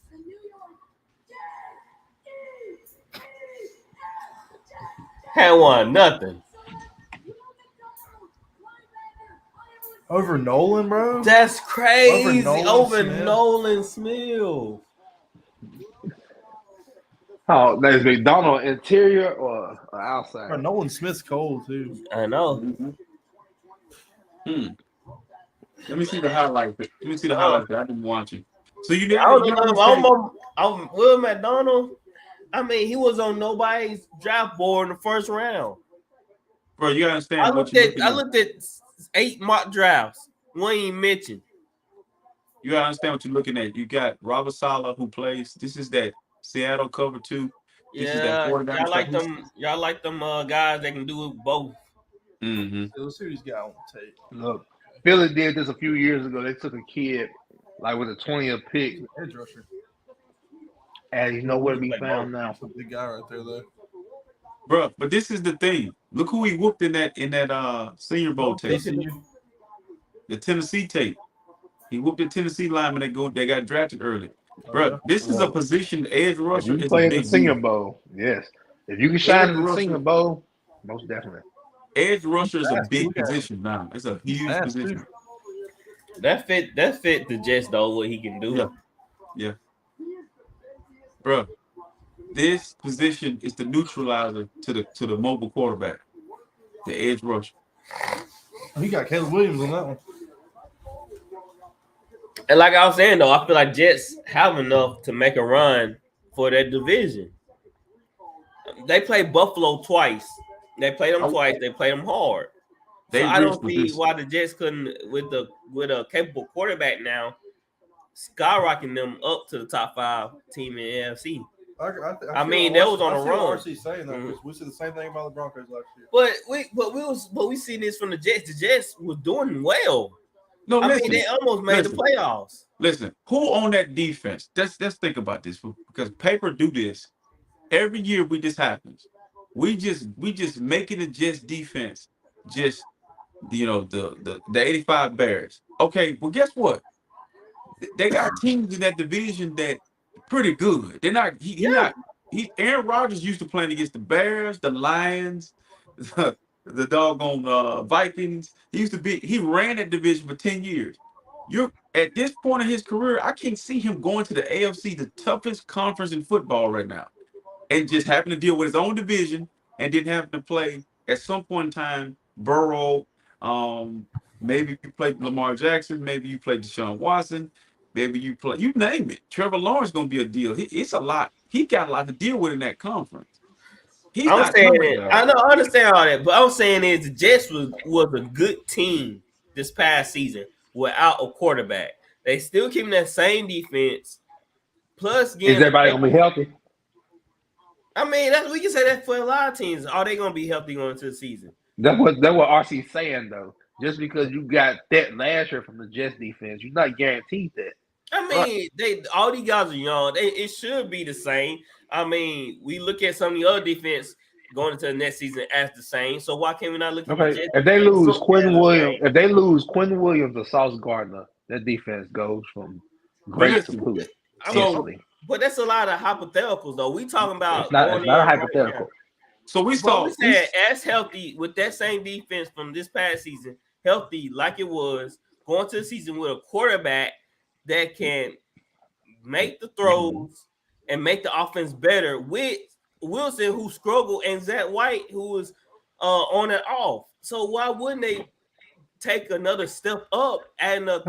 Had one nothing. Over Nolan, bro? That's crazy. Over Smith. Nolan Smith. Oh, that's McDonald interior or outside? Bro, Nolan Smith's cold too. I know. Let me see the highlights. Let me see the highlights. I've been watching. So you didn't. I'm Will McDonald. I mean, he was on nobody's draft board in the first round. Bro, you gotta understand. I looked at 8 mock drafts. One ain't mentioned. You gotta understand what you're looking at. You got Robert Saleh who plays. This is that Seattle cover 2. This is that y'all like them. Y'all like them guys that can do both. Mm-hmm. Let's see what he's got on tape. Look, Philly did this a few years ago. They took a kid like with a 20th pick, Edge rusher. and he's nowhere to be found now. That's a big guy right there, though. Bro, but this is the thing. Look who he whooped in that Senior Bowl tape. The Tennessee tape. He whooped the Tennessee lineman that got drafted early. Bro, this is a position edge rusher. If you play in the Senior Bowl, yes. If you can shine in the Senior Bowl, most definitely. Edge rusher is a big position now. It's a huge position. That fit the Jets though. What he can do. Yeah. Bro, this position is the neutralizer to the mobile quarterback, the edge rusher. He got Caleb Williams on that one. And like I was saying though, I feel like Jets have enough to make a run for that division. They played Buffalo twice. They played them twice. They played them hard. So I don't see why the Jets couldn't, with a capable quarterback now, skyrocketing them up to the top 5 team in the AFC. I mean, that was on a run. RC saying that because we said the same thing about the Broncos last year. But we seen this from the Jets. The Jets was doing well. No, I mean, they almost made the playoffs. Listen, who on that defense? Let's think about this, because paper do this every year. This happens. We just making the Jets defense just the 85 Bears. Okay, well guess what? They got teams in that division that pretty good. They're not. Aaron Rodgers used to playing against the Bears, the Lions, the doggone Vikings. He ran that division for 10 years. You're at this point in his career, I can't see him going to the AFC, the toughest conference in football right now, and just having to deal with his own division and then having to play at some point in time Burrow. Maybe you played Lamar Jackson, maybe you played Deshaun Watson, maybe you name it. Trevor Lawrence gonna be a deal. It's a lot. He got a lot to deal with in that conference. I'm saying it. I understand all that, but I'm saying is the Jets was a good team this past season without a quarterback. They still keeping that same defense. Plus, is everybody gonna be healthy? I mean, we can say that for a lot of teams. Are they gonna be healthy going into the season? That's what RC's saying though. Just because you got that last year from the Jets defense, you're not guaranteed that. I mean, all these guys are young. It should be the same. I mean, we look at some of the other defense going into the next season as the same. So why can't we not look at the Jets? If they lose Quinn Williams or Sauce Gardner, that defense goes from great to poop. But that's a lot of hypotheticals, though. We talking about it's not a hypothetical. Right, so we said as healthy with that same defense from this past season, healthy like it was going to the season with a quarterback that can make the throws and make the offense better with Wilson, who struggled, and Zach White, who was on and off. So why wouldn't they take another step up and a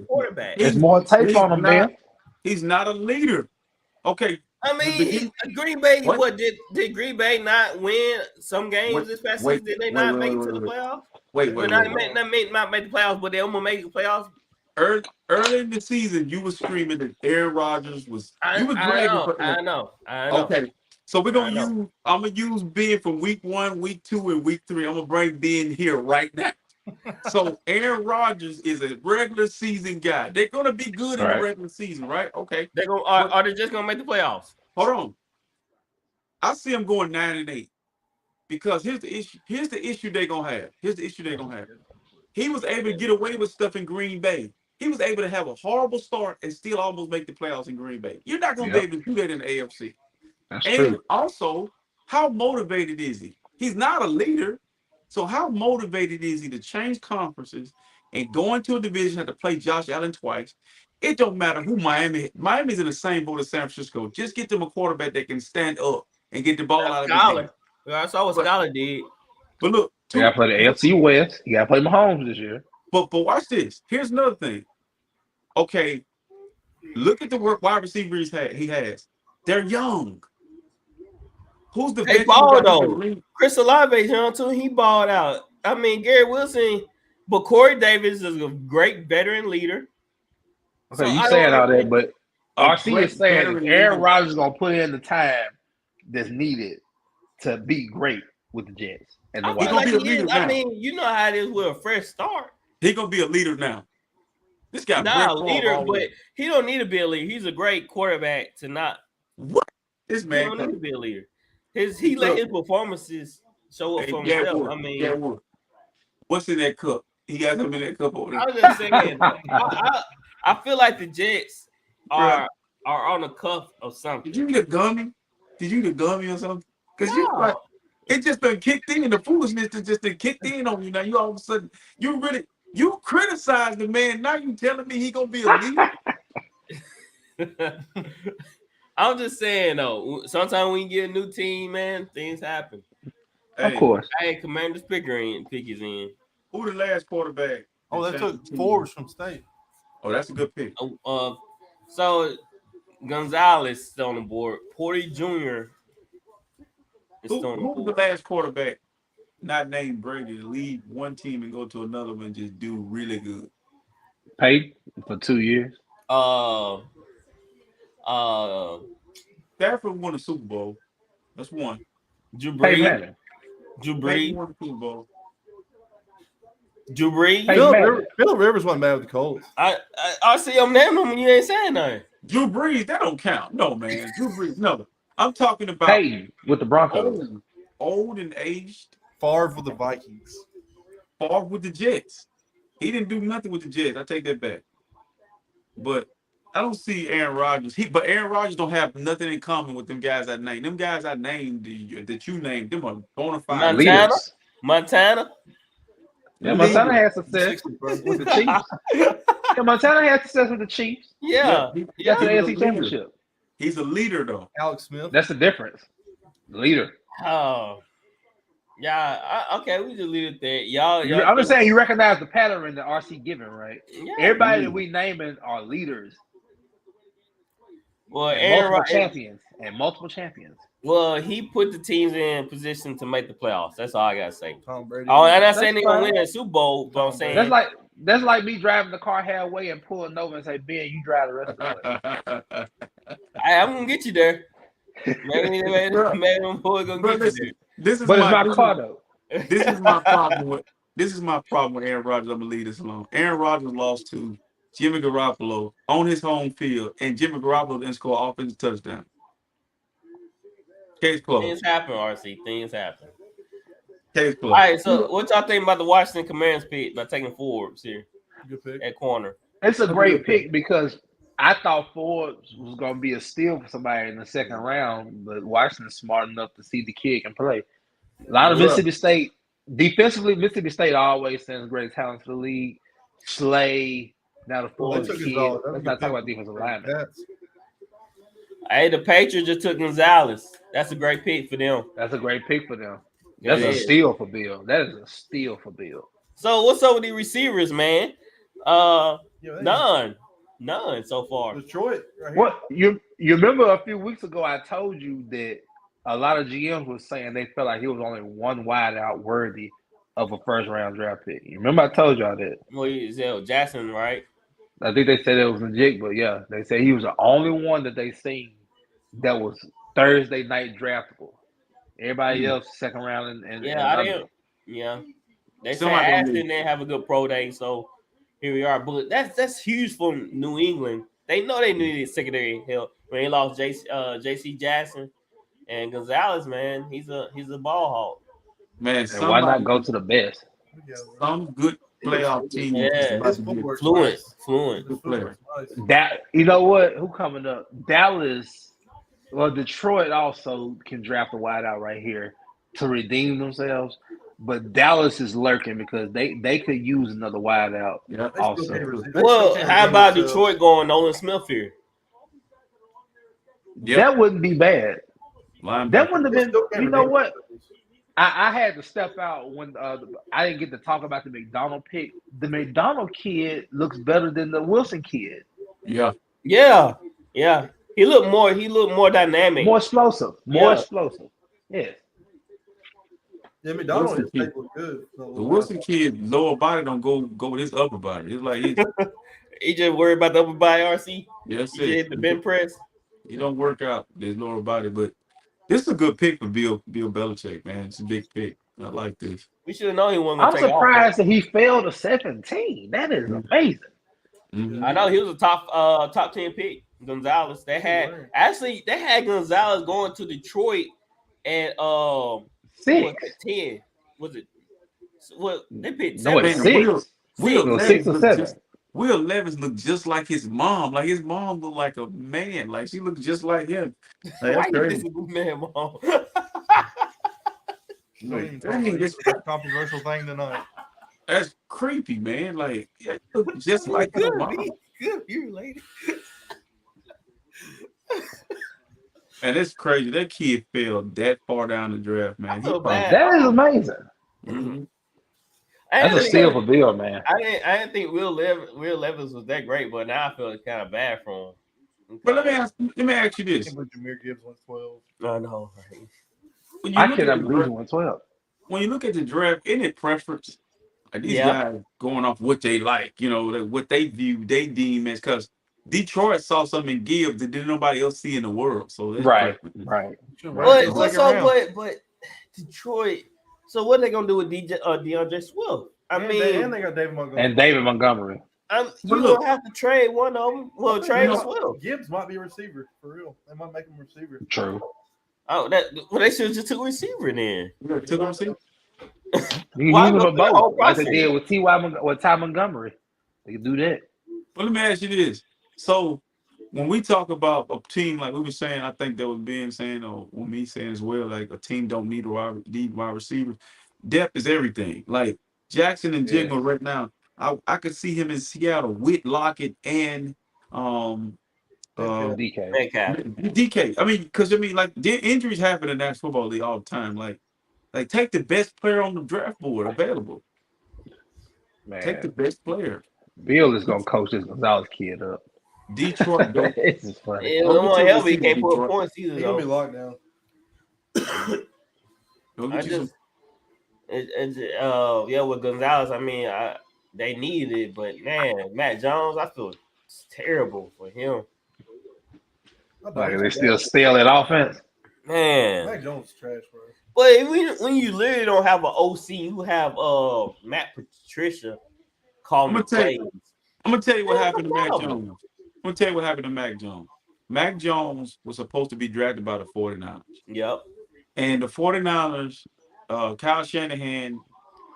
quarterback? There's more tape on him, man. He's not a leader. Okay. I mean, Green Bay. What did Green Bay not win some games this past season? Did they not make it to the playoffs? Not make the playoffs, but they almost made the playoffs. Early in the season, you were screaming that Aaron Rodgers was. I know. Okay, so I'm gonna use Ben from week 1, week 2, and week 3. I'm gonna bring Ben here right now. So Aaron Rodgers is a regular season guy. They're gonna be good in the regular season, right? Okay. Are they just gonna make the playoffs? Hold on. I see them going 9-8. because here's the issue. Here's the issue they're gonna have. He was able to get away with stuff in Green Bay. He was able to have a horrible start and still almost make the playoffs in Green Bay. You're not gonna be able to do that in the AFC. That's And true. also, how motivated is he? He's not a leader. So how motivated is he to change conferences and go into a division, have to play Josh Allen twice? It don't matter who Miami's in the same boat as San Francisco. Just get them a quarterback that can stand up and get the ball out of his hand. I saw what Scholar did. But look, You gotta play the AFC West. You gotta play Mahomes this year. But watch this. Here's another thing. Okay, look at the wide receivers he has. They're young. Who's the They balled though? Chris Olave's young too. He balled out. I mean, Gary Wilson, but Corey Davis is a great veteran leader. Okay, so you saying all that, but RC is saying Aaron Rodgers is gonna put in the time that's needed to be great with the Jets. And the I mean, you know how it is with a fresh start. He's gonna be a leader now. This guy, leader, but he don't need to be a leader. He's a great quarterback to not. What? This man don't need to be a leader. He let his performances show up for himself. I mean, what's in that cup? He got something in that cup over there. I was just saying. I feel like the Jets are on the cuff of something. Did you get a gummy? Or something? Because it just been kicked in. The foolishness just been kicked in on you. Now you all of a sudden you criticize the man. Now you telling me he gonna be a leader? I'm just saying though. Sometimes when you get a new team, man, things happen. Of course. Hey, Commander's pick his in. Who the last quarterback? Oh, they took Forbes from State. Oh, that's a good pick. So Gonzalez is on the board. Porter Jr. is on the board. Who's the last quarterback not named Brady to leave one team and go to another one and just do really good? Paid for 2 years. Stafford won a Super Bowl. That's one. Drew Brees. Won the Super Bowl. Drew Brees. Phillip Rivers wasn't bad with the Colts. I see I'm naming him when you ain't saying nothing. Drew Brees, that don't count. No, man. Drew Brees, no. I'm talking about Peyton with the Broncos. Old and aged. Favre with the Vikings. Favre with the Jets. He didn't do nothing with the Jets. I take that back. But I don't see Aaron Rodgers. But Aaron Rodgers don't have nothing in common with them guys I named. Them guys I named that you named, them are bona fide leaders. Montana. Yeah, Montana had success with the Chiefs. Yeah, Montana had success with the Chiefs. Yeah. He got to the AFC Championship. He's a leader, though. Alex Smith. That's the difference. Leader. Oh. Yeah. Okay, we just leave it there. Y'all I'm just saying you recognize the pattern that RC given, right? Yeah. Everybody that we naming are leaders. Well, multiple champions. Well, he put the teams in position to make the playoffs. That's all I gotta say. Tom Brady. Oh, I'm not saying they're gonna win a Super Bowl, but I'm saying that's like me driving the car halfway and pulling over and say, Ben, you drive the rest of the way. I'm gonna get you there. Maybe I'm gonna get you there. It's my car though. This is my problem with Aaron Rodgers. I'm gonna leave this alone. Aaron Rodgers lost to Jimmy Garoppolo on his home field, and Jimmy Garoppolo didn't score an offensive touchdown. Case closed. Things happen, RC. Things happen. Case closed. All right, so what y'all think about the Washington Commanders pick by taking Forbes here? Good pick. At corner. It's a great pick because I thought Forbes was going to be a steal for somebody in the second round, but Washington's smart enough to see the kid can play. A lot of Mississippi State, defensively, Mississippi State always sends great talent to the league. Slay, now the Forbes kid. Let's not talk about defensive linemen. Hey, the Patriots just took Gonzalez. That's a great pick for them. That's a great pick for them. That's a steal for Bill. That is a steal for Bill. So what's up with the receivers, man? None so far. Detroit. Right here. What you remember a few weeks ago? I told you that a lot of GMs was saying they felt like he was only one wide out worthy of a first round draft pick. You remember I told y'all that? Well, he's Jackson, right? I think they said it was legit, but yeah, they said he was the only one that they seen that was Thursday night draftable. Everybody else second round and I didn't. Yeah, they said Ashton didn't have a good pro day, so here we are. But that's huge for New England. They know they needed secondary help when they lost J.C. Jackson and Gonzalez. Man, he's a ball hawk. Man, And why not go to the best? some good playoff team is Yeah, about to get fluent. good player. That you know what? Who coming up? Dallas. Well, Detroit also can draft a wideout right here to redeem themselves. But Dallas is lurking because they could use another wideout Yeah. also. Well, how about Detroit going Nolan Smith here? Yep. That wouldn't be bad. Linebacker. That wouldn't have been. You know what? I had to step out when I didn't get to talk about the McDonald pick. The McDonald kid looks better than the Wilson kid. Yeah. Yeah. He looked more dynamic. More explosive. Yeah. Yeah, McDonald Wilson his kid. tape look good. The Wilson kid lower body don't go with his upper body. It's like he just worried about the upper body, RC. Yes, he hit the bench press. He don't work out his lower body, but this is a good pick for Bill Belichick, man. It's a big pick. I like this. We should have known he wasn't I'm going to take surprised that he fell to 17. That is amazing. Mm-hmm. I know he was a top 10 pick. Gonzalez. They had Gonzalez going to Detroit and 6. 10. Was it? What they picked? No, it's 6. Will 6 or 7. Will Levis looked just like his mom. Like his mom looked like a man. Like she looked just like him. Like, that's crazy. Man, mom. This is a controversial thing tonight. That's creepy, man. Like just like his mom. Good, you related. And it's crazy. That kid fell that far down the draft, man. That is amazing. Mm-hmm. That's a steal for Bill, man. I didn't think Will Levis was that great, but now I feel it's kind of bad for him. But let me ask you this. Jameer Gibbs went 12. I know. I cannot believe he went 12. When you look at the draft, isn't it preference? Like these guys going off what they like, what they view, they deem as, because Detroit saw something in Gibbs that didn't nobody else see in the world. So that's right. But Detroit. So what are they gonna do with DeAndre Swift? And they got David Montgomery. You're gonna have to trade one of them. Well, trade Swift. Gibbs might be a receiver for real. They might make him a receiver. True. Oh, they should have just took a receiver then. Took a receiver. You can use them both, like they did with Ty Montgomery. They can do that. Well, let me ask you this. So when we talk about a team, like we were saying, I think that was being saying, or me saying as well, like a team don't need wide receivers. Depth is everything. Like Jackson and Jigma right now, I could see him in Seattle with Lockett and DK. I mean, because like injuries happen in the National Football League all the time. Like take the best player on the draft board available. Man. Take the best player. Bill is gonna coach this Gonzalez kid up. Detroit, this is funny. Yeah, no one help. He can't put points either. He's gonna be locked down. With Gonzalez, I mean, they needed it, but man, Matt Jones, I feel it's terrible for him. Like they still stale at offense. Man, Matt Jones is trash, bro. But when you literally don't have an OC, you have Matt Patricia calling plays. I'm gonna tell you what happened to Mac Jones. I'm gonna tell you what happened to Mac Jones. Mac Jones was supposed to be drafted by the 49ers. Yep. And the 49ers, Kyle Shanahan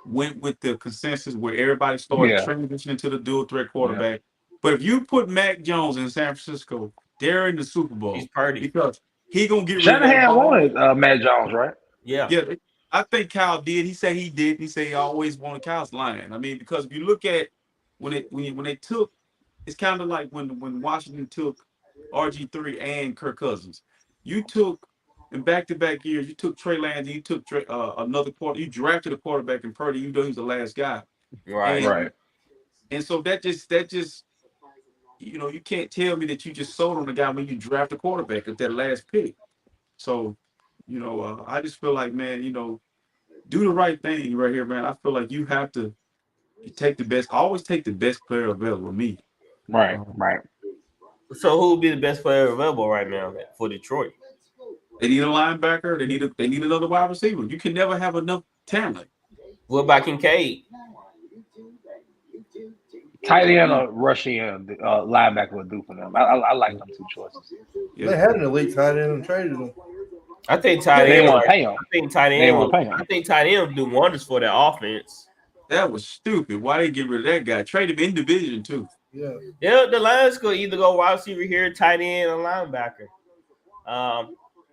went with the consensus where everybody started transitioning to the dual threat quarterback. Yeah. But if you put Mac Jones in San Francisco, they're in the Super Bowl. He's party. Because he gonna get Shanahan wanted Mac Jones, right? Yeah. Yeah. I think Kyle did. He said he did. He said he always wanted Kyle's line. I mean, because if you look at when they took, it's kind of like when Washington took RG3 and Kirk Cousins. You took in back-to-back years, you took Trey Lance, you took another quarter. You drafted a quarterback in Purdy. You know he was the last guy. Right. And so that just you can't tell me that you just sold on the guy when you draft a quarterback at that last pick. So, I just feel like, man, do the right thing right here, man. I feel like you have to take the best. Always take the best player available. Me. Right. So who would be the best player available right now for Detroit? They need a linebacker. They need another wide receiver. You can never have enough talent. What about Kincaid? Tight end or rushing linebacker would do for them. I like them two choices. Yeah. They had an elite tight end and traded him. I think tight They end. want to pay him. I think tight They end. want to pay him. I think tight end do wonders for their offense. That was stupid. Why they get rid of that guy? Trade him in division too. Yeah. Yeah, the Lions could either go wide receiver here, tight end, or linebacker.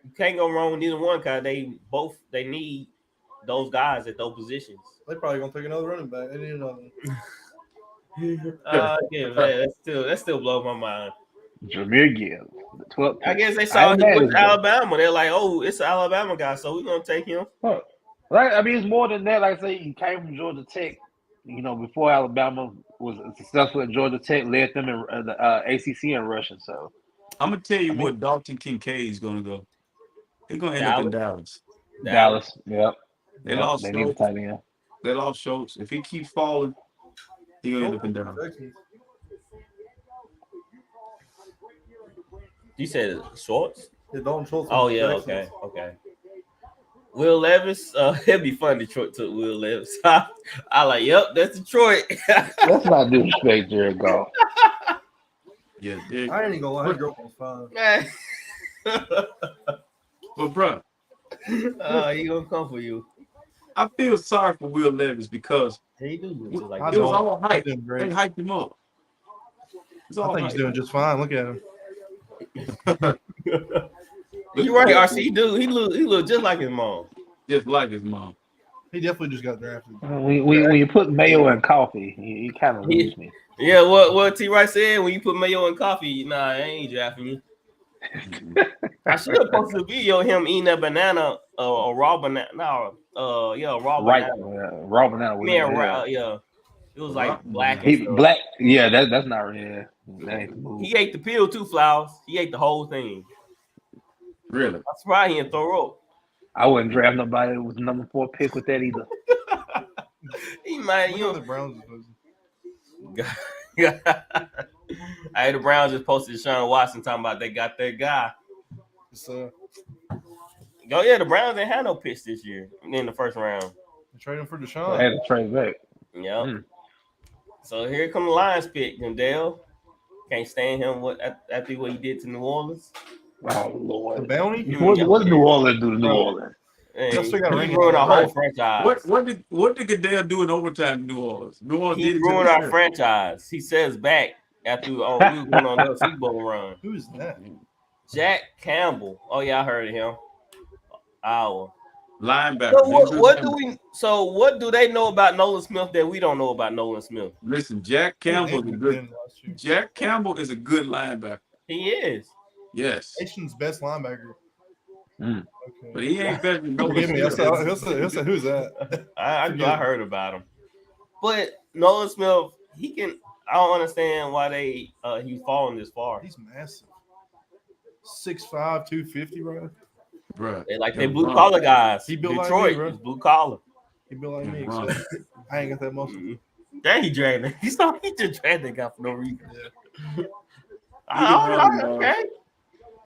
You can't go wrong with either one because they need those guys at those positions. They probably gonna take another running back. They need another one. Yeah, man, that still blows my mind. Jameer Gibbs, the 12th. I guess they saw he went to Alabama. They're like, oh, it's an Alabama guy, so we're gonna take him. Well, I mean, it's more than that. Like I say, he came from Georgia Tech. You know, before Alabama was successful at Georgia Tech, led them in the ACC in rushing. So I'm gonna tell you where Dalton Kincaid is gonna go. He's gonna end up in Dallas. Dallas, yep. They lost. They need a tight end. They lost Schultz. If he keeps falling, he's gonna end up in Dallas. You said Schwartz? Yeah, Dalton Schultz. Oh yeah, okay. Will Levis, it'd be fun. Detroit took Will Levis. I like, yep, that's Detroit. Let's not disrespect Jared Goff. Yeah, I ain't gonna lie, his girlfriend's fine. But bro, he gonna come for you. I feel sorry for Will Levis because He do like it was all hype. They Great. hyped him up. I think he's doing just fine. Look at him. You're right, RC. He look just like his mom. Just like his mom. He definitely just got drafted. When you put mayo in coffee, he kind of lose me. Yeah, what T. Rice said, when you put mayo in coffee, nah, I ain't drafting you. I should have posted a video of him eating a banana, a raw banana. No, raw banana. Raw banana. Yeah. It was like black. Black. Yeah, that's not real. That ain't the move. He ate the peel too, Flowers. He ate the whole thing. Really? I'm surprised he didn't throw up. I wouldn't draft nobody with the number 4 pick with that either. He might, Look at the Browns. Hey, the Browns just posted Deshaun Watson talking about they got their guy. So, the Browns didn't have no picks this year in the first round. they traded him for Deshaun. I had to trade back. Yep. So here come the Lions pick, Dale. Can't stand him after what he did to New Orleans. Oh Lord. The bounty? What did New Orleans do to New Orleans? He still got a ring ruined on our it. whole franchise. What did Goodell do in overtime in New Orleans? New Orleans He did ruined our franchise. He says back after we went on the Super Bowl run. Who is that? Jack Campbell. Oh yeah, I heard of him. Our linebacker. So what do they know about Nolan Smith that we don't know about Nolan Smith? Listen, Jack Campbell is a good linebacker. He is. Yes. Nation's best linebacker. Okay. But he ain't better than Nolan Forgive me. Smith. He'll say, who's that? I heard about him. But Nolan Smith, I don't understand why he's falling this far. He's massive. 6'5", 250, right? Bruh. They blue collar guys. He built Detroit like me, is blue collar. He built like me, except I ain't got that muscle. Dang, he dragged it. He just dragged that guy for no reason. Yeah. Okay.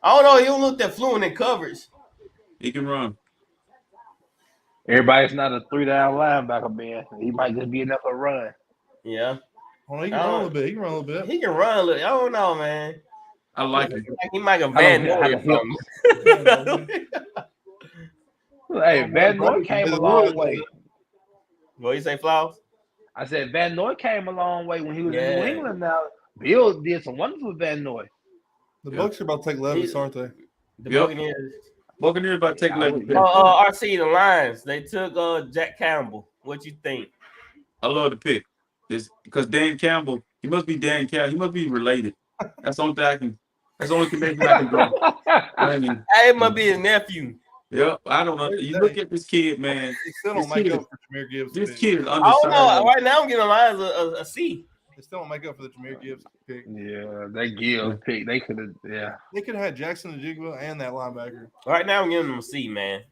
I don't know. He don't look that fluent in coverage. He can run. Everybody's not a 3-down linebacker, man. He might just be enough to run. Yeah. Oh, he can run a little bit. He can run a little bit. He can run a little. I don't know, man. I like him. He might have Van Noy from. Hey, Van Noy came a long way. What you say, Flowers? I said Van Noy came a long way when he was in New England. Now Bill did some wonders with Van Noy. The Bucs are about to take Levis, aren't they? The Buccaneers about to take Levis. RC, the Lions, they took Jack Campbell. What you think? I love the pick. It's because Dan Campbell, he must be Dan Campbell. He must be related. That's the only thing that's the only connection I can draw. I mean, it must be his nephew. Yep, I don't know. You look at this kid, man. He still don't make up for Jameer Gibbs. This kid is I undersized. don't know. Right now, I'm giving Lions a C. They still don't make up for the Jameer Gibbs pick. Yeah, that Gibbs pick. They could have. Yeah, they could have had Jackson and Jigba and that linebacker. Right now, I'm giving them a C, man.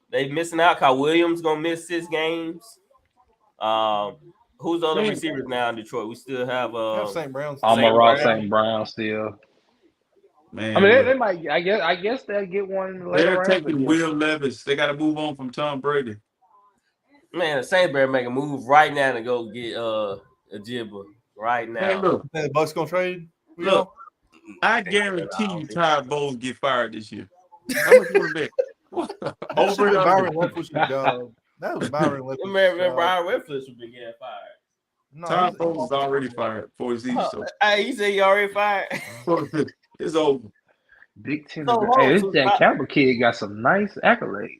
They missing out. Kyle Williams gonna miss 6 games. Who's the other receivers now in Detroit? We still have St. Brown. Amon-Ra St. Brown still. Man, I mean, they might. I guess they'll get one later. They're taking Will Levis. They got to move on from Tom Brady. Man, the Saints better make a move right now to go get a Jibba right now. Hey, look, the Bucs gonna trade. Look, I guarantee you, Todd Bowles get fired this year. How much you want to bet? That shit Over was and Byron under. Leftwich dog. That was Byron Leftwich. Remember Byron Leftwich would be getting fired. No, Todd Bowles is already fired for his season. So Hey, you said you already fired? it's over. Big Ten. So Hey, this so Jack Campbell kid got some nice accolades.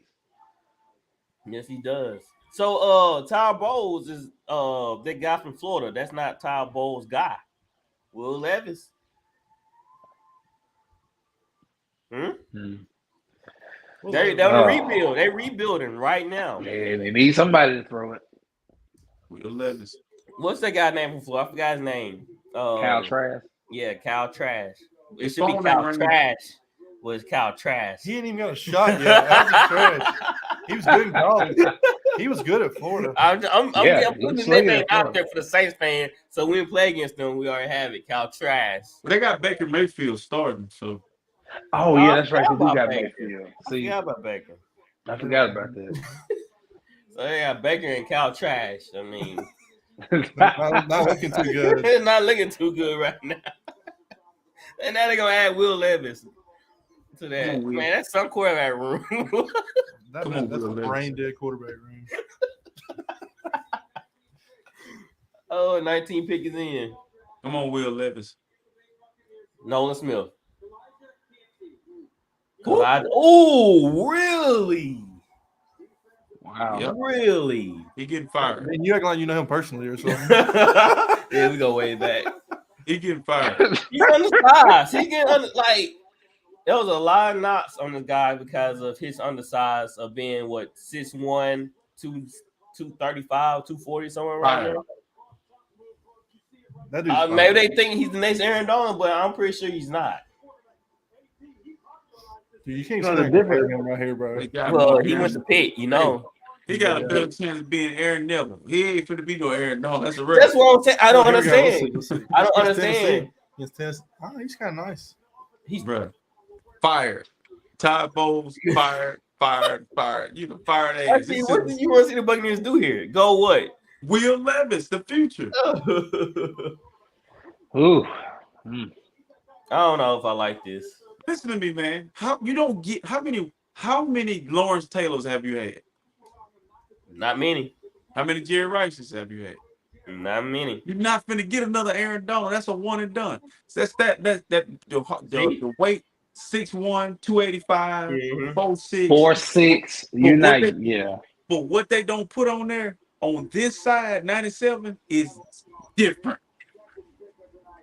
yes, he does. So Todd Bowles is that guy from Florida. That's not Todd Bowles' guy. Will Levis. They're on a rebuild. They're rebuilding right now. Yeah, they need somebody to throw it. Will Levis. What's that guy name from Florida? I forgot his name. Cal Trask. Yeah, Cal Trash. It His should be phone Cal ain't Trash. Was Cal Trash? He ain't even got a shot yet. That was trash. He was good in college. He was good at Florida. I'm putting his name out there for the Saints fan, so when we play against them, we already have it. Cal Trash. They got Baker Mayfield starting, so. Oh yeah, that's right. We got Baker. Mayfield. I forgot about Baker. I forgot about that. So they got Baker and Cal Trash. I mean, not looking too good. not looking too good right now. And now they're gonna add Will Levis to that. Man, that's some quarterback room. That's a brain dead quarterback room. 19 pick is in. Come on, Will Levis. Nolan Smith. Really? Wow. Yep. Really? He getting fired. And you act like you know him personally or something. Yeah, we go way back. He getting fired. He's undersized. He getting there was a lot of knocks on this guy because of his undersize of being 6'1", 235, 240, somewhere around there. That dude's maybe they think he's the next Aaron Donald, but I'm pretty sure he's not. Dude, you can't see the difference right here, bro. Well, he went to Pitt, you know. He got a better chance of being Aaron Neville. He ain't finna be no Aaron Donald. That's a record. That's what I'm saying. I don't understand. I don't understand. He's kind of nice. He's fired. Todd Bowles fired. You know, fired ass. Actually, what do you want to see the Buccaneers do here? Go what? Will Levis, the future. Ooh. I don't know if I like this. Listen to me, man. How many Lawrence Taylors have you had? Not many. How many Jerry Rices have you had? Not many. You're not finna get another Aaron Donald. That's a one and done. So that's the weight 6'1", 285, 4'6", 4'6". You're not, yeah. But what they don't put on there on this side, 97, is different.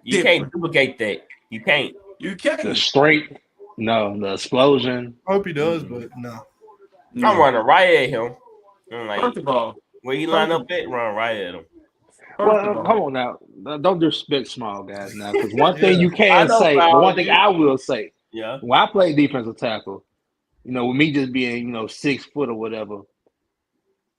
You can't duplicate that. You can't. The straight, no, the explosion. I hope he does, but no. I'm running right at him. First of all, where he line up at, run right at him. Well, come on now. Don't disrespect small guys now. Because one thing you can say, one thing I will say, when I play defensive tackle, you know, with me just being, 6 foot or whatever,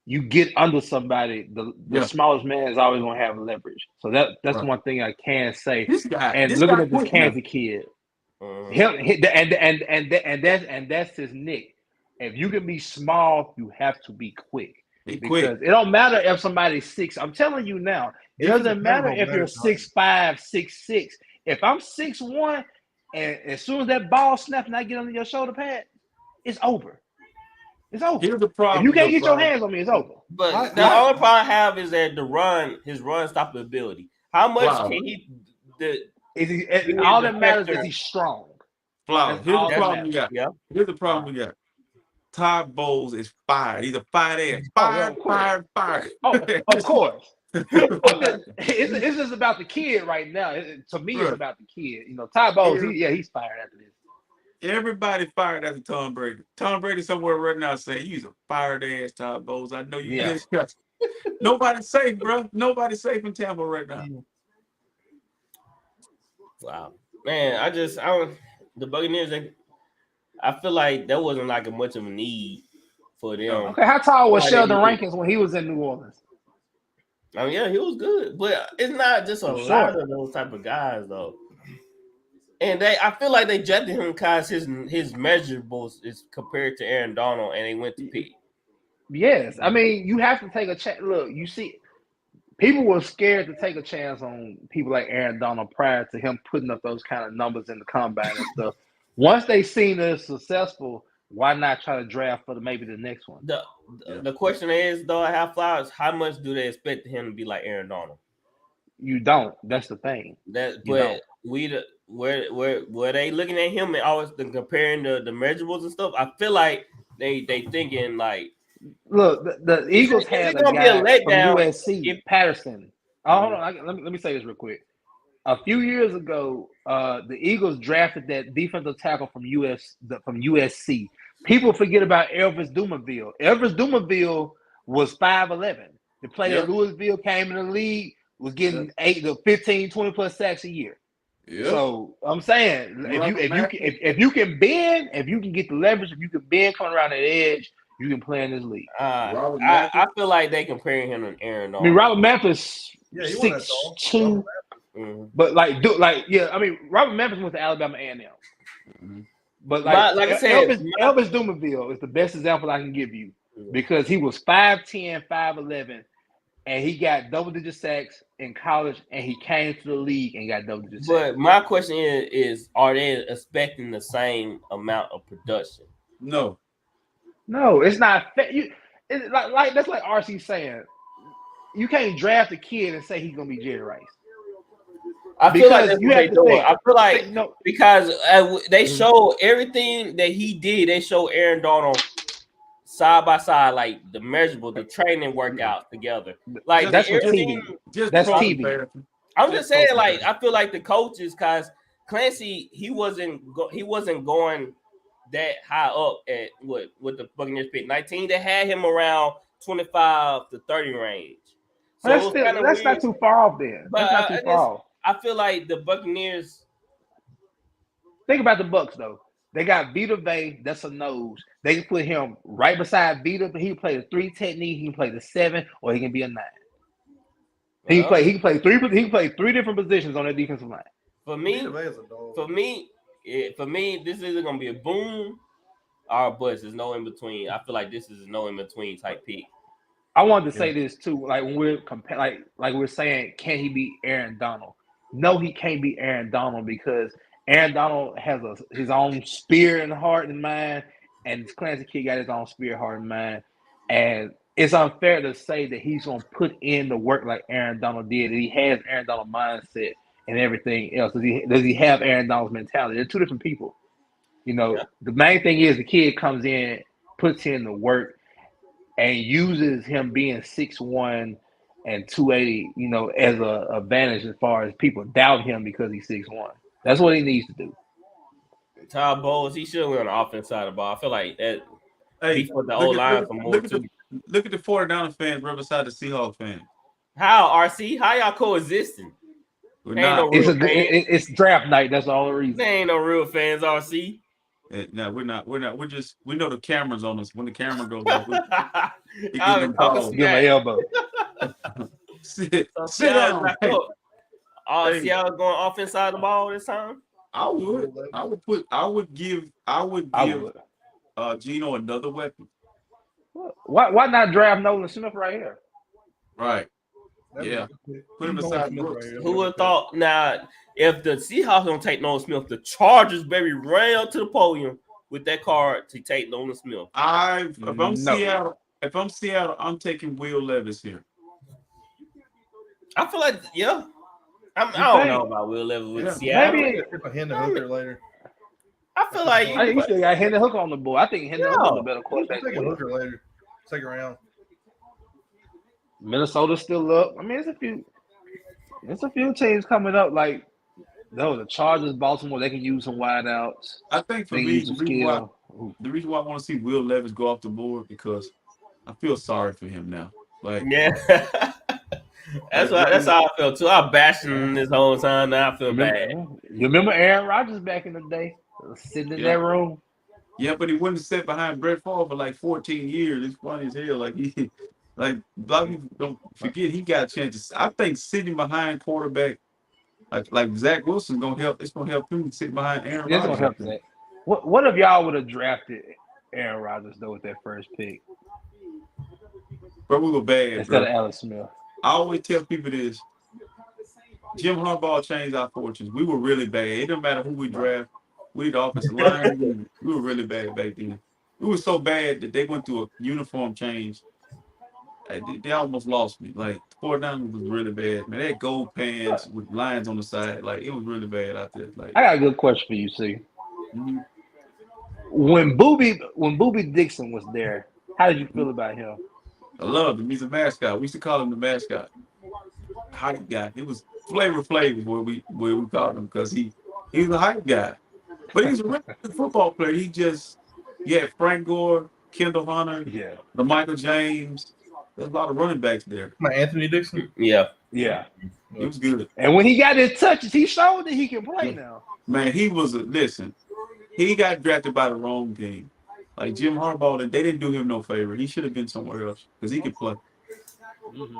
you get under somebody, the smallest man is always going to have leverage. So that's one thing I can say. This guy, and looking at this Kansas kid, and that's his nick. If you can be small, you have to be quick. Because it don't matter if somebody's 6. I'm telling you now, it doesn't matter if you're 6'5", 6'6". If I'm 6'1", and as soon as that ball snaps and I get under your shoulder pad, it's over. It's over. Here's the problem. If you can't get your hands on me, it's over. But the only problem I have is that his run stopping ability. How much can he? All that matters is he's strong. Here's the problem we got. Here's the problem we got. Todd Bowles is fired. He's a fired ass. Fired. Oh, of course. It's just about the kid right now. To me, it's about the kid. Todd Bowles, he's fired after this. Everybody fired after Tom Brady. Tom Brady somewhere right now saying, "He's a fired ass, Todd Bowles. I know you." Yeah. Nobody's safe, bro. Nobody's safe in Tampa right now. Wow, man. The Buccaneers. I feel like that wasn't like much of a need for them. Okay, how tall was Sheldon Rankins when he was in New Orleans? I mean, he was good, but it's not just a lot of those type of guys though. And I feel like they drafted him because his measurables is compared to Aaron Donald, and they went to Pitt. Yes, I mean you have to take a chance. Look, you see, people were scared to take a chance on people like Aaron Donald prior to him putting up those kind of numbers in the combine and stuff. Once they seen us successful, why not try to draft for maybe the next one? The question is though, at Half Flowers, how much do they expect him to be like Aaron Donald? You don't. That's the thing. Were they looking at him and always comparing the measurables and stuff? I feel like they thinking like, look, the Eagles had a guy from USC, Patterson. Oh, hold on. Let me say this real quick. A few years ago, the Eagles drafted that defensive tackle from USC. People forget about Elvis Dumerville. Elvis Dumerville was 5'11". He played at Louisville, came in the league, was getting 8 to 15, 20 plus sacks a year. Yep. So I'm saying if you can bend, if you can get the leverage, if you can bend coming around that edge, you can play in this league. I feel like they comparing him to Aaron Donald. I mean, Robert Memphis 6'2", but Robert Memphis went to Alabama A&M. Mm-hmm. But like I said, Elvis Dumerville is the best example I can give you because he was 5'10", 5'11", and he got double-digit sacks in college, and he came to the league and got double-digit sacks. But my question is, are they expecting the same amount of production? No, it's not. It's like that's like RC saying, you can't draft a kid and say he's gonna be Jerry Rice. I feel like that's what they're doing. I feel like because they show everything that he did. They show Aaron Donald side by side, like the measurable, the training workouts together. Like that's TV. That's TV. I'm just saying, like I feel like the coaches, cause Clancy, he wasn't going that high up at with the Buccaneers pick 19. They had him around 25 to 30 range. So that's not too far off there. That's not too far off. I feel like the Buccaneers. Think about the Bucs though. They got Vita Vea, that's a nose. They can put him right beside Vita, but he can play the 3 technique, he can play the 7, or he can be a 9. He can play 3 different positions on that defensive line. For me, this is either gonna be a boom or a bust. There's no in between. I feel like this is a no in between type pick. I wanted to say this too, like when we're like we're saying, can he be Aaron Donald? No, he can't be Aaron Donald because Aaron Donald has his own spirit and heart and mind, and this Clancy kid got his own spirit, heart, and mind. And it's unfair to say that he's going to put in the work like Aaron Donald did. He has Aaron Donald mindset and everything else. Does he have Aaron Donald's mentality? They're two different people. You know, The main thing is the kid comes in, puts in the work, and uses him being 6'1" and 280, you know, as an advantage as far as people doubt him because he's 6'1". That's what he needs to do. Todd Bowles, he should be on the offense side of the ball. I feel like that. He put the old line for more too. Look at the 49ers fans right beside the Seahawks fans. How RC? How y'all coexisting? It's draft night. That's all the reason. There ain't no real fans, RC. No, we're not. We know the cameras on us. When the camera goes off, give him an elbow. Sit down. See y'all going offense side of the ball this time? I would give Geno another weapon. Why not draft Nolan Smith right here? Right. Yeah. Put him beside Brooks. Who would have thought? Now, if the Seahawks don't take Nolan Smith, the Chargers baby ran up to the podium with that card to take Nolan Smith. If I'm Seattle, I'm taking Will Levis here. I feel like I don't know about Will Levis with Seattle. Maybe Hendon Hooker later. I feel like you still got Hendon Hooker on the board. I think Hendon Hooker is a better quarterback. Take Hooker later, second round. Minnesota's still up. I mean, it's a few teams coming up. Like the Chargers, Baltimore, they can use some wideouts. I think for me, the reason why I want to see Will Levis go off the board because I feel sorry for him now. That's how I feel too. I bashed him this whole time. Now I feel bad. You remember Aaron Rodgers back in the day, sitting in that room? Yeah, but he wouldn't sit behind Brett Favre for like 14 years. It's funny as hell. Like a lot of people don't forget he got chances. I think sitting behind quarterback like Zach Wilson gonna help. It's gonna help him sit behind Aaron Rodgers. It's gonna help Zach. What if y'all would have drafted Aaron Rodgers though with that first pick? But we were bad instead of Alex Smith. I always tell people this. Jim Harbaugh changed our fortunes. We were really bad. It doesn't matter who we draft. We the offensive line. We were really bad back then. We were so bad that they went through a uniform change. They almost lost me. Like, the 49ers was really bad, man. They had gold pants with lines on the side. Like, it was really bad out there. Like, I got a good question for you, C. mm-hmm. When Booby Dixon was there, how did you feel about him? I loved him. He's a mascot. We used to call him the mascot. Hype guy. It was Flavor where we called him because he was a hype guy. But he's a really good football player. He had Frank Gore, Kendall Hunter, the Michael James. There's a lot of running backs there. Anthony Dixon? Yeah. Yeah. He was good. And when he got his touches, he showed that he can play now. Man, he got drafted by the wrong team. Like Jim Harbaugh, they didn't do him no favor. He should have been somewhere else because he could play. This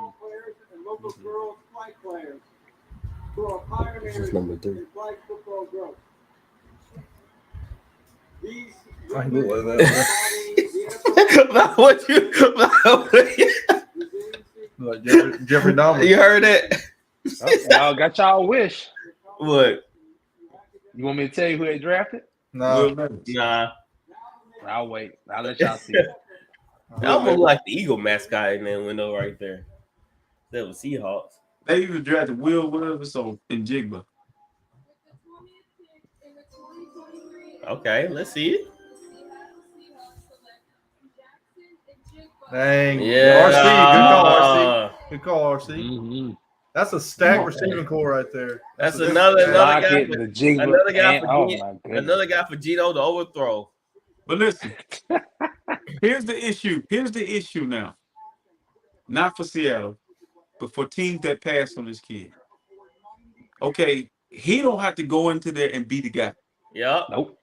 is number 3. I knew that. What you? Like Jeffrey Dahmer. You heard it? Y'all got y'all wish. What? You want me to tell you who they drafted? No. Nah. I'll wait. I'll let y'all see it. That almost like the Eagle mascot in that window right there. That was Seahawks. They even drafted Will Wilson in Jigba. Okay, let's see it. Dang. Yeah. RC. Good call, RC. Mm-hmm. That's a stacked receiving core right there. That's another guy for Gino to overthrow. But listen, here's the issue. Here's the issue now. Not for Seattle, but for teams that pass on this kid. Okay, he don't have to go into there and be the guy. Yeah. Nope.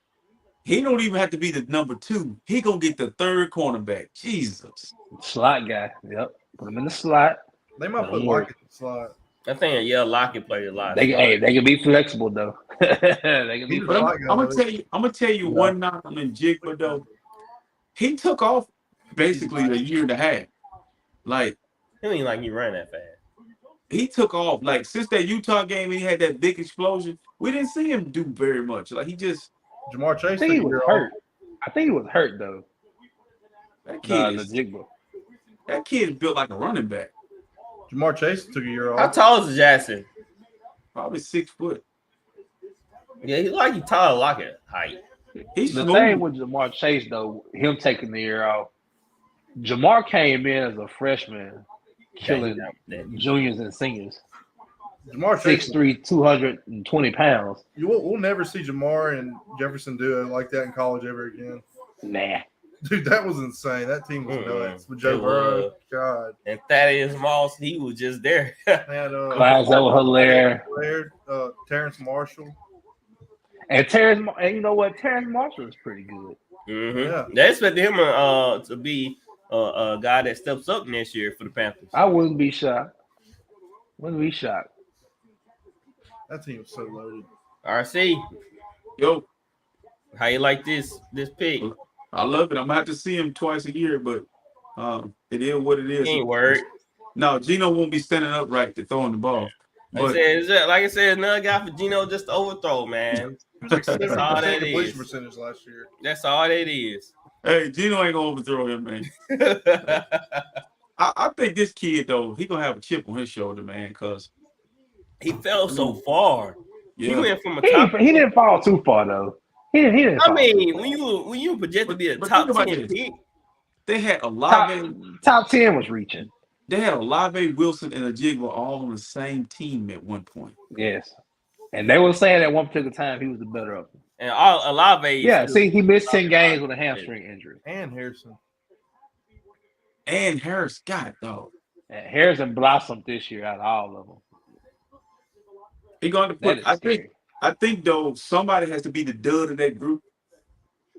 He don't even have to be the number 2. He gonna get the 3rd cornerback. Jesus. Slot guy. Yep. Put him in the slot. They might put Lockett in the slot. I think Lockett played a lot. They can be flexible though. They can be flexible. I'm gonna tell you one knock on Jigba though. He took off basically a year and a half. Like, it ain't like he ran that fast. He took off. Like, since that Utah game and he had that big explosion, we didn't see him do very much. Like, he just Jamar Chase. I think he was hurt. I think he was hurt though. That kid Jigba. That kid built like a running back. Jamar Chase took a year off. How tall is Jackson? Probably 6 foot. Yeah, he tall Lockett height. He's the thing with Jamar Chase though, him taking the year off. Jamar came in as a freshman, killing juniors and seniors. Jamar Chase 6'3", 220 pounds. We'll never see Jamar and Jefferson do it like that in college ever again. Nah. Dude, that was insane. That team was nuts. With Joe Burrow, God. And Thaddeus Moss, he was just there. And Class over Hilaire. Terrence Marshall. And you know what? Terrence Marshall is pretty good. Mm-hmm. Yeah. They expect him to be a guy that steps up next year for the Panthers. I wouldn't be shocked. That team was so loaded. RC. Yo. How you like this pick? I love it. I'm gonna have to see him twice a year, but it is what it is. Ain't word. No, Gino won't be standing upright to throwing the ball. Like I said, another guy for Gino just to overthrow, man. That's all that is. Percentage last year. That's all that is. Hey, Gino ain't gonna overthrow him, man. I think this kid though, he gonna have a chip on his shoulder, man, because he fell so far. Yeah. He went from a top. He didn't fall too far though. He didn't. I mean, when you project to be a top 10 pick, they had Olave. Top 10 was reaching. They had Olave, Wilson, and a Jigba all on the same team at one point. Yes, and they were saying at one particular time he was the better of them. And Olave. Yeah, see, he missed 10 games with a hamstring injury. And Harrison. And Harris, God, dog. And Harrison blossomed this year out of all of them. He going to put. I think though somebody has to be the dud of that group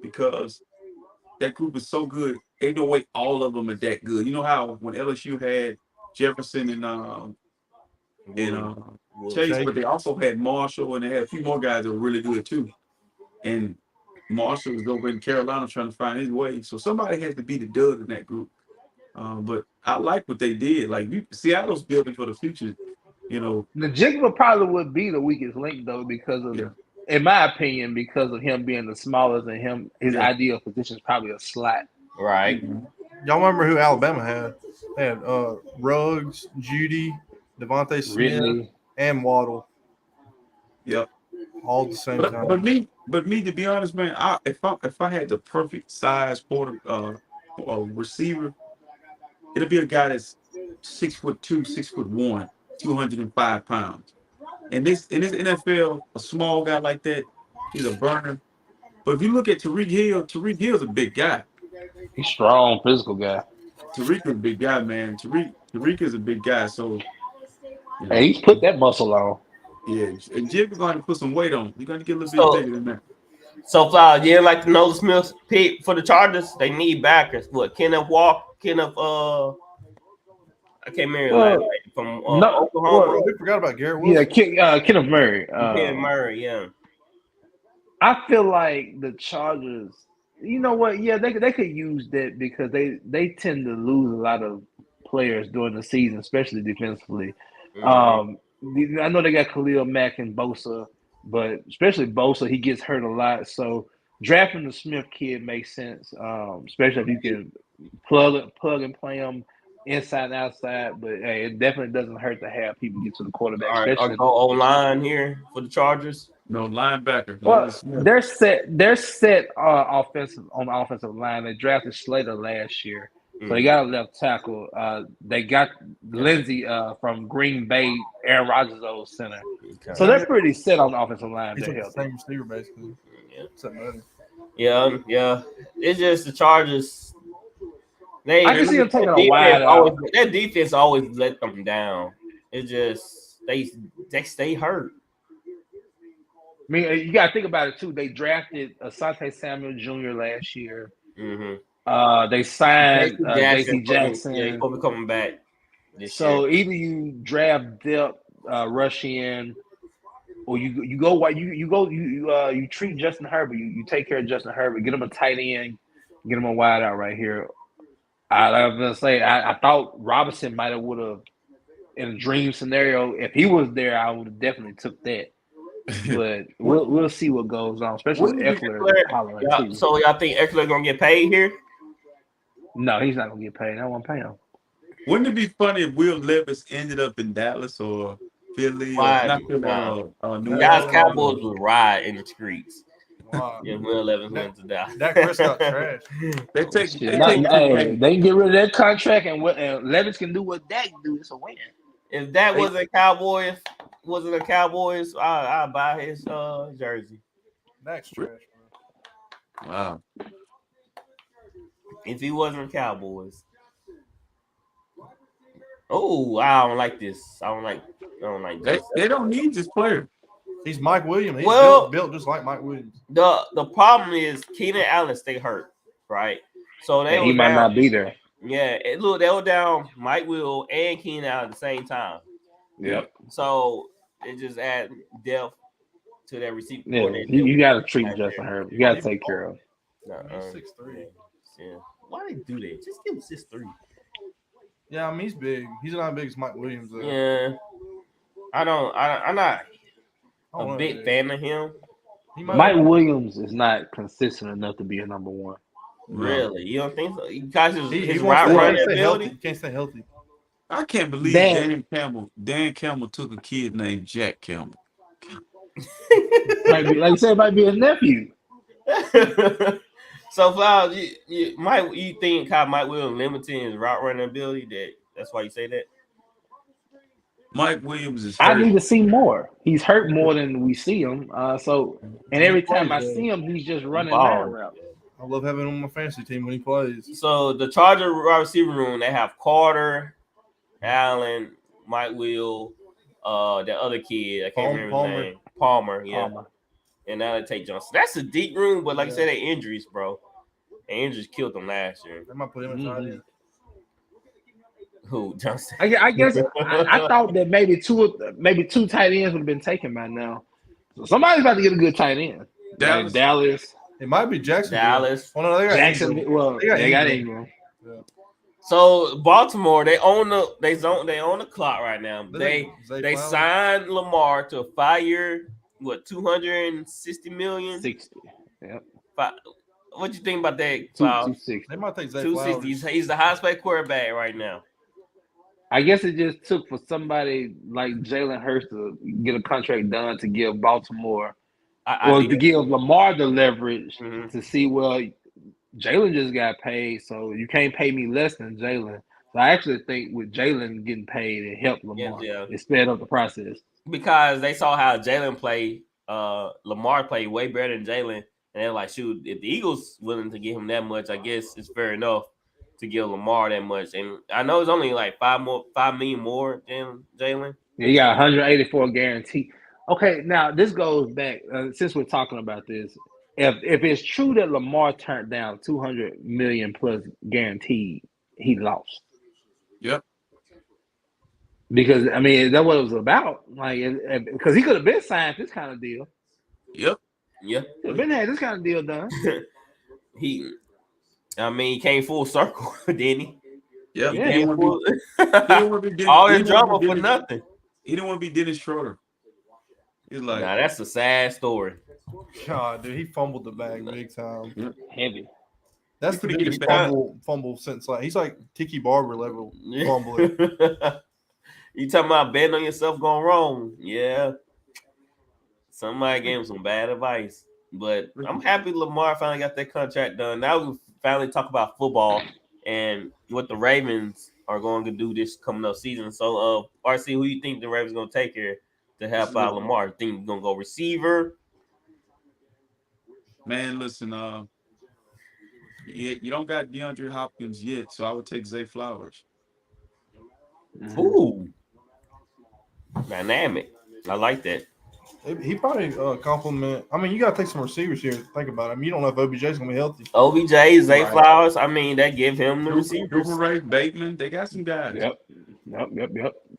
because that group is so good. Ain't no way all of them are that good. You know how when LSU had Jefferson and Chase, but they also had Marshall and they had a few more guys that were really good too. And Marshall was over in Carolina trying to find his way. So somebody has to be the dud in that group. But I like what they did. Like Seattle's building for the future. You know, the Jigba probably would be the weakest link though because of in my opinion, because of him being the smallest and his ideal position is probably a slot. Right. Y'all remember who Alabama had? They had Ruggs, Judy, Devontae Smith, Ridley. and Waddle. Yep. All at the same time. But me, to be honest, man, if I had the perfect size receiver, it'll be a guy that's 6'2", 6'1", 205 pounds. And this NFL, a small guy like that, he's a burner. But if you look at Tyreek Hill's a big guy. He's strong, physical guy. Tyreek is a big guy, man. Tyreek is a big guy. So hey, he's put that muscle on. Yeah, and Jig's going to put some weight on. He's going to get a little bit bigger than that. So, Flower, you like the Nolan Smith pick for the Chargers? They need backers. What, Kenneth Walker? I can't remember from Oklahoma. Well, we forgot about Garrett Wilson. Yeah, Kenneth Murray. Kenneth Murray, yeah. I feel like the Chargers, you know what? Yeah, they could use that because they tend to lose a lot of players during the season, especially defensively. Mm-hmm. I know they got Khalil Mack and Bosa, but especially Bosa, he gets hurt a lot. So drafting the Smith kid makes sense, especially if you can plug and play him inside and outside. But hey, it definitely doesn't hurt to have people get to the quarterback. All right, I'll go O-line here for the Chargers. No linebacker. Well, they're set offensive on the offensive line. They drafted Slater last year. So they got a left tackle. They got Lindsey from Green Bay, Aaron Rodgers' old center. Okay. So they're pretty set on the offensive line. He's the same receiver, basically. Yeah. It's just the Chargers. I can see them taking a while. Their defense always let them down. It's just they stay hurt. I mean, you got to think about it too. They drafted Asante Samuel Jr. last year. Mm-hmm. They signed J.C. Jackson. Yeah, he's probably coming back. So either you draft depth, rush in, or you treat Justin Herbert. You take care of Justin Herbert. Get him a tight end. Get him a wide out right here. I was gonna say I thought Robinson might have would have in a dream scenario. If he was there, I would have definitely took that. But we'll see what goes on, especially with Eckler. So y'all think Eckler gonna get paid here? No, he's not gonna get paid. I won't pay him. Wouldn't it be funny if Will Levis ended up in Dallas or Philly? Guys, Cowboys would ride in the streets. Wow. Yeah, Will Levis went to Dallas. That Prescott trash. They can get rid of that contract, and Levis can do what Dak do. It's a win. If that wasn't a Cowboys, I'd buy his jersey. That's trash, man. Wow. If he wasn't Cowboys. Oh, I don't like this. I don't like this. They don't need this player. He's Mike Williams. He's built just like Mike Williams. The problem is Keenan Allen stay hurt, right? So he might not be there. Yeah, look, they were down Mike Will and Keenan Allen at the same time. Yep. So it just add depth to that receiver. Yeah, you got to treat Justin Herbert. You got to take care of him. 6'3". Yeah. Why they do that? Just give him 6'3". Yeah, I mean he's big. He's not as big as Mike Williams. Though. Yeah. I'm not a big fan of him. Mike Williams is not consistent enough to be a number one. Really? You don't think so? Because his route running ability. He can't stay healthy. I can't believe Dan Campbell took a kid named Jack Campbell. Like I said, it might be a nephew. So, Flowers, you think Mike Williams limiting his route running ability? That's why you say that? Mike Williams is hurt. I need to see more. He's hurt more than we see him. And every time I see him, he's just running that route. I love having him on my fantasy team when he plays. So the Charger wide receiver room, they have Carter, Allen, Mike Will, that other kid. I can't remember his name. Palmer, yeah. And now they take Johnson. That's a deep room, but like I said, they injuries, bro. And injuries killed them last year. They might put him in tight end. Who, Johnson? I guess I thought that maybe two tight ends would have been taken by now. So somebody's about to get a good tight end. Dallas. It might be Jackson. Dallas. Oh, no, they got Jackson. Ingram. Well, they got Ingram. Yeah. So Baltimore, they own the clock right now. They signed Lamar to a 5-year, what, 260 million? 60. Yep. What you think about that, Klaus? Klaus? 260. They might take Zay 260. Flowers. He's the highest paid quarterback right now. I guess it just took for somebody like Jalen Hurts to get a contract done to give Baltimore, to give Lamar the leverage to see, well, Jalen just got paid, so you can't pay me less than Jalen. So I actually think with Jalen getting paid, it helped Lamar. It sped up the process. Because they saw how Jalen played, Lamar played way better than Jalen, and they're like, shoot, if the Eagles willing to give him that much, I guess it's fair enough to give Lamar that much. And I know it's only like $5 million more than Jalen. Yeah, you got 184 guarantee. Okay, now this goes back since we're talking about this. If it's true that Lamar turned down 200 million plus guaranteed, he lost. Yep. Because I mean, that's what it was about. Like, because he could have been signed this kind of deal. Yep. Yeah. Could have been had this kind of deal done. He came full circle, didn't he? Yep. Yeah. He didn't want to be all his drama for nothing. He didn't want to be Dennis Schroeder. He's like, nah, that's a sad story. God, dude, he fumbled the bag big time. Heavy. That's the biggest fumble since he's like Tiki Barber level fumbling. You talking about betting on yourself going wrong? Yeah. Somebody gave him some bad advice, but I'm happy Lamar finally got that contract done. Now we finally talk about football and what the Ravens are going to do this coming up season. So, RC, who you think the Ravens going to take here to help out Lamar? You think he's going to go receiver? Man, listen, you don't got DeAndre Hopkins yet, so I would take Zay Flowers. Ooh. Dynamic. I like that. He probably compliment. I mean, you got to take some receivers here. Think about it. I mean, you don't know if OBJ's going to be healthy. OBJ, Zay Flowers. I mean, that give him the receivers. Duvernay, Bateman, they got some guys. Yep.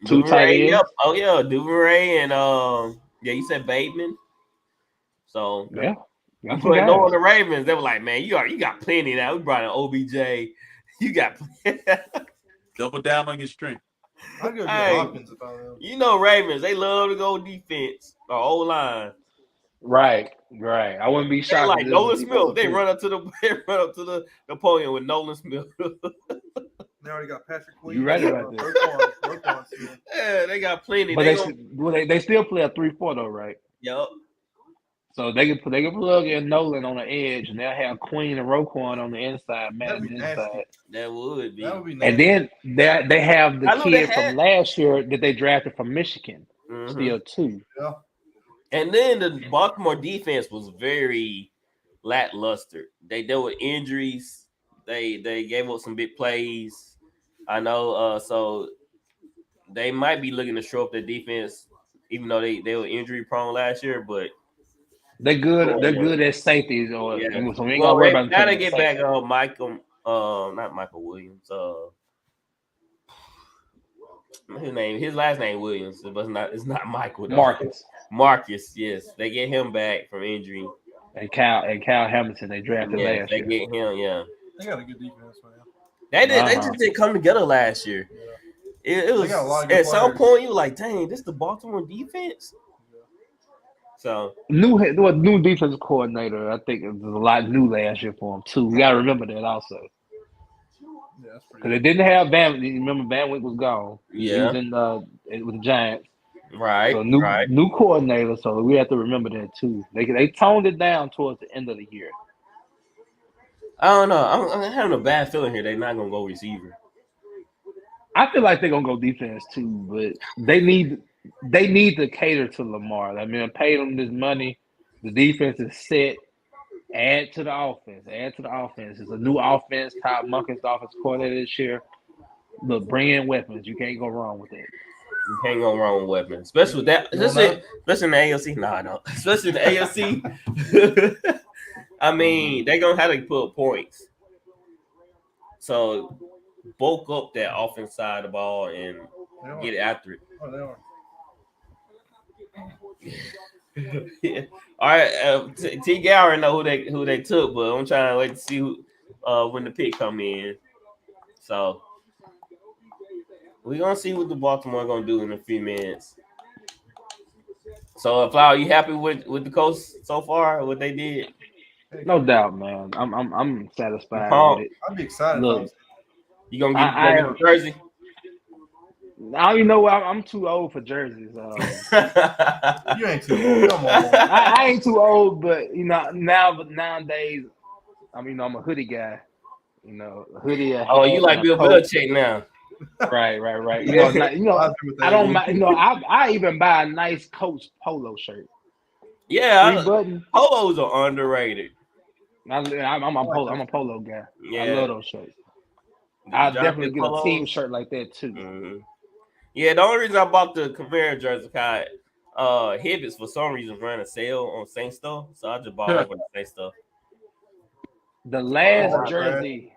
Two tight ends. Yep. Oh yeah, Duvernay and you said Bateman. So yeah. You put no on the Ravens. They were like, man, you got plenty now. We brought in OBJ. You got plenty. Double down on your strength. I'd go get Hopkins if I were. You know Ravens, they love to go defense or O-line. Right. I wouldn't be shocked. Like Nolan Smith, they run up to the podium with Nolan Smith. They already got Patrick Queen. You right about that. Yeah, they got plenty. But they still play a 3-4 though, right? Yep. So they can plug in Nolan on the edge, and they'll have Queen and Roquan on the inside, man, on the inside. That would be nasty. And then they have the kid from last year that they drafted from Michigan, still too. Yeah. And then the Baltimore defense was very lackluster. They dealt with injuries. They gave up some big plays. I know. So they might be looking to show up their defense, even though they were injury prone last year, but. They're good. They're good at safeties, so we ain't gonna worry about. Now they get back Michael, not Michael Williams. His last name Williams, but it's not Michael. Though. Marcus, yes, they get him back from injury. And Kyle Hamilton, they drafted last year. They get him, yeah. They got a good defense, man. They did. They just didn't come together last year. Yeah. It was at some point you were like, dang, this is the Baltimore defense. So new defensive coordinator. I think it was a lot new last year for him too. We gotta remember that also. Yeah, because they didn't have Van. Remember, Van Wick was gone. Yeah, he was with the Giants. Right. So new coordinator. So we have to remember that too. They toned it down towards the end of the year. I don't know. I'm having a bad feeling here. They're not gonna go receiver. I feel like they're gonna go defense too, but they need to cater to Lamar. I mean, I paid them this money. The defense is set. Add to the offense. It's a new offense. Todd Monken's the offensive coordinator this year. Look, bring in weapons. You can't go wrong with it. You can't go wrong with weapons, especially with that. Especially in the AFC. No. Especially in the AFC. I mean, they're gonna have to put up points. So bulk up that offense side of the ball and get after it. Oh, they are. All right, T. Gower know who they took, but I'm trying to wait to see who when the pick come in. So we're gonna see what the Baltimore gonna do in a few minutes. So, Flower, you happy with the coach so far? What they did? No doubt, man. I'm satisfied Huh? with it. I'd be excited. Look, You gonna I get a jersey? now you know what, I'm too old for jerseys. You ain't too old. Come on. I ain't too old, but nowadays, I'm a hoodie guy. A hoodie. A Oh, you hat, like and a Bill coat. Belichick now? Right. I I don't mind. I even buy a nice Coach polo shirt. Yeah, 3 button. polos are underrated. I'm a polo guy. Yeah. I love those shirts. The I'll Jonathan definitely get polos. a team shirt like that too. Mm-hmm. Yeah, the only reason I bought the Camaro jersey, Hibbets for some reason ran a sale on Saint Stuff, so I just bought it with Saint Stuff. The last jersey,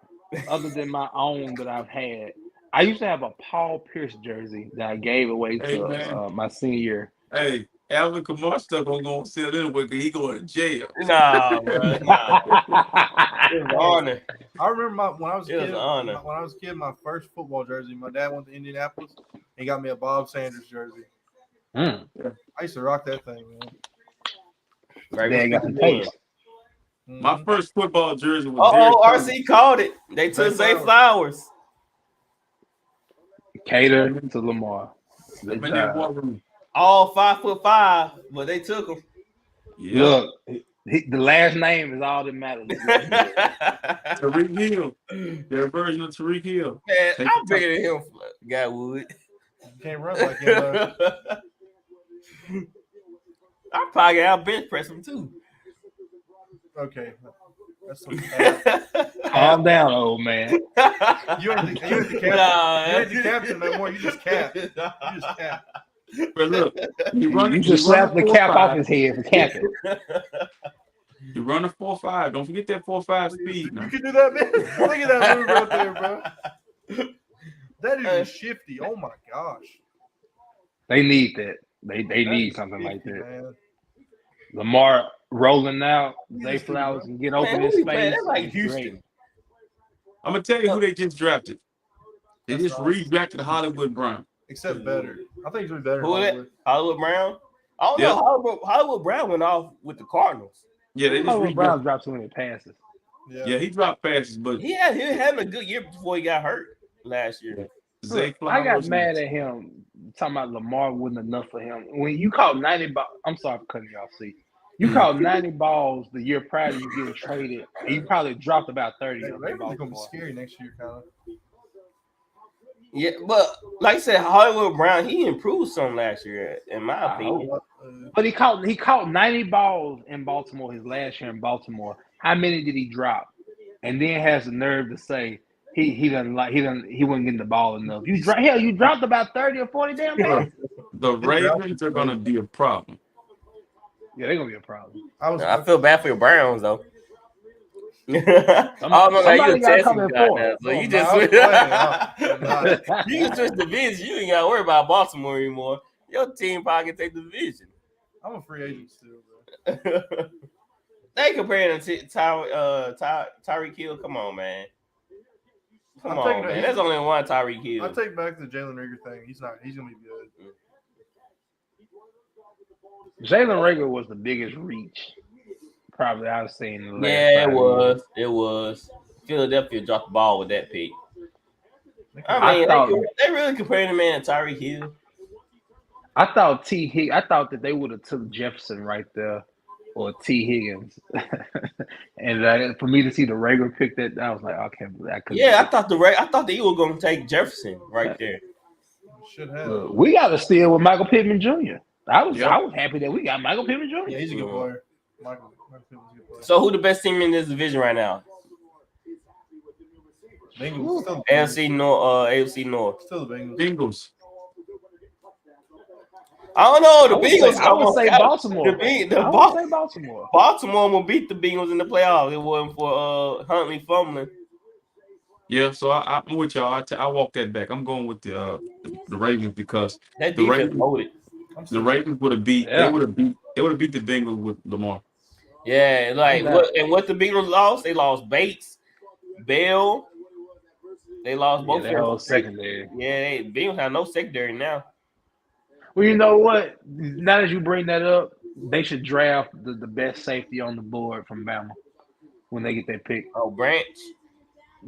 other than my own that I've had, I used to have a Paul Pierce jersey that I gave away to my senior year. Hey, Alvin Kamara stuff gonna go sell anyway because he going to jail. Nah, bro. Nah. It was an honor. I remember when I was a It kid. was an honor. When I was a kid, my first football jersey. My dad went to Indianapolis. He got me a Bob Sanders jersey. I used to rock that thing, man. Right, They got some taste. My first football jersey was RC called it. They took Zay Flowers. Cater to Lamar. All 5'5", but they took him. Yeah. Look, the last name is all that matters. Tariq Hill. Their version of Tariq Hill. Man, I'm bigger than him, Guy Wood. You can't run like him. I'm probably out bench press him too. Okay. That's some Calm down, old man. You ain't the captain. You ain't the captain no more. You just cap. You just cap. But look, you just slapped the cap off his head for capping. You run a 4.5. Don't forget that 4.5 speed. You can do that, man. Look at that move right there, bro. That is shifty. Oh my gosh. They need that. They need something like that. Man. Lamar rolling out, Zay Flowers can get open in space. That's like Houston. Great. I'm gonna tell you who they just drafted. They just re-drafted Hollywood Brown. Except better. I think he's gonna be better. Who is that? Hollywood Brown? I don't know. Hollywood Brown went off with the Cardinals. Yeah, they just Hollywood Brown dropped too many passes. Yeah, he dropped passes, but he had having a good year before he got hurt last year. Look, I got mad at him talking about Lamar wasn't enough for him. When you caught 90 balls, I'm sorry for cutting you off, see. You caught 90 balls the year prior to you getting traded, and you probably dropped about 30 of them. They're going to be scary next year, kind of. Yeah, but like I said, Hollywood Brown, he improved some last year, in my opinion. But he caught 90 balls in Baltimore his last year in Baltimore. How many did he drop? And then has the nerve to say he wasn't getting the ball enough. You dropped about 30 or 40 damn balls. The Ravens are gonna be a problem. Yeah, they're gonna be a problem. I feel bad for your Browns though. Somebody got coming forward. So you just you can switch divisions. You ain't gotta worry about Baltimore anymore. Your team probably can take the division. I'm a free agent still, bro. They comparing to Tyreek Hill. Come on, man. Come on, man. There's only one Tyreek Hill. I take back the Jalen Reagor thing. He's gonna be good. Jalen Reagor was the biggest reach probably I've seen in the last it 5 was. years. It was. Philadelphia dropped the ball with that pick. I mean, they really comparing the man to Tyreek Hill. I thought that they would have took Jefferson right there, or T. Higgins, and for me to see the Reagor pick that, I was like, I can't believe that. Yeah, I thought that you were going to take Jefferson right there. Should have. Look, we got to steal with Michael Pittman Jr. I was happy that we got Michael Pittman Jr. Yeah, he's a good player. Michael Pittman's a good player. So who the best team in this division right now? Bengals. AFC North. Still the Bengals. Bengals. I don't know. The Bengals. I would say Baltimore. I would say Baltimore. Baltimore will beat the Bengals in the playoffs. It wasn't for Huntley fumbling. Yeah, so I'm with y'all. I walk that back. I'm going with the Ravens because that defense loaded. The Ravens would have beat. Yeah. They would have beat the Bengals with Lamar. Yeah, what the Bengals lost? They lost Bates, Bell. They lost both their whole secondary. Yeah, Bengals have no secondary now. Well, you know what? Now that you bring that up, they should draft the best safety on the board from Bama when they get their pick. Oh, Branch.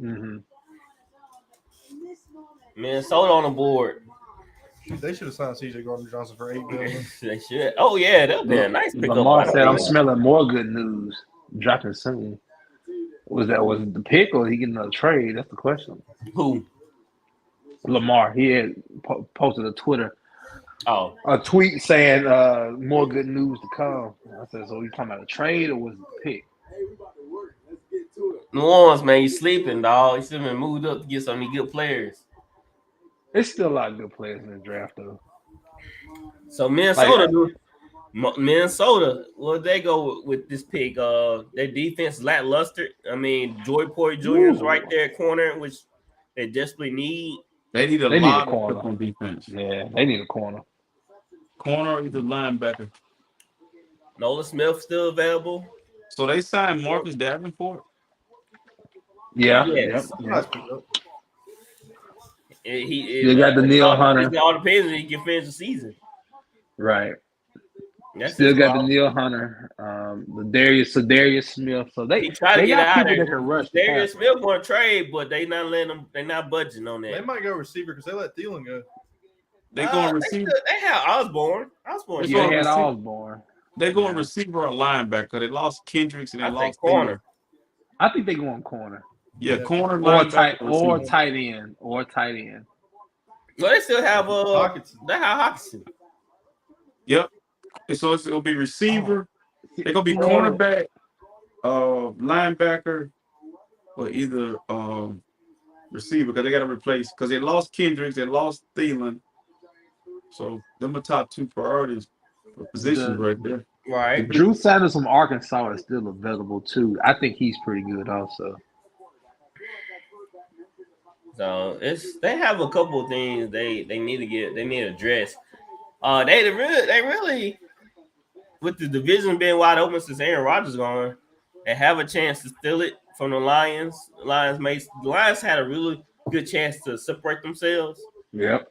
Mm-hmm. Minnesota on the board. They should have signed C.J. Gardner-Johnson for $8 billion. They should. Oh yeah, that'd be a nice pickup. Lamar said, "I'm smelling more good news dropping soon." Was it the pick or he getting another trade? That's the question. Who? Lamar. He had posted a tweet saying more good news to come. I said, so you talking about a trade or was it the pick? New Orleans, man, you sleeping, dog. You still been moved up to get some of these good players. There's still a lot of good players in the draft, though. So Minnesota, well, they go with this pick. Their defense lackluster. I mean, Joy Porter Jr. is right there at corner, which they desperately need. They need a lot of help on defense. Yeah, they need a corner. Corner or either linebacker. Nolan Smith still available. So they signed Marcus Davenport. Yeah. Yes. Yep. He got the Neil Hunter. It all depends if he can finish the season. Right. That's still got the Neil Hunter, the Darius Smith. So they try to get out of there. Can rush Darius Smith want to trade, but they not letting them. They not budging on that. They might go receiver because they let Thielen go. They going receiver. They had Osborne. They had Osborne. They going receiver or linebacker. They lost Kendricks and they lost corner. I think they going corner. Yeah, corner or tight end. Well, they still have They have Hawkinson. Yep. So it'll be receiver. They're gonna be cornerback, linebacker, or either receiver because they got to replace because they lost Kendricks, they lost Thielen. So them are top two priorities for positions right there. Right. Drew Sanders from Arkansas is still available too. I think he's pretty good also. So they have a couple of things they need to address. They really with the division being wide open since Aaron Rodgers gone, they have a chance to steal it from the Lions. The Lions had a really good chance to separate themselves. Yep.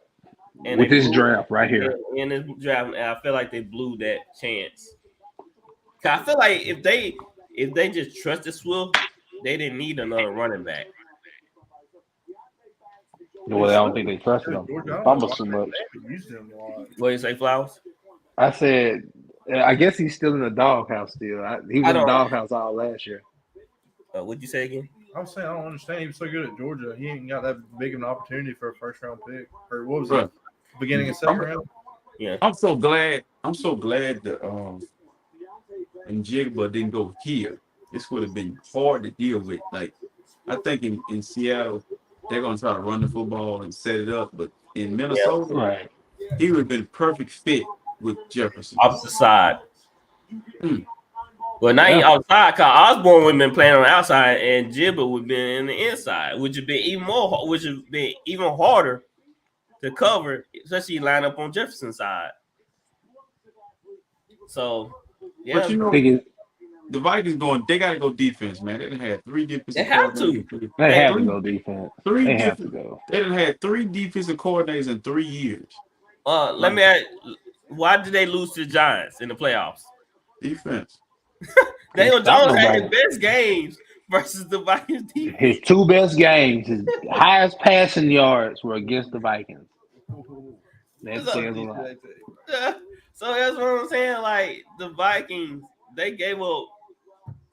And with this draft right here. In this draft, and I feel like they blew that chance. I feel like if they just trusted Swift, they didn't need another running back. Well, I don't think they trusted him. Fumble so much. What do you say, Flowers? I said, I guess he's still in the doghouse still. He was in the doghouse all last year. What'd you say again? I was saying I don't understand. He was so good at Georgia. He ain't got that big of an opportunity for a first-round pick. Or what was it? Beginning of second round? Yeah. I'm so glad that and Jigba didn't go here. This would have been hard to deal with. Like, I think in Seattle, they're going to try to run the football and set it up. But in Minnesota, he would have been a perfect fit with Jefferson. Opposite side. Well, now he outside because Osborne would have been playing on the outside and Jigba would have been in the inside, which would be even harder to cover, especially line up on Jefferson's side. So, yeah. But the Vikings they got to go defense, man. They done had 3 defensive They have to. They have to go defense. They have to go. They done had 3 defensive coordinators in 3 years. Let me ask, why did they lose to the Giants in the playoffs? Defense. Daniel Jones had his best games versus the Vikings defense. His 2 best games, his highest passing yards were against the Vikings. That says a lot. So that's what I'm saying. Like the Vikings, they gave up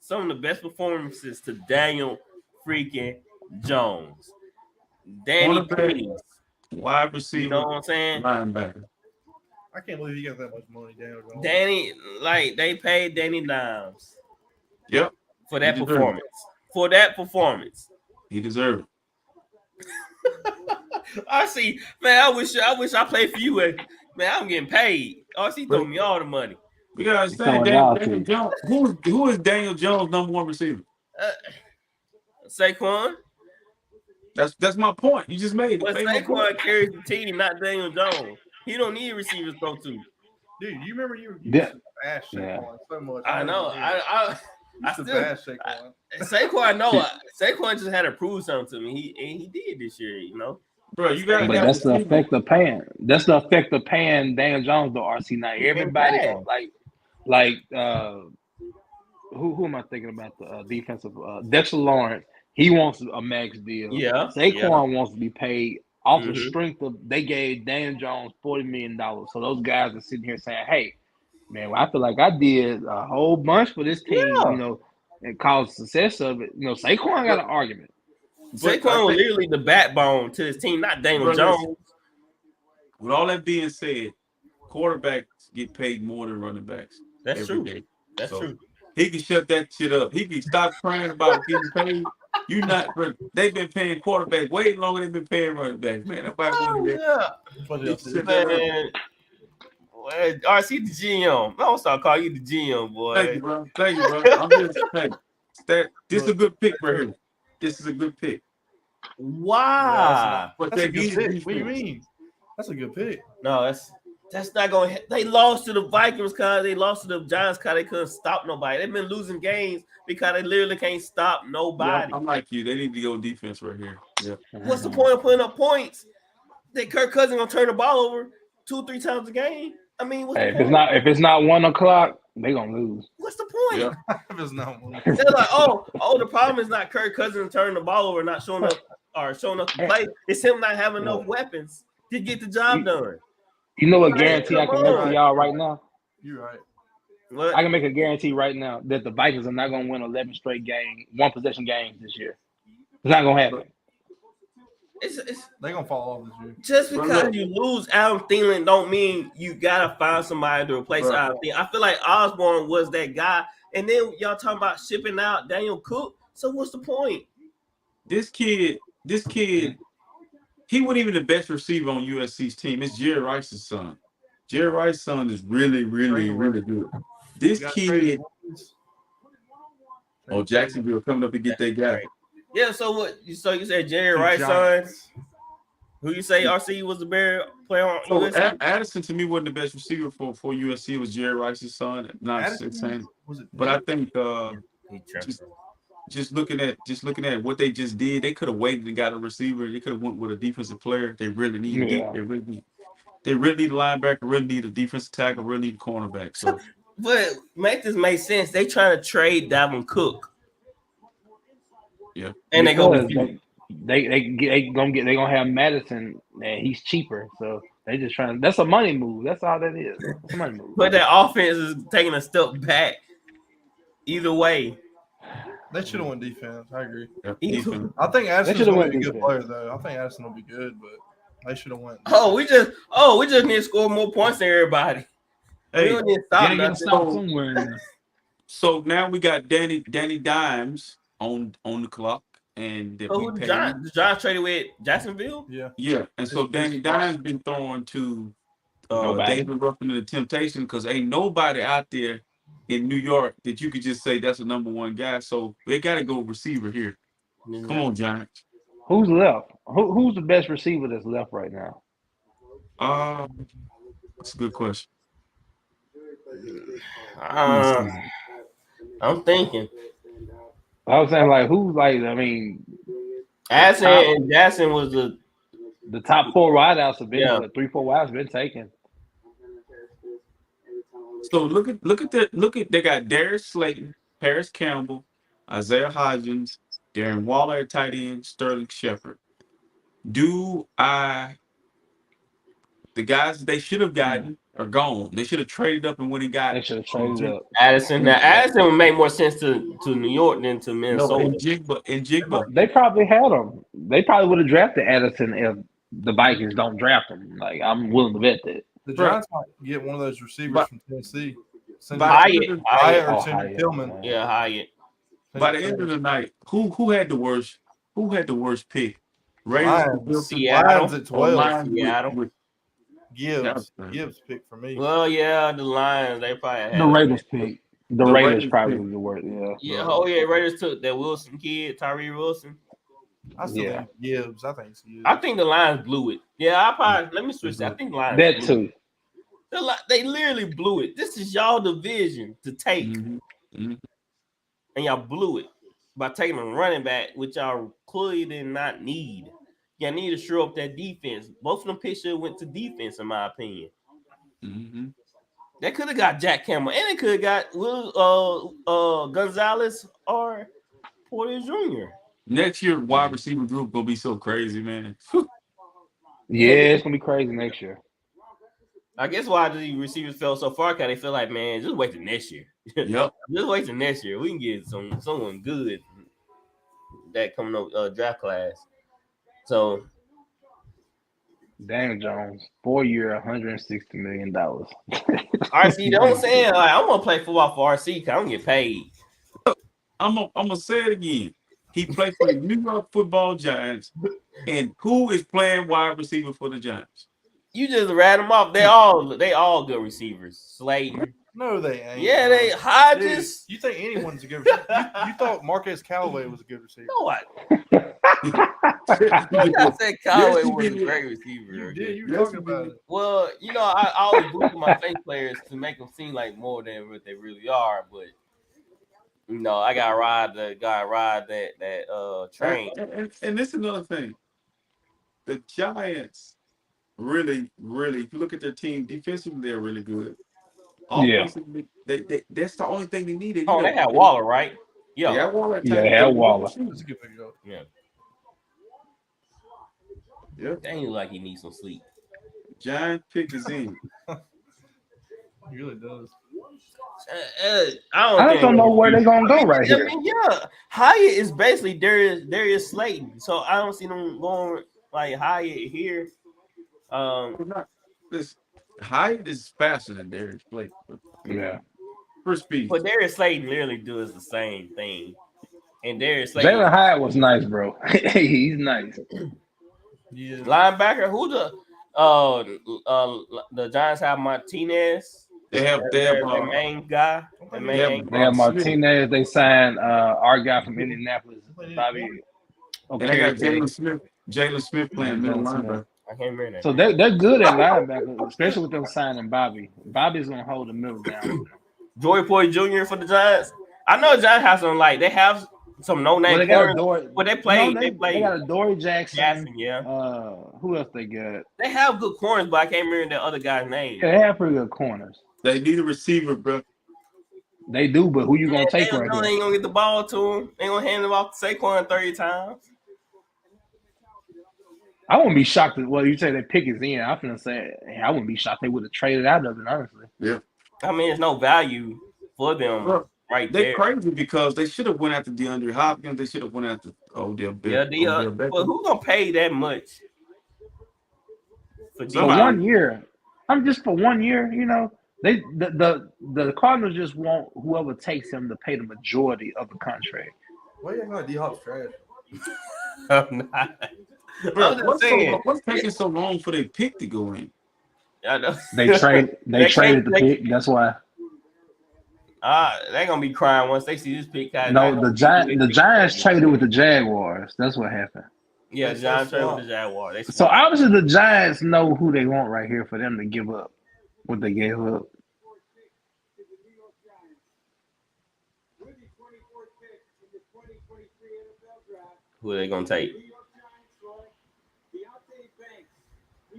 some of the best performances to Daniel freaking Jones. Danny Prince. Wide receiver. You know what I'm saying? Linebacker. I can't believe he got that much money, Daniel Jones. Danny, they paid Danny dimes. Yep. For that performance. For that performance. He deserved it. I see, man. I wish I played for you. Man, I'm getting paid. RC threw me all the money. We gotta understand Daniel Jones. Who is Daniel Jones' number 1 receiver? Saquon. That's my point. You just made it. But Saquon carries the team, not Daniel Jones. He don't need receivers to throw to. Dude, you remember you used to bash Saquon so much. I know. I still bash Saquon. Saquon, Saquon just had to prove something to me. He did this year, you know. Bro, you gotta But have that's the receivers. effect of paying. That's the effect of paying Daniel Jones though. RC now He been everybody bad. like who am I thinking about the defensive Dexter Lawrence? He wants a max deal. Yeah. Saquon wants to be paid off the Mhm. strength of they gave Daniel Jones $40 million. So those guys are sitting here saying, "Hey, man, I feel like I did a whole bunch for this team, Yeah. you know, and caused success of it." You know, Saquon got an argument. But I Saquon was think, literally the backbone to his team, not Daniel bro, listen, Jones. with all that being said, quarterbacks get paid more than running backs That's every true. day. That's So true. he can shut that shit up. He can stop crying about getting paid. You not, bro. They've been paying quarterbacks way longer than they've been paying running backs, man. Nobody want to Yeah. get shut that up. Man, RC the GM. I don't start calling you the GM, boy. Thank you, bro. Thank you, bro. I'm just saying that this is a good pick right here. This is a good pick. Why? But That's they a good needed pick. defense. What do you mean? That's a good pick. No, that's not going to – they lost to the Vikings because they lost to the Giants because they couldn't stop nobody. They've been losing games because they literally can't stop nobody. Yeah, I'm like you. They need to go defense right here. Yeah. What's the point of putting up points that Kirk Cousins going to turn the ball over 2-3 times a game? I mean, what's Hey, the point? if it's not 1 o'clock, they gonna lose. What's the point? Yeah. If it's not one. They're like, oh, the problem is not Kirk Cousins turning the ball over, not showing up to play. It's him not having enough weapons to get the job done. You know what guarantee I can make for y'all right now? You're right. What? I can make a guarantee right now that the Vikings are not gonna win 11 straight one possession games this year. It's not gonna happen. It's They're gonna fall off this year. just because you lose Adam Thielen don't mean you gotta find somebody to replace Adam Thielen. I feel like Osborne was that guy, and then y'all talking about shipping out Daniel Cook. So what's the point? This kid, he wasn't even the best receiver on USC's team. It's Jerry Rice's son. Jerry Rice's son is really, really, really good. This kid, Jacksonville coming up to get that guy. Yeah, so what? So you said Jerry Rice, son? Who you say RC was the better player on USC? Addison to me wasn't the best receiver for USC. It was Jerry Rice's son. Not saying, but I think just looking at what they just did, they could have waited and got a receiver. They could have went with a defensive player. They really need they really need a linebacker, really need a defensive tackle, really need a cornerback. So, but make this make sense. They trying to trade Dalvin Cook. Yeah, and they gonna have Madison, and he's cheaper. So they just trying. That's a money move. That's all that is. It's a money move. But their offense is taking a step back. Either way, they should have won defense. I agree. Yeah. I think Addison's gonna be a good player, though. I think Addison will be good, but they should have won. We just need to score more points than everybody. Hey, we don't need to stop somewhere. So now we got Danny Dimes on the clock, and the Giants traded with Jacksonville. Yeah, and so Danny Dimes been thrown to David Ruffin and the Temptation because ain't nobody out there in New York that you could just say that's a number one guy. So they got to go receiver here. Come on, Giants. Who's left? Who's the best receiver that's left right now? That's a good question. I'm thinking. I was saying, like, who's like? I mean, Addison and Jackson was the top 4 wideouts have been 3-4 wideouts been taken. So look at they got Darius Slayton, Paris Campbell, Isaiah Hodgins, Darren Waller at tight end, Sterling Shepard. The guys they should have gotten are gone. They should have traded up and when he got. They should have traded up. Addison. Now Addison would make more sense to New York than to Minnesota. No, in Jigba. They probably had him. They probably would have drafted Addison if the Vikings don't draft him. Like, I'm willing to bet that. The Giants might get one of those receivers from Tennessee. Hyatt or Tillman. Yeah, Hyatt. By the end of the night, who had the worst pick? Lions, Seattle at 12. Seattle. Gibbs pick for me. Well, yeah, the Lions. They probably had the Raiders pick. The Raiders probably the worst. Yeah. Raiders took that Wilson kid, Tyree Wilson. I still think Gibbs. I think it's Gibbs. I think the Lions blew it. Yeah, let me switch that. I think the Lions that too. They literally blew it. This is y'all division to take. Mm-hmm. And y'all blew it by taking a running back, which y'all clearly did not need. You need to shore up that defense. Both of them pictures went to defense, in my opinion. Mm-hmm. They could have got Jack Campbell, and they could have got Gonzalez or Porter Jr. Next year, wide receiver group gonna be so crazy, man. Yeah, it's gonna be crazy next year. I guess why the receivers fell so far because they feel like, man, just wait till next year. Yep. Just wait till next year. We can get someone good that coming up draft class. So Daniel Jones, 4-year, $160 million. RC, you know what I'm saying? Like, I want to play football for RC because I don't get paid. I'm gonna say it again. He played for the New York Football Giants, and who is playing wide receiver for the Giants? You just rat them off. They all good receivers. Slayton. No, they ain't. Yeah, they Hodges. Dude, you think anyone's a good receiver? You thought Marquez Callaway was a good receiver? No, I said Callaway was a great receiver. You did. You were Yes, talking about it. Well, you know, I always boost my face players to make them seem like more than what they really are. But you know, I gotta ride that train. And this is another thing. The Giants really, if you look at their team defensively, they're really good. Offensively, that's the only thing they needed. Oh, they had Waller, right? Yeah, they had Waller. Yeah, they had Waller. That's a good pickup. Yeah. Yeah. Dang, look like he needs some sleep. Giant pick is in. He really does. I just don't know where they're gonna go right here. I mean, yeah, Hyatt is basically Darius Slayton, so I don't see them going like Hyatt here. Hyatt is faster than Darius Slayton. Yeah. For speed. But Darius Slayton literally does the same thing. And Darius Slayton, Jalen Hyatt was nice, bro. He's nice. Yeah. linebacker, who the Giants have Martinez. They have their main guy. They have Martinez. They signed our guy from Indianapolis, Bobby. And they got Jalen Smith playing middle linebacker. I can't remember that. So they're good at linebacker, especially with them signing Bobby. Bobby's gonna hold the middle down. Joey Porter Jr. for the Giants. I know the Giants have some they have some no-name corners, but they play. They got a Dory Jackson. Yeah. Who else they got? They have good corners, but I can't remember the other guy's name. Yeah, they have pretty good corners. They need a receiver, bro. They do, but who you gonna take right there? They ain't gonna get the ball to him. They gonna hand him off to Saquon 30 times. I wouldn't be shocked. Well, you say that pick is in. I'm gonna say I wouldn't be shocked they would have traded out of it. Honestly. Yeah. I mean, there's no value for them. Bro, right they there. Crazy because they should have went after DeAndre Hopkins. They should have went after Odell Beckham. Yeah, but who gonna pay that much for 1 year? I'm just for 1 year. You know, the Cardinals just want whoever takes him to pay the majority of the contract. Why are you acting like D-Hop's trash? I'm not. Bro, what's taking so long for their pick to go in? I know. They traded the pick. That's why. They're gonna be crying once they see this pick. No, the Giants traded with the Jaguars. That's what happened. Yeah, the Giants traded with the Jaguars. So obviously the Giants know who they want right here for them to give up what they gave up. Who are they gonna take?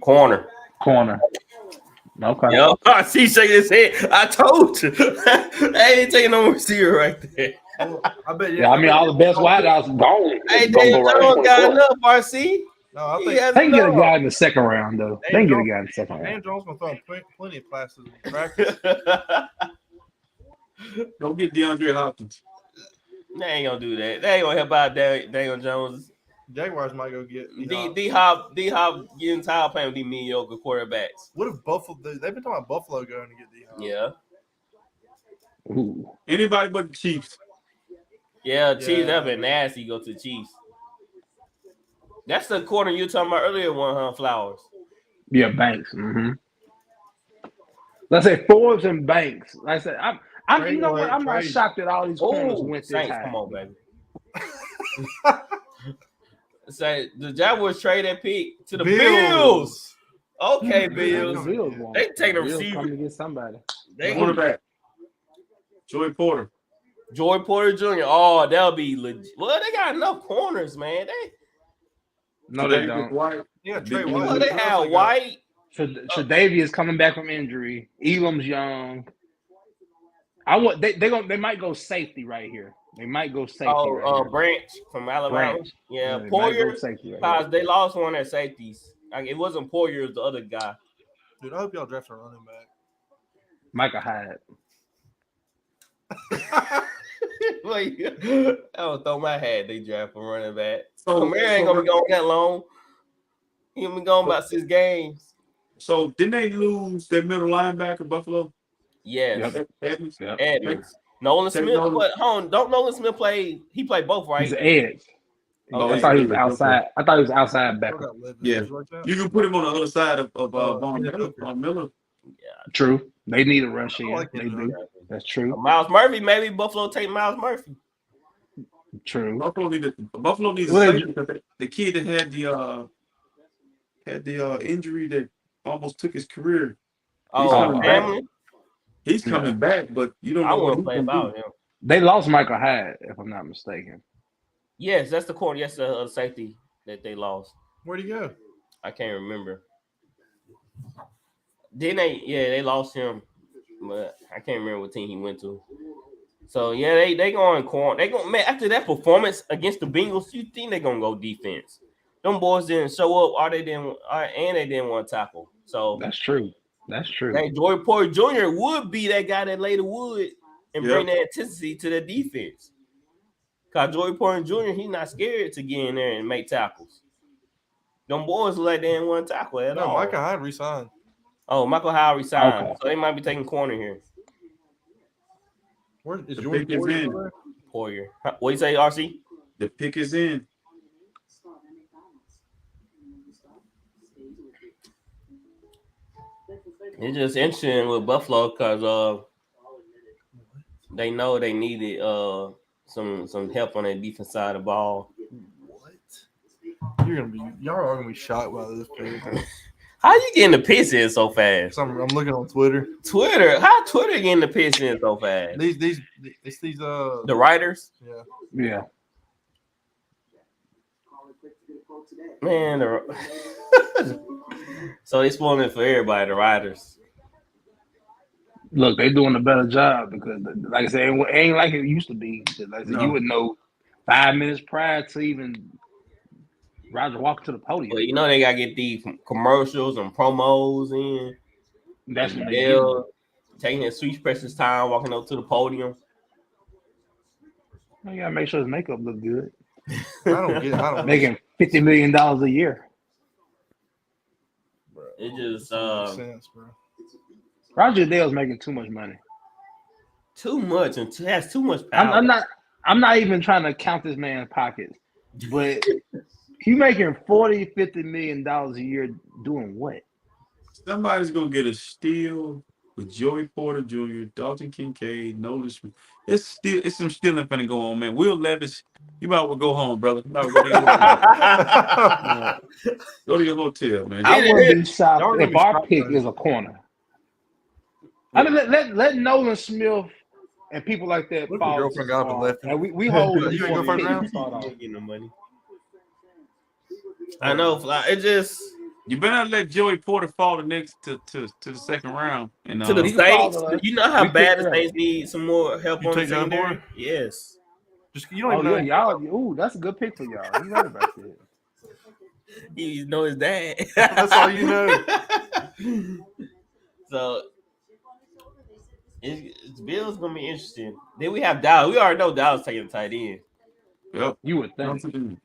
Corner. Okay. Yo, I see shaking his head. I told you. I ain't taking no receiver right there. I bet. Yeah, I mean, all the best wideouts gone. Hey, Daniel Jones got enough, RC. No, I think they can get a guy in the second round, though. They can get a guy in the second round. Daniel Jones gonna throw plenty of passes in practice. Don't get DeAndre Hopkins. They ain't gonna do that. They ain't gonna help out Daniel Jones. Jaguars might go get D-Hop getting tired of playing with these mediocre quarterbacks. What if Buffalo? They've been talking about Buffalo going to get D-Hop. Yeah. Ooh. Anybody but the Chiefs. Yeah, Chiefs. That'd been nasty. Go to the Chiefs. That's the corner you were talking about earlier. One, huh? Flowers. Yeah, Banks. Mm-hmm. Let's say Forbes and Banks. Like I said, I'm you know what? I'm not shocked that all these corners went this high. Come on, baby. Say the Jaguars trade that pick to the Bills. Okay, Bills. They take a receiver. Come to get somebody. They quarterback. Joey Porter Jr. Oh, that'll be legit. Well, they got enough corners, man. No, they don't. White. Yeah, Trey Big White. Oh, they have White. Tre'Davious coming back from injury. Elam's young. They might go safety right here. They might go safety right here. Branch from Alabama. Branch. Yeah, They might Poyer. go safety right Because here. they lost one at safeties. Like, it wasn't Poyer, it was the other guy. Dude, I hope y'all draft a running back. Michael Hyde. Like, I would throw my hat. They draft a running back. Kamara ain't gonna be going that long. He gonna be going about 6 games. So didn't they lose their middle linebacker, Buffalo? Yes. Yep. Edmonds. Yep. Edmonds. Nolan Smith. But hold on, don't Nolan Smith play? He played both, right? He's an edge. Oh, I thought he was outside. I thought he was outside back. Yeah. You can put him on the other side of Von Miller. Yeah. True. They need a rush in. like They it, do. That's true. Miles Murphy. Maybe Buffalo take Miles Murphy. True. Buffalo needs a Well, safety because the kid that had the injury that almost took his career. Oh, family. He's coming back, but you don't know I what want to he's play gonna about do. him. They lost Michael Hyde, if I'm not mistaken. Yes, that's the corner. Yes, the safety that they lost. Where'd he go? I can't remember. Didn't they? Yeah, they lost him, but I can't remember what team he went to. So yeah, they going corner. They going, man, after that performance against the Bengals. You think they're gonna go defense? Them boys didn't show up, or they didn't want to tackle. So That's true. That's true. Hey, Joey Porter Jr. would be that guy that lay the wood and bring that intensity to the defense. Because Joey Porter Jr., he's not scared to get in there and make tackles. Them boys look like they didn't want to tackle at all. Michael Hyde resigned. Oh, Michael Hyde resigned. Okay. So they might be taking corner here. Where is The Jordan pick is in. Poyer. What you say, RC? The pick is in. It's just interesting with Buffalo because they know they needed some help on that defense side of the ball. What? Y'all are gonna be shocked by this pick. How you getting the piss in so fast? So I'm looking on Twitter. How Twitter getting the piss in so fast? These The writers? Yeah. Man, so they spoiling it for everybody, the writers. Look, they doing a better job because, like I said, it ain't like it used to be. Like I said, you would know 5 minutes prior to even Roger walking to the podium. Well, you know they gotta get these commercials and promos in. That's what they're taking their sweet precious time walking up to the podium. You gotta make sure his makeup look good. I don't get it. I don't Making $50 million a year. It just makes sense, bro. Roger Goodell's making too much money. Too much and has too much power. I'm not even trying to count this man's pockets, but he making $40-50 million a year doing what? Somebody's gonna get a steal with Joey Porter Jr., Dalton Kincaid, Nolan Smith. It's some stealing finna go on, man. Will Levis, you might well go home, brother. You might well go to your hotel. Go to your hotel, man. I wouldn't be shocked if our pick is a corner. I mean, let Nolan Smith and people like that What if fall. your girlfriend got up and left? And we hold. You ain't go first round? You ain't getting no money. I know. It just You better not let Joey Porter fall to the second round. And to the Saints. You know how bad the Saints need some more help You on the take that secondary? boy? Yes. Just you don't even know. Y'all. Ooh, that's a good pick for y'all. You right about that. You know his dad. That's all you know. So it's Bill's gonna be interesting. Then we have Dallas. We already know Dallas taking the tight end. Yep. You would think.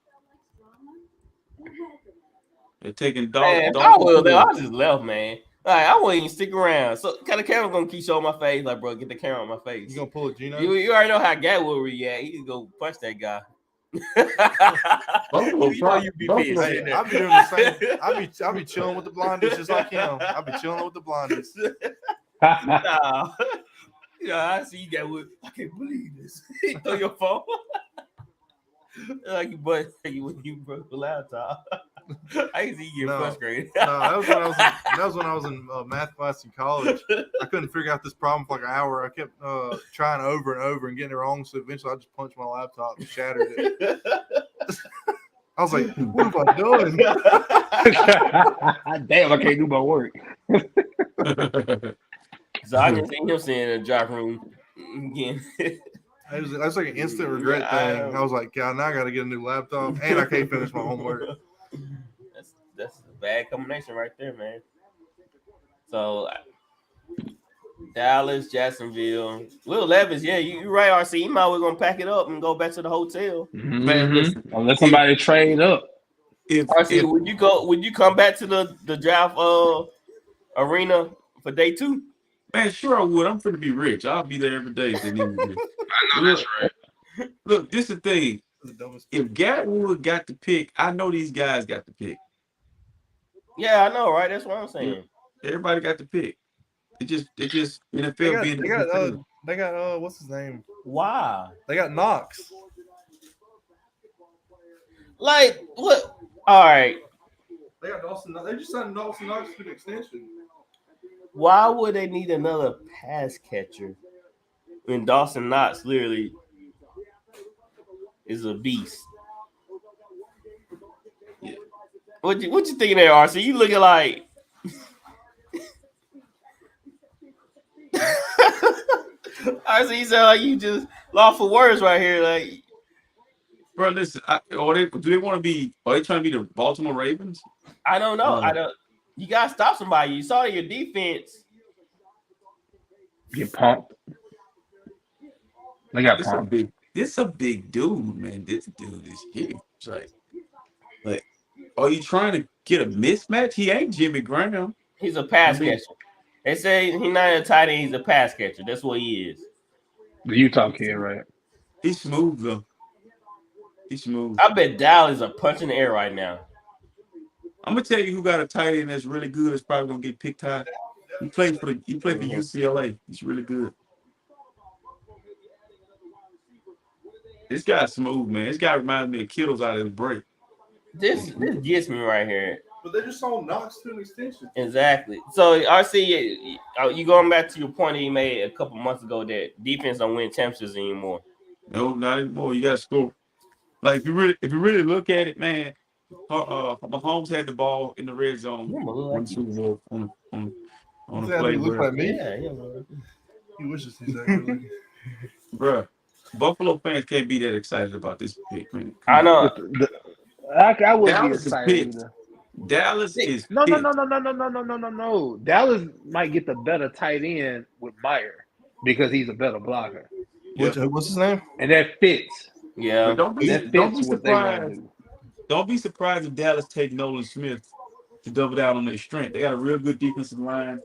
They're taking Man, I just left, man. Like, I wouldn't even stick around. So kind of camera gonna keep showing my face. Like, bro, get the camera on my face. You gonna pull a Gino? You already know how Gat will react. He can go punch that guy. You be pissed. Hey, I be doing the same. I be chilling with the blondies just like him. I be chilling with the blondies. Nah. I see you got with. I can't believe this. You throw your phone. Like when you broke the laptop. I can see you get frustrated. No, that was when I was in math class in college. I couldn't figure out this problem for like an hour. I kept trying over and over and getting it wrong. So eventually, I just punched my laptop and shattered it. I was like, what have I done? Damn, I can't do my work. So I can see him saying in the drop room again. It was like an instant regret thing. I was like, God, now I got to get a new laptop, and I can't finish my homework. That's a bad combination right there, man. So Dallas, Jacksonville, Will Levis. Yeah, you're right, RC. You might we're gonna pack it up and go back to the hotel. Man, listen, Unless somebody trade up. RC, would you come back to the draft arena for day 2? Man, sure I would. I'm finna be rich. I'll be there every day if they need me. I know that's right. Look, this is the thing. If Gatwood got the pick, I know these guys got the pick. Yeah, I know, right? That's what I'm saying. Everybody got the pick. It just NFL they got what's his name? Why? They got Knox. Like what? All right. They got Dawson. They just signed Dawson Knox to an extension. Why would they need another pass catcher when Dawson Knox literally is a beast? Yeah. What you thinking there, RC? You looking like RC, you sound like you just lost for words right here. Like, bro, listen, are they trying to be the Baltimore Ravens? I don't know. I don't. You gotta stop somebody. You saw your defense get pumped. They got pumped. This is a big dude, man. This dude is huge. Like, are you trying to get a mismatch? He ain't Jimmy Graham. He's a pass catcher. They say he's not a tight end. He's a pass catcher. That's what he is. The Utah kid, right? He's smooth though. He's smooth. I bet Dallas is a punch in the air right now. I'm gonna tell you who got a tight end that's really good. That's probably gonna get picked high. He played for UCLA. He's really good. This guy's smooth, man. This guy reminds me of Kittles out of his break. This gets me right here. But they just sold Knox to an extension. Exactly. So RC, you going back to your point that you made a couple months ago that defense don't win championships anymore. No, not anymore. You got to score. Like if you really look at it, man. Mahomes had the ball in the red zone on the play. Look like me. Yeah. He wishes he's that. Bruh, Buffalo fans can't be that excited about this pick, man. I know. I wouldn't be excited either. Dallas is no. Dallas might get the better tight end with Meyer because he's a better blocker. What's his name? And that fits. Yeah. Don't be surprised. Don't be surprised if Dallas take Nolan Smith to double down on their strength. They got a real good defensive line,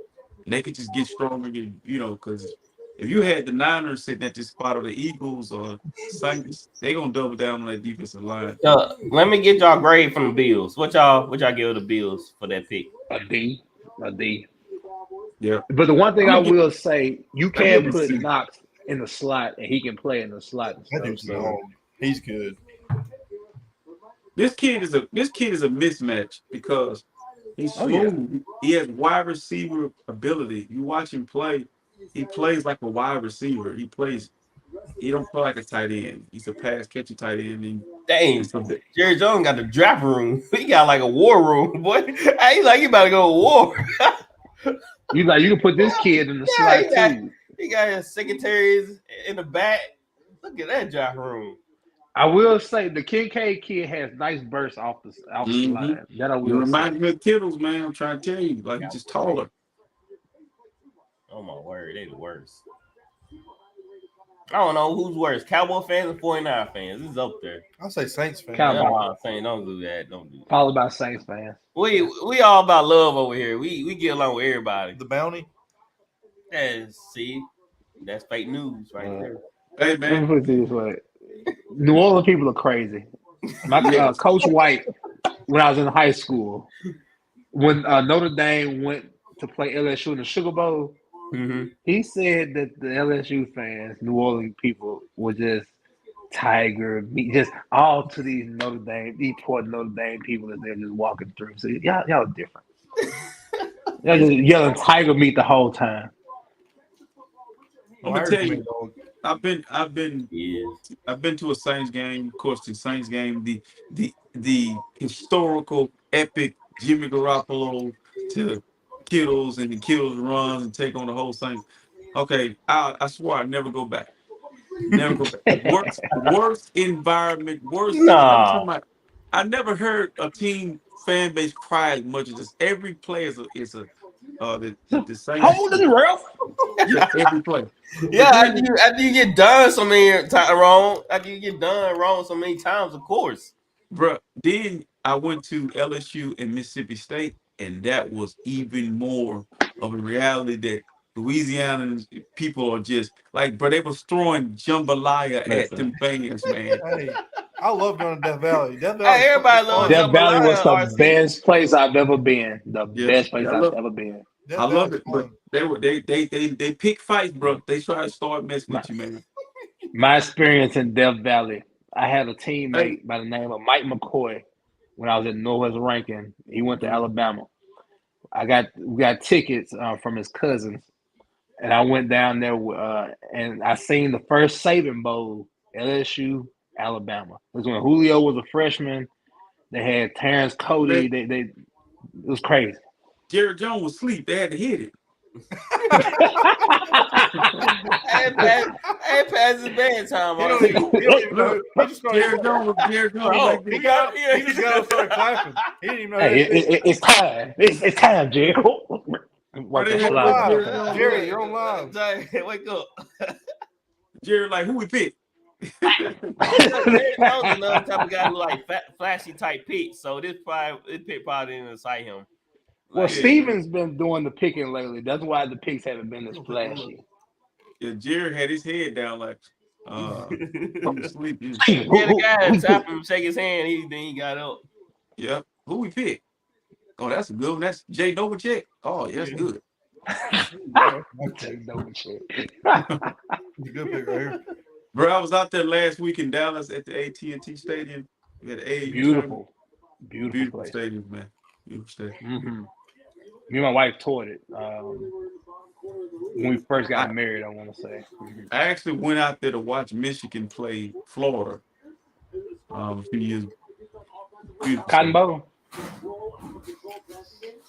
and they could just get stronger. Because if you had the Niners sitting at this spot or the Eagles or Saints, they gonna double down on that defensive line. Let me get y'all grade from the Bills. What y'all give the Bills for that pick? A D. Yeah. But the one thing I will say, you can put Knox in the slot, and he can play in the slot. He's good. This kid is a mismatch because he's smooth. Yeah. He has wide receiver ability. You watch him play. He plays like a wide receiver. He don't play like a tight end. He's a pass catching tight end. Dang, Jerry Jones got the draft room. He got like a war room, boy. He's like, he about to go to war. You can put this kid in the slot too. He got his secretaries in the back. Look at that draft room. I will say the Kincaid kid has nice bursts off the line. That I will. You remind me of Kittles, man. I'm trying to tell you, like he's just taller. Oh my word, they the worst. I don't know who's worse, Cowboy fans or 49 fans. This is up there. I'll say Saints fans. No, saying don't do that. Followed by Saints fans. We all about love over here. We get along with everybody. The bounty. Yeah, see, that's fake news right there. Hey man, let me put it this way. New Orleans people are crazy. My Coach White, when I was in high school, when Notre Dame went to play LSU in the Sugar Bowl, he said that the LSU fans, New Orleans people, were just Tiger, just all to these poor Notre Dame people as they're just walking through. So y'all different. Y'all just yelling Tiger meat the whole time. I'm gonna tell you, I've been Yes. I've been to a Saints game. Of course, the Saints game, the historical, epic Jimmy Garoppolo to Kittles and the Kittles runs and take on the whole Saints. Okay, I swear I never go back. Never go back. Worst environment. Worst. I'm talking Nah. about. I never heard a team fan base cry as much as this. Every play is a the Saints. Holding ref. Yeah, every play. Yeah, But then, after you get done so many times wrong, after you get done wrong so many times, of course. bro, then I went to LSU and Mississippi State, and that was even more of a reality that Louisiana people are just like, bro, they was throwing jambalaya at them fans, man. Hey, I love going to Death Valley. Death Hey, Valley. everybody loves Death Valley was the RC. best place I've ever been. The Yeah, best place yeah, I've ever been. Death I love Valley's it, but fun. they pick fights, bro. They try to start messing with you, man. My experience in Death Valley, I had a Hey, teammate by the name of Mike McCoy when I was at Northwest Rankin. He went to Alabama. We got tickets from his cousins, and I went down there and I seen the first Saban Bowl, LSU, Alabama. It was when Julio was a freshman. They had Terrence Cody. man, It was crazy. Jared Jones was asleep. They had to hit it. Hey, pass his bedtime. He don't even know. He just Jared Jones was like he this. got he just got up and started clapping. He didn't even know. Hey, it's time. It's time, Jerry. Bro, they had to let Jared Jones Jerry, you're on live. Wake up. Jared, like, who we pick? Jared Jones is another type of guy who like flashy type picks, so this pick probably didn't excite him. Well, Like, Steven's been doing the picking lately. That's why the picks haven't been as flashy. Yeah, Jared had his head down like from sleep. yeah, the guy had to tap him, shake his hand. Then he got up. Yep. Who we pick? Oh, that's a good one. That's Jay Novacek. Oh, yeah, that's good. Good pick right here. Bro, I was out there last week in Dallas at the AT&T Stadium. We had AAU Beautiful place. stadium, man. Beautiful stadium. Mm-hmm. Me and my wife toured it when we first got married, I want to say. Mm-hmm. I actually went out there to watch Michigan play Florida a few years ago. Cotton Bowl?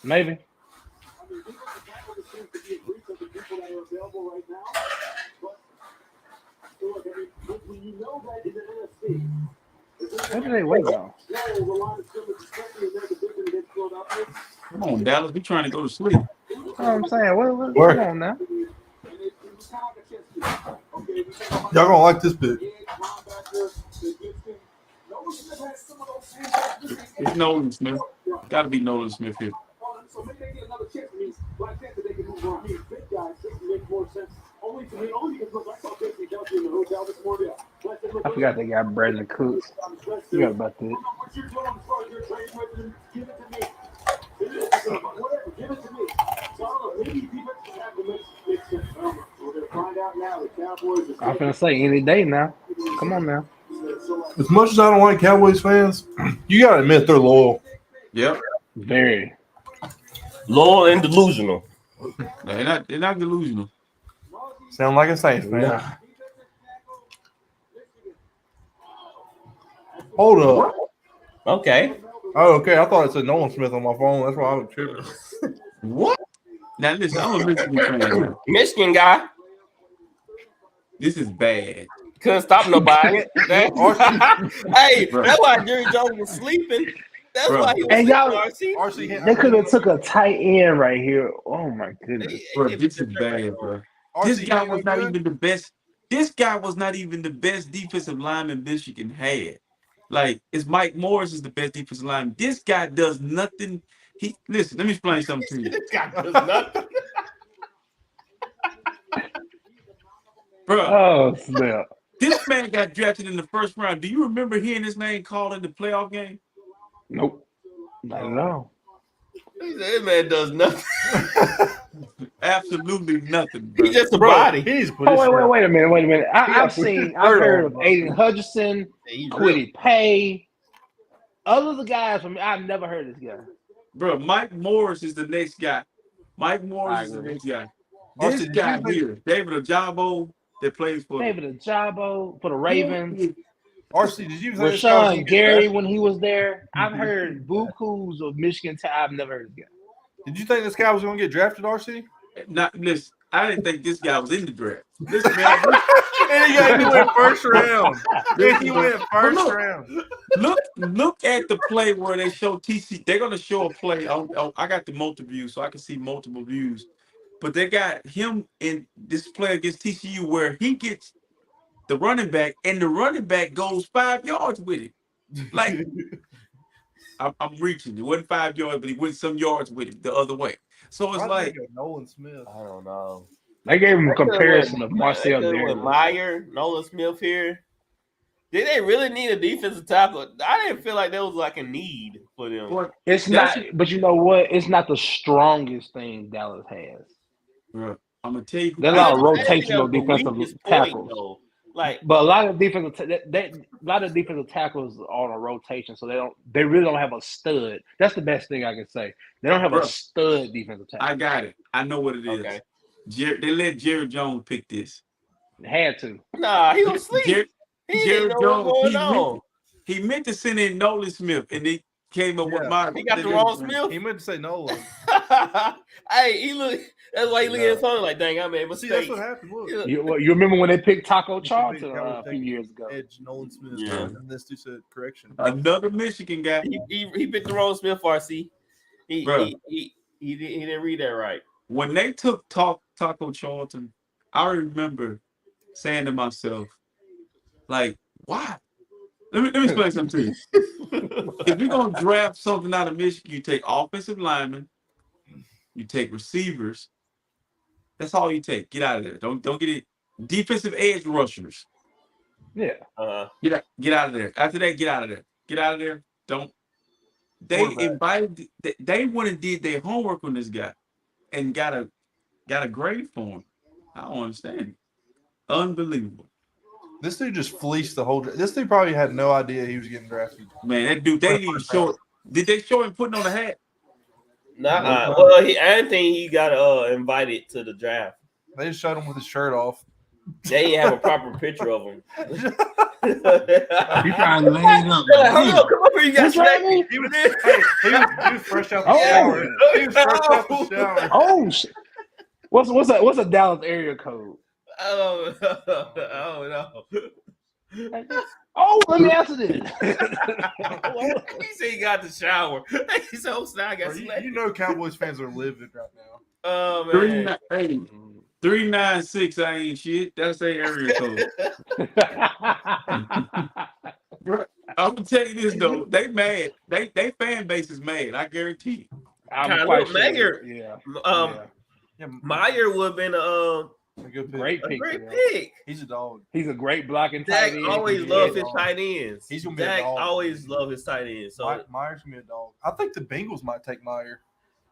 Maybe. Where did they wait on? Come on, Dallas. We trying to go to sleep. You know what I'm saying? What? Come on now. Y'all gonna like this pick. It's Nolan Smith. Got to be Nolan Smith here. I forgot they got Brandon Cooks. Forgot about that. I'm gonna say any day now. Come on now. As much as I don't like Cowboys fans, you gotta admit they're loyal. Yep. Very loyal and delusional. They're not delusional. Sound like a Saints fan. Yeah. Hold up. Okay. Oh, okay. I thought it said Nolan Smith on my phone. That's why I was tripping. What? Now listen, I'm a Michigan fan. Michigan guy. This is bad. Couldn't stop nobody. Hey, that's why Jerry Jones was sleeping. That's why he was and sleeping, y'all, RC. they could have took a tight end right here. Oh my goodness. Bro, this is bad, bro. This guy was not even the best. This guy was not even the best defensive lineman Michigan had. Like, it's Mike Morris is the best defensive lineman. This guy does nothing. Listen, let me explain something to you. This guy does nothing. Bro, oh snap. This man got drafted in the first round. Do you remember hearing his name called in the playoff game? Nope. Not at all. He said, this man does nothing. Absolutely nothing. Bro. He's just a body. Wait a minute. I've heard of Aiden Hutchinson, Quiddy Pay. Other the guys from I've never heard of this guy. Bro, Mike Morris is the next guy. Mike Morris is the next guy. This guy here, David Ojabo, that plays for David Ajabo for the Ravens. RC, did you think this guy was gonna Rashawn get Gary drafted? when he was there. I've heard bukus of Michigan. I've never heard of him. Did you think this guy was going to get drafted, RC? Listen, I didn't think this guy was in the draft. Listen, man. And he went first round. Listen, He went first look, round. Look at the play where they show TC. They're gonna show a play. I got the multiple views, so I can see multiple views. But they got him in this play against TCU where he gets the running back, and the running back goes 5 yards with it. Like I'm reaching. It wasn't 5 yards, but he went some yards with it the other way. So it's like Nolan Smith. I don't know. They gave him a comparison of Marcel with Meyer, Nolan Smith here. Did they really need a defensive tackle? I didn't feel like there was like a need for them. It's not, but you know what? It's not the strongest thing Dallas has. Bro, I'm gonna tell you. There's a lot of rotational defensive tackles. But a lot of defensive tackles are on a rotation, so they really don't have a stud. That's the best thing I can say. They don't have a stud defensive tackle. I got it. I know what it is. Okay. They let Jerry Jones pick this. Had to. Nah, he was sleep. Jerry Jones. He meant to send in Nolan Smith, and he came up with my. He got the wrong Smith. He meant to say Nolan. Hey, he look. That's why he look at his phone like, "Dang, I made a mistake." See, that's what happened. Look. You remember when they picked Taco Charlton a few years ago? Edge Nolan Smith. Yeah. And this dude said correction. Another Michigan guy. He picked the wrong Smith. RC. He didn't read that right. When they took Taco Charlton, I remember saying to myself, like, why? Let me explain something to you. If you're gonna draft something out of Michigan, you take offensive linemen, you take receivers. That's all you take. Get out of there. Don't get it. Defensive edge rushers. Yeah. Get out of there. After that, get out of there. Get out of there. Don't. They invited. They went and did their homework on this guy, and got a grade for him. I don't understand it. Unbelievable. This dude just fleeced the whole. This dude probably had no idea he was getting drafted. Man, that dude. They didn't even show. Did they show him putting on a hat? Nah. Well, I didn't think he got invited to the draft. They just showed him with his shirt off. They didn't have a proper picture of him. He probably laid up. Come up here, you got he was fresh out the shower. He was fresh out the shower. Oh shit! What's a Dallas area code? I don't know. Oh, let me answer this. He said he got the shower. He said, "Oh, I got you know, Cowboys fans are livid right now. Oh man. 396. I ain't shit. That's their area code. Bro, I'm gonna tell you this though. They mad. They fan base is mad. I guarantee you. I'm quite sure. Meyer. Yeah. Meyer would have been a good pick. Great pick. great pick. He's a dog. He's a great blocking tight Dak end. always loved his tight ends. He's gonna be Dak a dog. always loved his tight ends. So Meyer's gonna be a dog. I think the Bengals might take Meyer.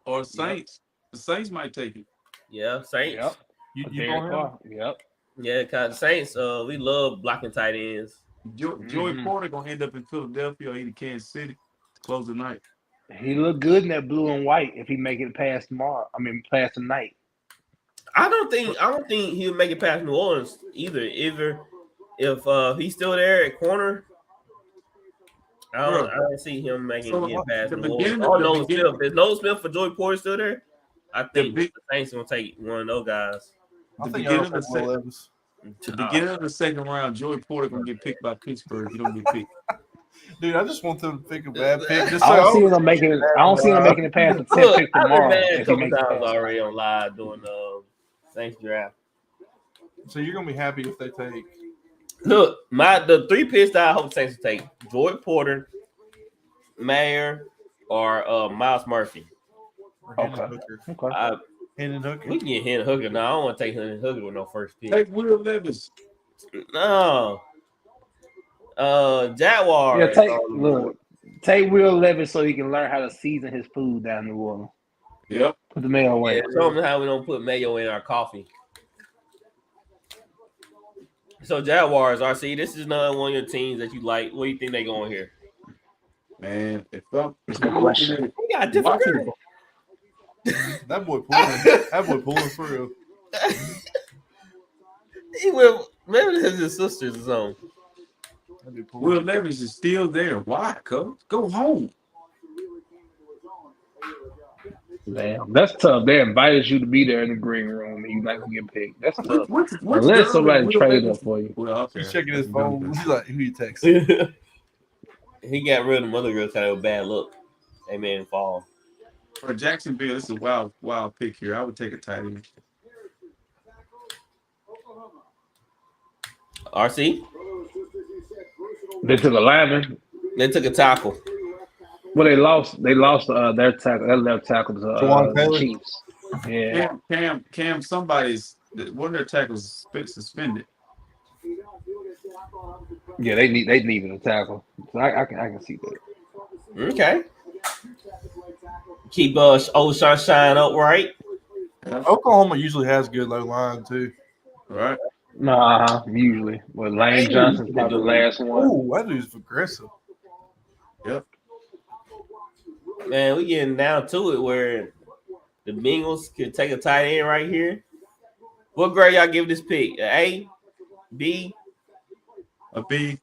Or Saints. The Saints might take it. yeah, Saints. Yep. You know him? Yep. Yeah, cause Saints. We love blocking tight ends. Joey Porter gonna end up in Philadelphia or either Kansas City to close the night. He looked good in that blue and white if he make it past tomorrow. Past tonight. I don't think he'll make it past New Orleans either. If he's still there at corner, I don't see him making it past New Orleans. Oh, Nolan Smith. If Nolan Smith for Joey Porter still there, I think the Saints gonna take one of those guys. I think beginning of the second round, Joey Porter gonna get picked by Pittsburgh. He don't get picked. Dude, I just want them to pick a bad pick. I don't see them making it past the 10th pick tomorrow. I've been mad a couple times already on live doing the Saints draft. So you're gonna be happy if they take. Look, the 3 picks that I hope the Saints will take: Joey Porter, Mayer, or Miles Murphy. Okay. Hendon Hooker. We can get Hendon Hooker. No, I don't want to take Hendon Hooker with no first pick. Take Will Levis. No. Jaguar. Yeah, take Will Levis so he can learn how to season his food down in New Orleans. Yep. Put the mayo away. Yeah, show them how we don't put mayo in our coffee. So Jaguars, RC, this is another one of your teams that you like. What do you think they going here? Man, That's a good question. We got different girls. That boy pulling for real. He will. Maybe it's his sisters or something. Will Levis is still there. Why, cuz? Go home. Damn, that's tough. They invited you to be there in the green room and you're not gonna get picked. That's tough. Which Unless girl somebody is Will traded Levis? up for you. Well, okay. He's checking his That's a dumb phone. question. He's like, who you texting? He got rid of the other girl, kind of a bad look. They made him fall. For Jacksonville, this is a wild pick here. I would take a tight end. RC. They took a lineman. They took a tackle. Well, they lost their tackle. Their left tackle to Jawan the Taylor? Chiefs. Yeah. Cam, one of their tackles suspended. Yeah, they needed a tackle. So I can see that. Okay. Keep old Sunshine upright. Oklahoma usually has good low line too. All right. Nah, usually. Well, Lane Johnson's probably the last one. Oh, that dude's aggressive. Yep. Man, we getting down to it where the Bengals could take a tight end right here. What grade y'all give this pick? A, B? A B.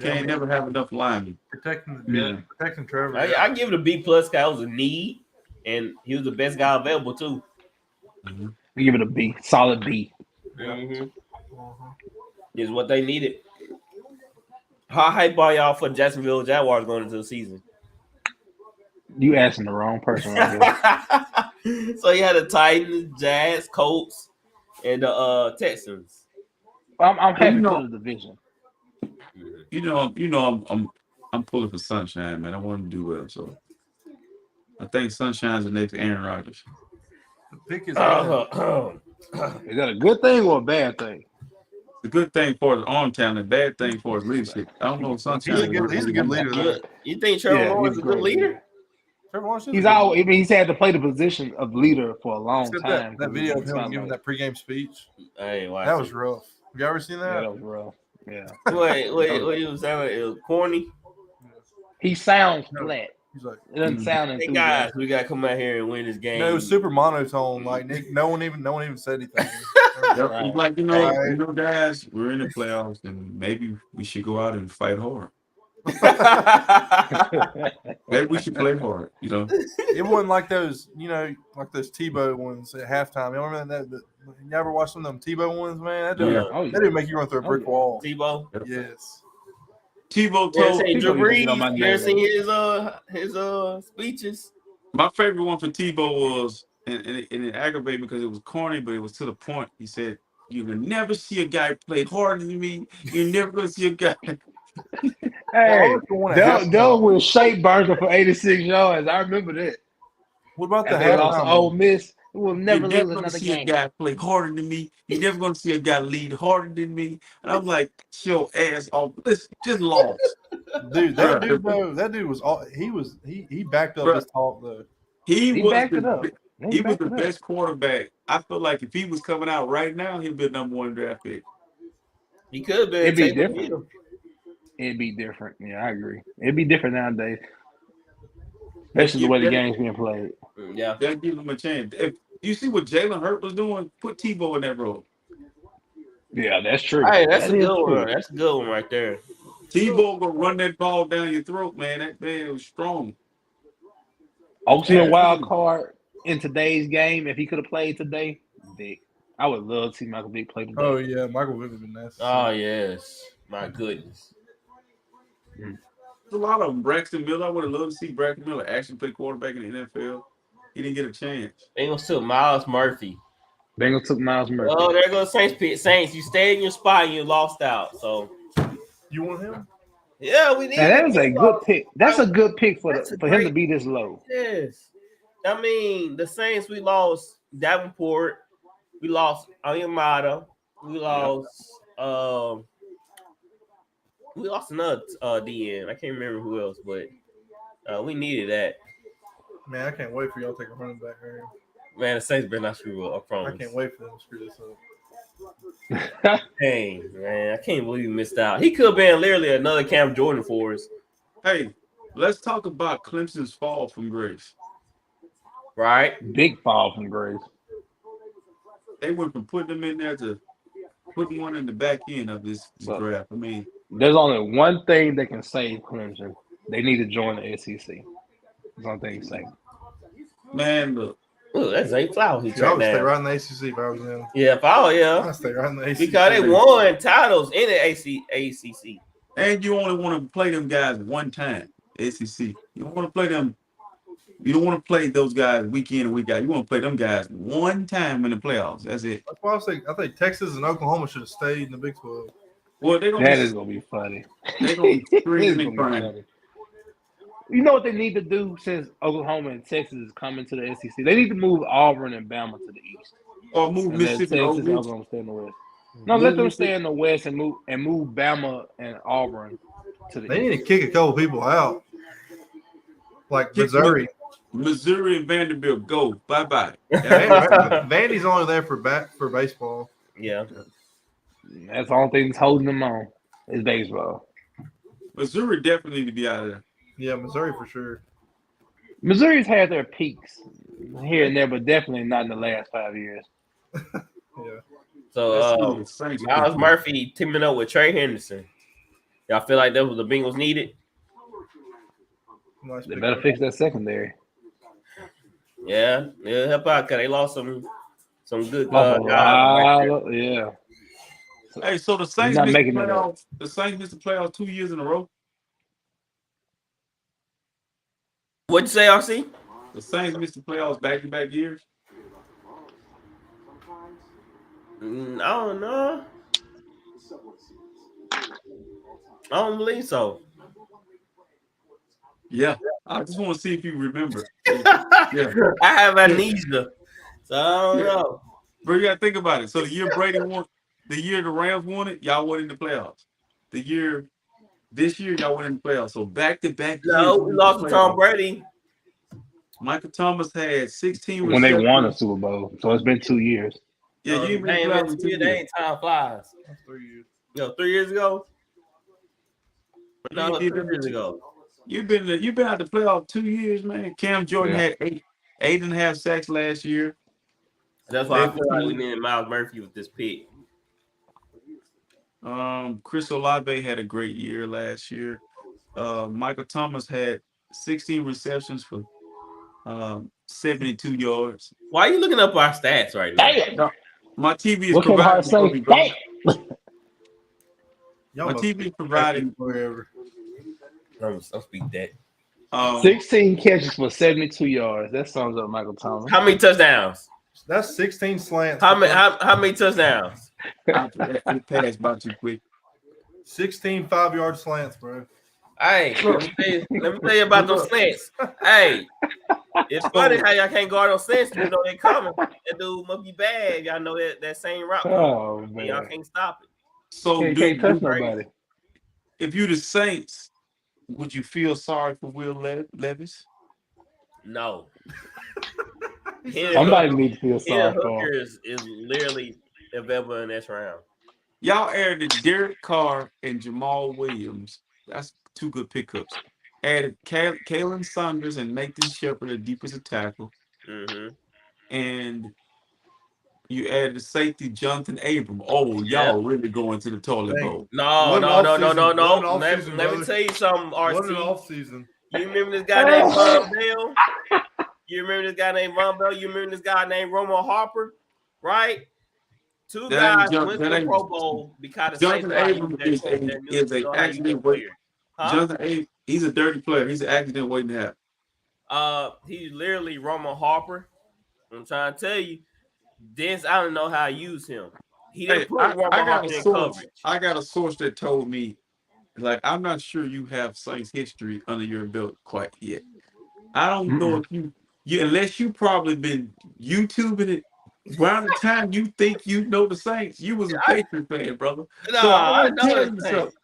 Can't never have enough linemen. Protecting Trevor. I give it a B plus. Guy was a need, and he was the best guy available too. Mm-hmm. We give it a B, solid B. Mm-hmm. Is what they needed. How hype are y'all for Jacksonville Jaguars going into the season? You asking the wrong person right here. So you had the Titans, Jazz, Colts, and the Texans. I'm happy for the division. I'm pulling for Sunshine, man. I want him to do well, so I think Sunshine's the next Aaron Rodgers. The pick is Is that a good thing or a bad thing? It's a good thing for his arm talent, bad thing for his leadership. I don't know if Sunshine. he's a good leader. You think Trevor Lawrence is a good leader? Trevor Lawrence he's had to play the position of leader for a long time. That video of him giving that pregame speech. That was rough. Have you ever seen that? Yeah, that was rough. Yeah. Wait, it was corny. He sounds flat. He's like, it doesn't sound hey guys, we gotta come out here and win this game. No, it was super monotone. Like no one even said anything. Right. Like guys, we're in the playoffs, and maybe we should go out and fight hard. Maybe we should play hard. It wasn't like those, like those Tebow ones at halftime. You remember that? You ever watched some of them Tebow ones, man? That didn't make you run through a brick wall. Tebow, yes. Tebow told Drew Brees. You ever seen his speeches? My favorite one for Tebow was, and it aggravated because it was corny, but it was to the point. He said, "You will never see a guy play harder than me. You're never gonna see a guy." Hey, that was Shea Burger for 86 yards. I remember that. What about the halftime? Ole Miss. We'll never lose another see game. A guy play harder than me. You're never gonna see a guy lead harder than me. And I'm like, your ass off. Listen, just lost. Dude, that dude was all he backed up his talk though. He was the best quarterback. I feel like if he was coming out right now, he'd be a number 1 draft pick. He could have been. It'd be different. It'd be different. Yeah, I agree. It'd be different nowadays. Especially the way the game's being played. Yeah. That gives him a chance. If you see what Jalen Hurts was doing, put Tebow in that role. Yeah, that's true. Hey, that's a good one. That's a good one right there. Tebow gonna run that ball down your throat, man. That man was strong. Ultimate wild card in today's game. If he could have played today, Vic. I would love to see Michael Vick play today. Oh yeah, Michael Vick would be nice. Oh yes, my goodness. There's a lot of them. Braxton Miller. I would have loved to see Braxton Miller actually play quarterback in the NFL. He didn't get a chance. Bengals took Miles Murphy. Bengals took Miles Murphy. Oh, there goes Saints. Saints, you stayed in your spot and you lost out. So you want him? Yeah, we need. Now, that is a good pick. That's a good pick for him to be this low. Yes, I mean the Saints. We lost Davenport. We lost Oyamada. We lost. We lost another DN. I can't remember who else, but we needed that. Man, I can't wait for y'all to take a running back here. Man, the Saints better not screw up. I promise. I can't wait for them to screw this up. Dang, man, I can't believe we missed out. He could have been literally another Cam Jordan for us. Hey, let's talk about Clemson's fall from grace. Right? Big fall from grace. They went from putting them in there to putting one in the back end of this draft. I mean, there's only one thing that can save Clemson. They need to join the SEC. That's the only thing you say. Man, look. Ooh, that's Zay Flowers. I would stay right in the ACC if I was them. Yeah, I'd stay right in the ACC. Because they won titles in the ACC. And you only want to play them guys one time, SEC. You don't want to play them. You don't want to play those guys week in and week out. You want to play them guys one time in the playoffs. That's it. That's why I think Texas and Oklahoma should have stayed in the Big 12. Well, that is gonna be funny. They're gonna be screaming and crying. You know what they need to do since Oklahoma and Texas is coming to the SEC? They need to move Auburn and Bama to the east, or move Mississippi. Texas and Oklahoma stay in the west. No, let them stay in the west and move Bama and Auburn to the. They need to kick a couple people out, like Missouri. Missouri and Vanderbilt go bye. Vandy's only there for baseball. Yeah, that's the only thing that's holding them on is baseball. Missouri definitely need to be out of there. Yeah, Missouri for sure. Missouri's had their peaks here and there, but definitely not in the last 5 years. Yeah. So Miles Murphy teaming up with Trey Henderson. Y'all feel like that was the Bengals needed? They better fix that secondary. Yeah, it'll help out because they lost some good guys. Yeah. Hey, so the Saints missed the playoffs. The Saints missed the playoffs 2 years in a row. What'd you say, RC? The Saints missed the playoffs back-to-back years. I don't know. I don't believe so. Yeah, I just want to see if you remember. Yeah, I have amnesia, so I don't know. But you gotta think about it. So the year Brady won, the year the Rams won it, y'all won in the playoffs. This year y'all won in the playoffs. So back-to-back. No, we lost to Tom Brady. Michael Thomas had 16 when they won a Super Bowl. So it's been 2 years. Yeah, you ain't ain't time flies. 3 years. 3 years ago. No, 3 years ago. You've been out the playoff 2 years, man. Cam Jordan had eight and a half sacks last year. That's why I feel like we needed Miles Murphy with this pick. Chris Olave had a great year last year. Michael Thomas had 16 receptions for 72 yards. Why are you looking up our stats right now? Damn. My TV is providing. My TV providing wherever. I'll speak that. 16 catches for 72 yards. That sums up Michael Thomas. How many touchdowns? That's 16 slants. How many touchdowns? It passed by too quick. 16 5-yard slants, bro. Hey, let me tell you about those slants. Hey, it's funny how y'all can't guard those slants. You know they coming. That dude must be bad. Y'all know that same route. Oh man, y'all can't stop it. So can't touch nobody. If you the Saints, would you feel sorry for Will Levis? No. Somebody needs to feel sorry for him. Is literally available in this round. Y'all added Derek Carr and Jamal Williams. That's two good pickups. Added Kalen Saunders and Nathan Shepard at deepest tackle. Mm-hmm. And you added the safety Jonathan Abram. Oh, y'all really going to the toilet bowl. No. Let me tell you something, RC. What an offseason. You remember this guy named Von Bell? You remember this guy named Von Bell? You remember this guy named Romo Harper? Right? Two guys went to the Pro Bowl because Jonathan Abram is an accident waiting. Jonathan Abram, he's a dirty player. He's an accident waiting to happen. He's literally Romo Harper. I'm trying to tell you. This, I don't know how I use him. He didn't put Romo Harper in coverage. I got a source that told me, like, I'm not sure you have Saints history under your belt quite yet. I don't know if you unless you probably been YouTubing it around the time you think you know the Saints. You was a Patriot fan, brother. No, so I know the Saints.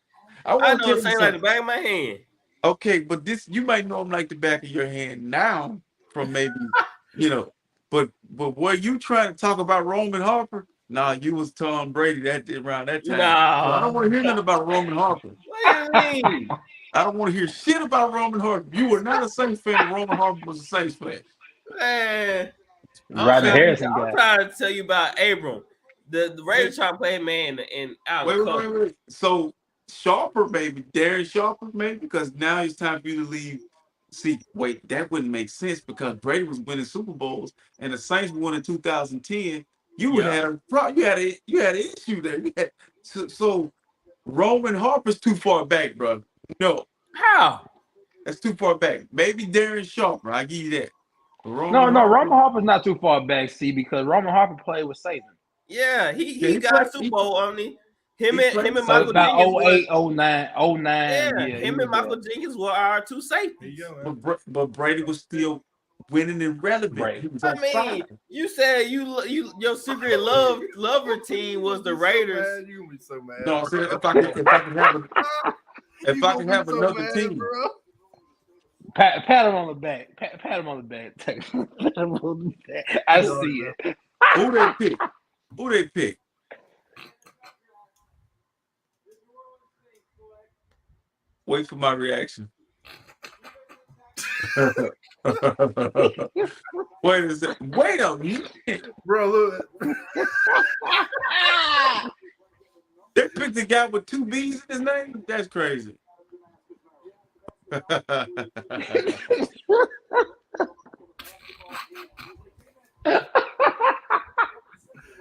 I know the Saints like the back of my hand. Okay, but this you might know him like the back of your hand now from maybe, but were you trying to talk about Roman Harper? Nah, you was Tom Brady around that time. No. I don't want to hear nothing about Roman Harper. What do you mean? I don't want to hear shit about Roman Harper. You were not a Saints fan. Roman Harper was a Saints fan. Man, Rodney Harrison guy. I'm trying to tell you about Abram. The Raiders trying to play man and out. Wait. So Sharper, maybe Darren Sharper, maybe because now it's time for you to leave. See, wait, that wouldn't make sense because Brady was winning Super Bowls and the Saints won in 2010. You had an issue there. So Roman Harper's too far back, bro. No, how? That's too far back. Maybe Darren Sharper. I give you that. Roman Harper's not too far back, because Roman Harper played with Saban. Yeah, he got a Super Bowl on him. Him and about Michael Jenkins. 08, 09. Yeah, him and Michael Jenkins were our two safeties. But Brady was still winning and relevant. I mean, you said your secret lover team was the Raiders. You gonna be so mad. No, I said if I can have another team. Bro. Pat him on the back. Pat him on the back. Pat him on the back. I see it. Who they pick? Wait for my reaction. Wait a second. Wait a minute. Bro, look. They picked a guy with 2 B's in his name? That's crazy.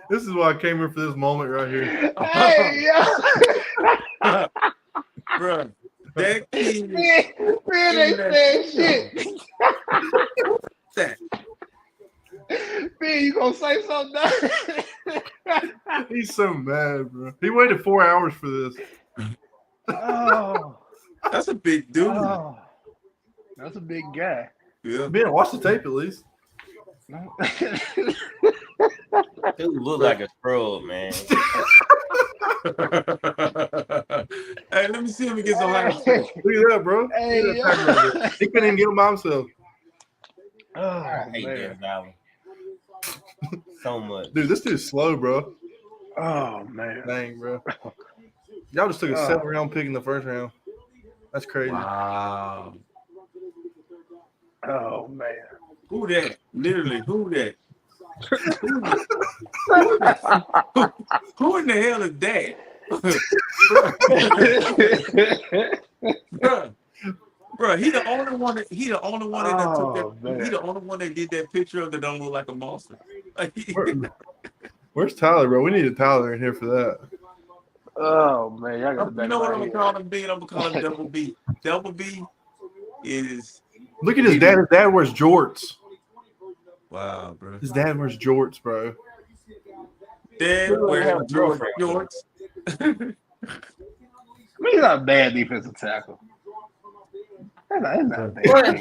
This is why I came here for this moment right here. Hey, yo. Bro, that kid. Man, they said shit. That. Man, you gonna say something? He's so mad, bro. He waited 4 hours for this. Oh, that's a big dude. Oh, that's a big guy. Yeah. Man, watch the tape at least. Dude look like a scrub, man. Hey, let me see him against Ohio State. Look at that, bro. Hey, He couldn't even get him by himself. Oh, I hate man. Dennis Allen so much. Dude, this dude's slow, bro. Oh, man. Dang, bro. Y'all just took a 7th-round pick in the 1st round. That's crazy. Wow. Oh, man. Who that? Literally, who that? Who in the hell is that? Bro, he the only one that took that. He the only one that did that picture of that don't look like a monster. Like, Where's Tyler, bro? We needed Tyler in here for that. Oh, man. Y'all got you know what I'm gonna call him, B? I'm gonna call him Double B. Double B is. Look at his dad. His dad wears jorts. Wow, bro. His dad wears jorts, bro. Dad wears jorts. I mean, he's not a bad defensive tackle. That's not bad.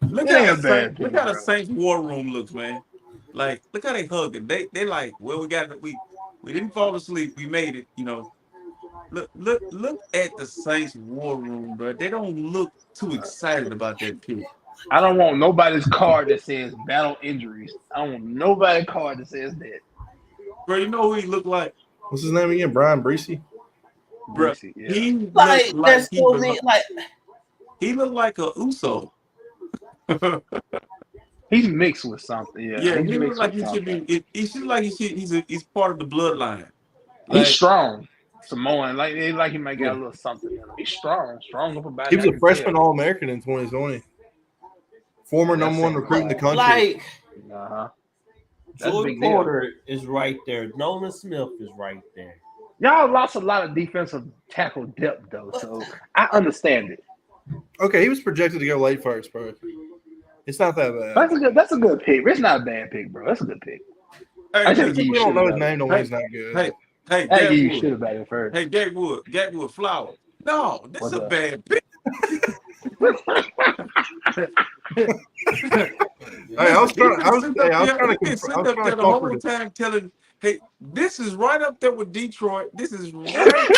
Look how the Saints war room looks, man. Like, look how they hugging. They like, well, we didn't fall asleep. We made it, you know. Look at the Saints war room, bro. They don't look too excited about that pick. I don't want nobody's card that says battle injuries. I don't want nobody's card that says that. Bro, you know who he looked like? What's his name again? Brian Breesy? Bro, yeah. he Like, looked that's so like he looked like a Uso. He's mixed with something. Yeah, he looks like he should be. He should like he's part of the bloodline. He's strong. Samoan, like he might get a little something in him. He's strong up about. He was a freshman All-American in 2020. Former number 1 recruit in the country. Like, Jordan Porter is right there. Nolan Smith is right there. Y'all lost a lot of defensive tackle depth though, so I understand it. Okay, he was projected to go late first, bro. It's not that bad. That's a good pick. It's not a bad pick, bro. That's a good pick. Hey, I think we don't know his name, don't mean he's not good. Hey, you should have batted it first. Hey, Gatwood Flower. No, this is a bad pick. I was trying to the whole time telling, hey, this is right up there with Detroit. This is right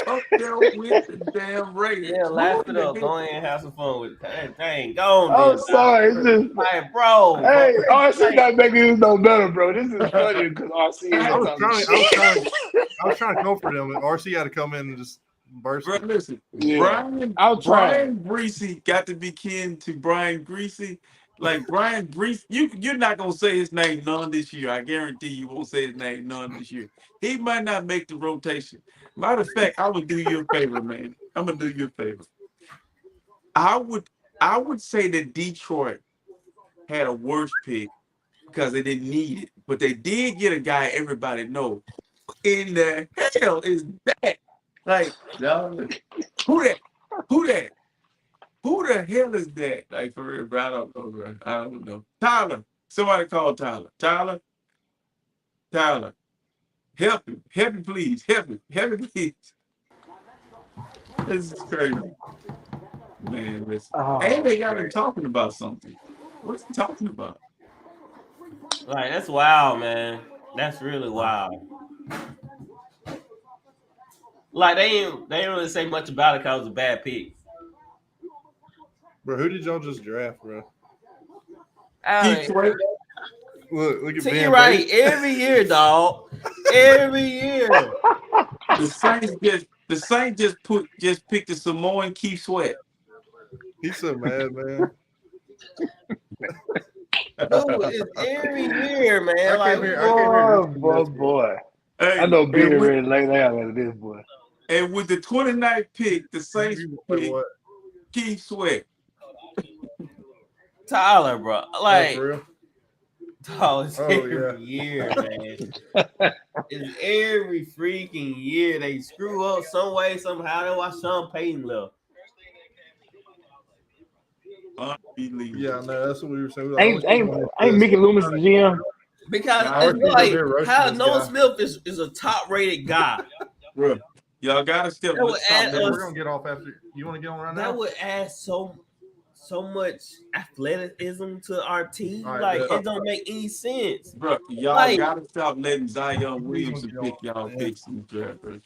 up there with the damn Raiders. Yeah, laugh it up. Go ahead and have some fun with it. Dang, go on. I'm sorry. It's just, like, bro. Hey, RC not making this no better, bro. This is funny because RC. I was trying to comfort him, and RC had to come in and just burst. Bro, listen, yeah. Brian Greasy got to be kin to Brian Greasy, Like Brian Brees, you're not gonna say his name none this year. I guarantee you won't say his name none this year. He might not make the rotation. Matter of fact, I would do you a favor, man. I'm gonna do you a favor. I would say that Detroit had a worse pick because they didn't need it, but they did get a guy everybody knows. In the hell is that? Like, no, who that? Who that? Who the hell is that? Like, for real, bro, I don't know, bro. I don't know. Tyler. Somebody call Tyler. Tyler. Help him. Help him, please. Help him, please. This is crazy. Man, listen. And they got him talking about something. What's he talking about? Like, that's wild, man. That's really wild. Like, they ain't really say much about it because it was a bad pick. Bro, who did y'all just draft, bro? Look at see, Ben right. Bates. Every year, dog. Every year. The Saints just picked the Samoan Keith Sweat. He's so mad, man. Dude, it's every year, man. I came here. Boy. Hey, I know Bill ready to lay down at this boy. And with the 29th pick, the Saints picked Keith Sweat. Tyler, bro. Like, oh, it's every year, man. It's every freaking year. They screw up some way, somehow. That's why Sean Payton left. Unbelievable. Yeah, no, that's what we were saying. Ain't Mickey Loomis the GM? Because it's like how Noah Smith is a top-rated guy. Bro, y'all gotta step. We're gonna get off after. You want to get on right now? That would add so much athleticism to our team. Right, like it don't make any sense. Bro, y'all gotta stop letting Zion Williamson pick y'all picks in the draft, bro.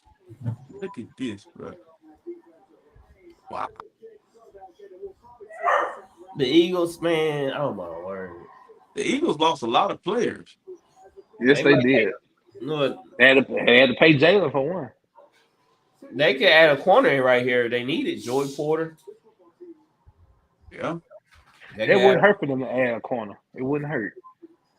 Look at this, bro. Wow. The Eagles, man, oh my word. The Eagles lost a lot of players. Yes, they did. Look, they had to pay Jalen for one. They could add a corner in right here. They needed Joey Porter. Yeah. It wouldn't hurt for them to add a corner. It wouldn't hurt.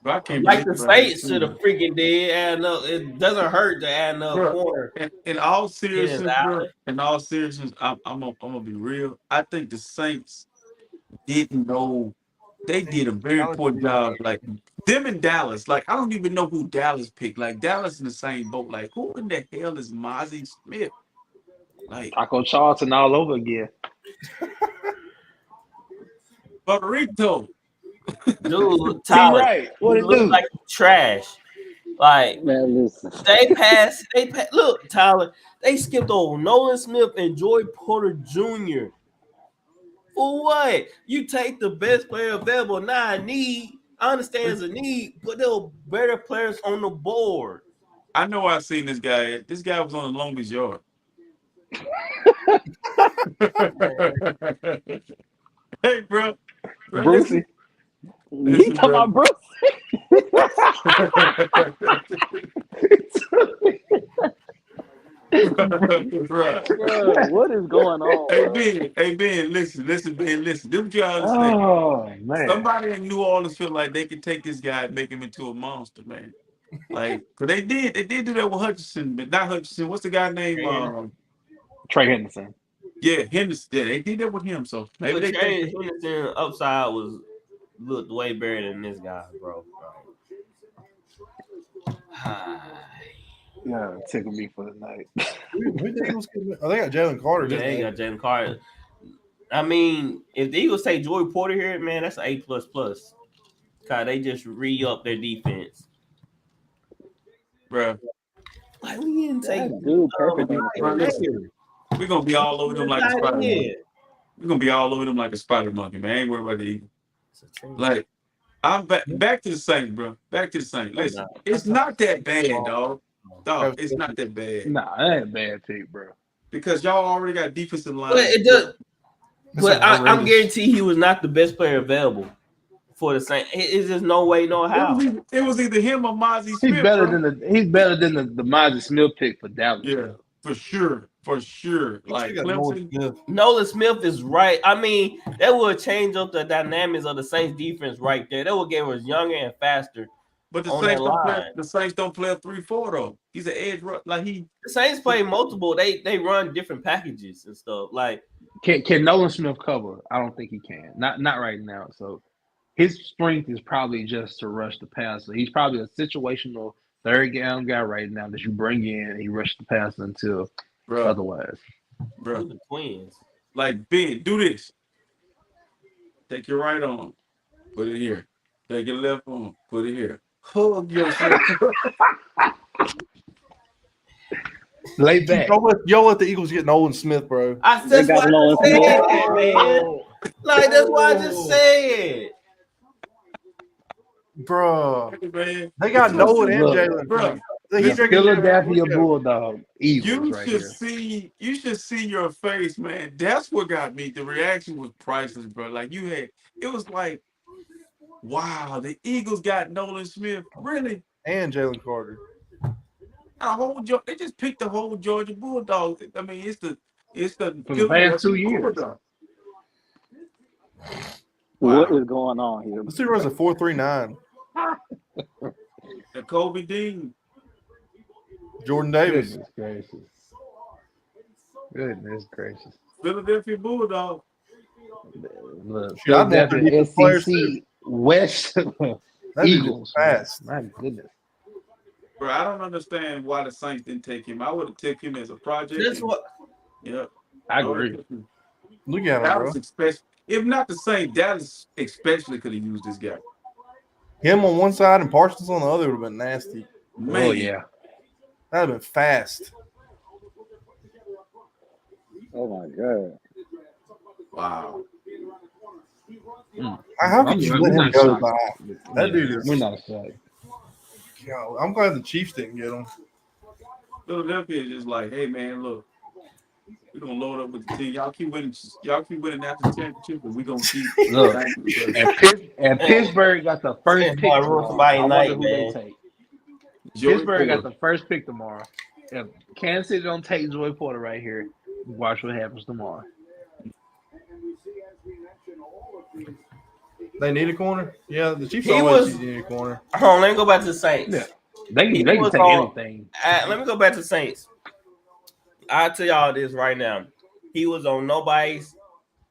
But I can't like the Saints should have freaking did. Add no, it doesn't hurt to add another corner. In all seriousness, I'm gonna be real. I think the Saints didn't know. They did a very poor job. Like them in Dallas. Like I don't even know who Dallas picked. Like Dallas in the same boat. Like who in the hell is Mozzie Smith? Like Taco Charlton all over again. Burrito. Dude, Tyler, right. What it look do? like trash. Like Man, listen. they passed. Look, Tyler, they skipped over Nolan Smith and Joey Porter Jr. For what? You take the best player available. Now I understand it's a need, but there were better players on the board. I know I've seen this guy. This guy was on the longest yard. Hey, bro. Brucey. You talking about Bruce? Bro, what is going on? Hey Ben, listen, Ben, listen. Do what you understand. Oh man. Somebody in New Orleans feel like they could take this guy and make him into a monster, man. Like, cause they did do that with Hutchinson, but not Hutchinson. What's the guy named? Trey Henderson. Yeah, Henderson. Yeah, they did that with him. So maybe they Trey Henderson upside looked way better than this guy, bro. Yeah, tickle me for the night. Who the Eagles getting? Oh, they got Jalen Carter. Yeah, they got Jalen Carter. I mean, if the Eagles take Joey Porter here, man, that's an A++. Cause they just re-up their defense, bro. Like we didn't take dude perfect. We're gonna be all over them like a spider monkey. We're gonna be all over them like a spider monkey, man. I ain't worried about the Eagles. Like, I'm back to the Saints, bro. Back to the Saints. Listen, it's not that bad, dog. Dog, it's not that bad. Nah, that ain't a bad pick, bro. Because y'all already got defensive line. But it does. But I'm guaranteed he was not the best player available for the Saints. It's just no way, no how. It was either him or Mozzie Smith. He's better than the Mozzie Smith pick for Dallas. Yeah, for sure. for sure. Like Clemson, Nolan Smith is right. I mean, that would change up the dynamics of the Saints defense right there. That would get us younger and faster. But the on Saints that don't play. line. The Saints don't play a 3-4 though. He's an edge rush. Like The Saints play multiple. They run different packages and stuff. Like can Nolan Smith cover? I don't think he can. Not right now. So his strength is probably just to rush the passer. He's probably a situational third down guy right now that you bring in and he rushes the passer until otherwise. Bro, the Twins. Like Ben, do this. Take your right arm, put it here. Take your left arm, put it here. Hug yourself. Lay back. Y'all let the Eagles get Nolan Smith, bro. That's why I just said, man. Like that's why I just said. Bro, they got Nolan and Jalen. Bro, the Philadelphia Bulldog Eagles you should see your face, man. That's what got me. The reaction was priceless, bro. Like it was like, wow, the Eagles got Nolan Smith, really, and Jalen Carter. They just picked the whole Georgia Bulldogs. I mean, it's the for the past 2 years. Bulldog. What is going on here? Let's see, runs a 4.39. The Kobe Dean, Jordan Davis. Goodness gracious. Philadelphia Bulldog. Look, Philadelphia SEC West Eagles. Fast. My goodness. Bro, I don't understand why the Saints didn't take him. I would have taken him as a project. That's what. Yeah, I agree. Look at him, Dallas bro. If not the Saints, Dallas especially could have used this guy. Him on one side and Parsons on the other would have been nasty. Man. Oh yeah, that would have been fast. Oh my god! Wow. How could you let him go by? That dude is. We're not excited. I'm glad the Chiefs didn't get him. Philadelphia is just like, hey man, look, we're gonna load up with the team. Y'all keep winning after the championship, but we're gonna keep. Look, and Pittsburgh got the first pick tomorrow. I wonder who they take. Pittsburgh got the first pick tomorrow. If Kansas City don't take Joey Porter right here, watch what happens tomorrow. They need a corner? Yeah, the Chiefs always need a corner. Hold on, let me go back to the Saints. Yeah. They can take anything. Let me go back to the Saints. I'll tell y'all this right now. He was on nobody's,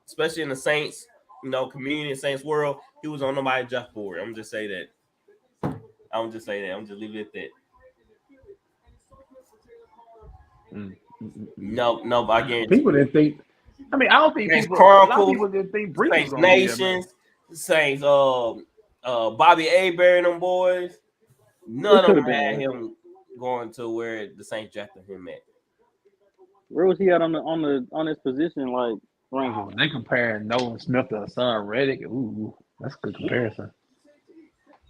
especially in the Saints, community and Saints world, he was on nobody's draft board. I'm just say that. I'm just leave it at that. No, I guarantee. People didn't think. I mean, I don't think Saints a lot of people didn't think Brees Saints was Nations, Saints, Bobby Abear and them boys. None of them had him going to where the Saints drafted him at. Where was he at on his position? Like, wow, they comparing Nolan Smith to Hassan Reddick. Ooh, that's a good comparison.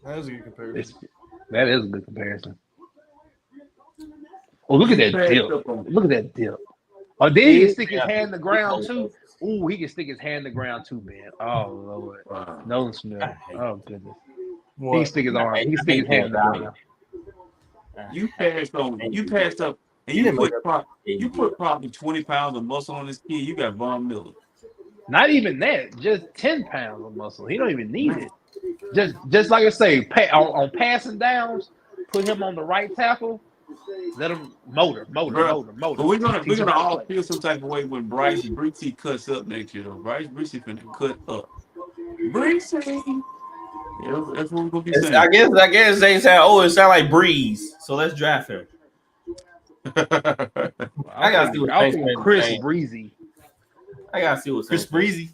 That is a good comparison. That is a good comparison. Oh, look at that dip! Look at that dip. Oh, then he can stick his hand in the ground too. Ooh, he can stick his hand in the ground too, man. Oh Lord, wow. Nolan Smith. Oh goodness. What? He can stick his arm. He can stick his hand in the ground. You passed up, and you put probably 20 pounds of muscle on this kid. You got Von Miller. Not even that, just 10 pounds of muscle. He don't even need it. Just like I say, on passing downs, put him on the right tackle. Let him motor. But we're gonna all feel some type of way when Bryce Breesy cuts up next year, though. Bryce Breesy finna cut up. Breesy. Yeah, that's what we're gonna be saying. I guess they say, it sound like Breeze, so let's draft him. I gotta see what Chris Breezy. I gotta see what Chris Breezy.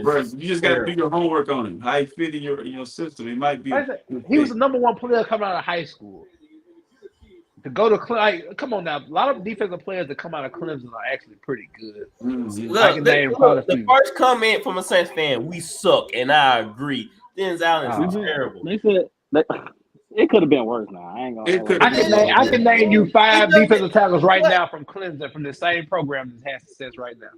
Bro, you just gotta do your homework on him. How he fit in your system. It might be. He was the number one player coming out of high school. To go to come on now, a lot of defensive players that come out of Clemson are actually pretty good. Mm-hmm. Look, the first comment from a Saints fan, we suck, and I agree. Dennis Allen is terrible. They said it could have been worse. Now I ain't gonna. I can name you 5 defensive tackles right now from Clemson from the same program that has success right now.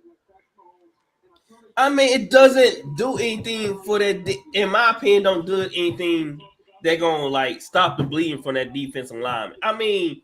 I mean, it doesn't do anything for that. In my opinion, don't do anything. They're gonna stop the bleeding from that defensive lineman. I mean,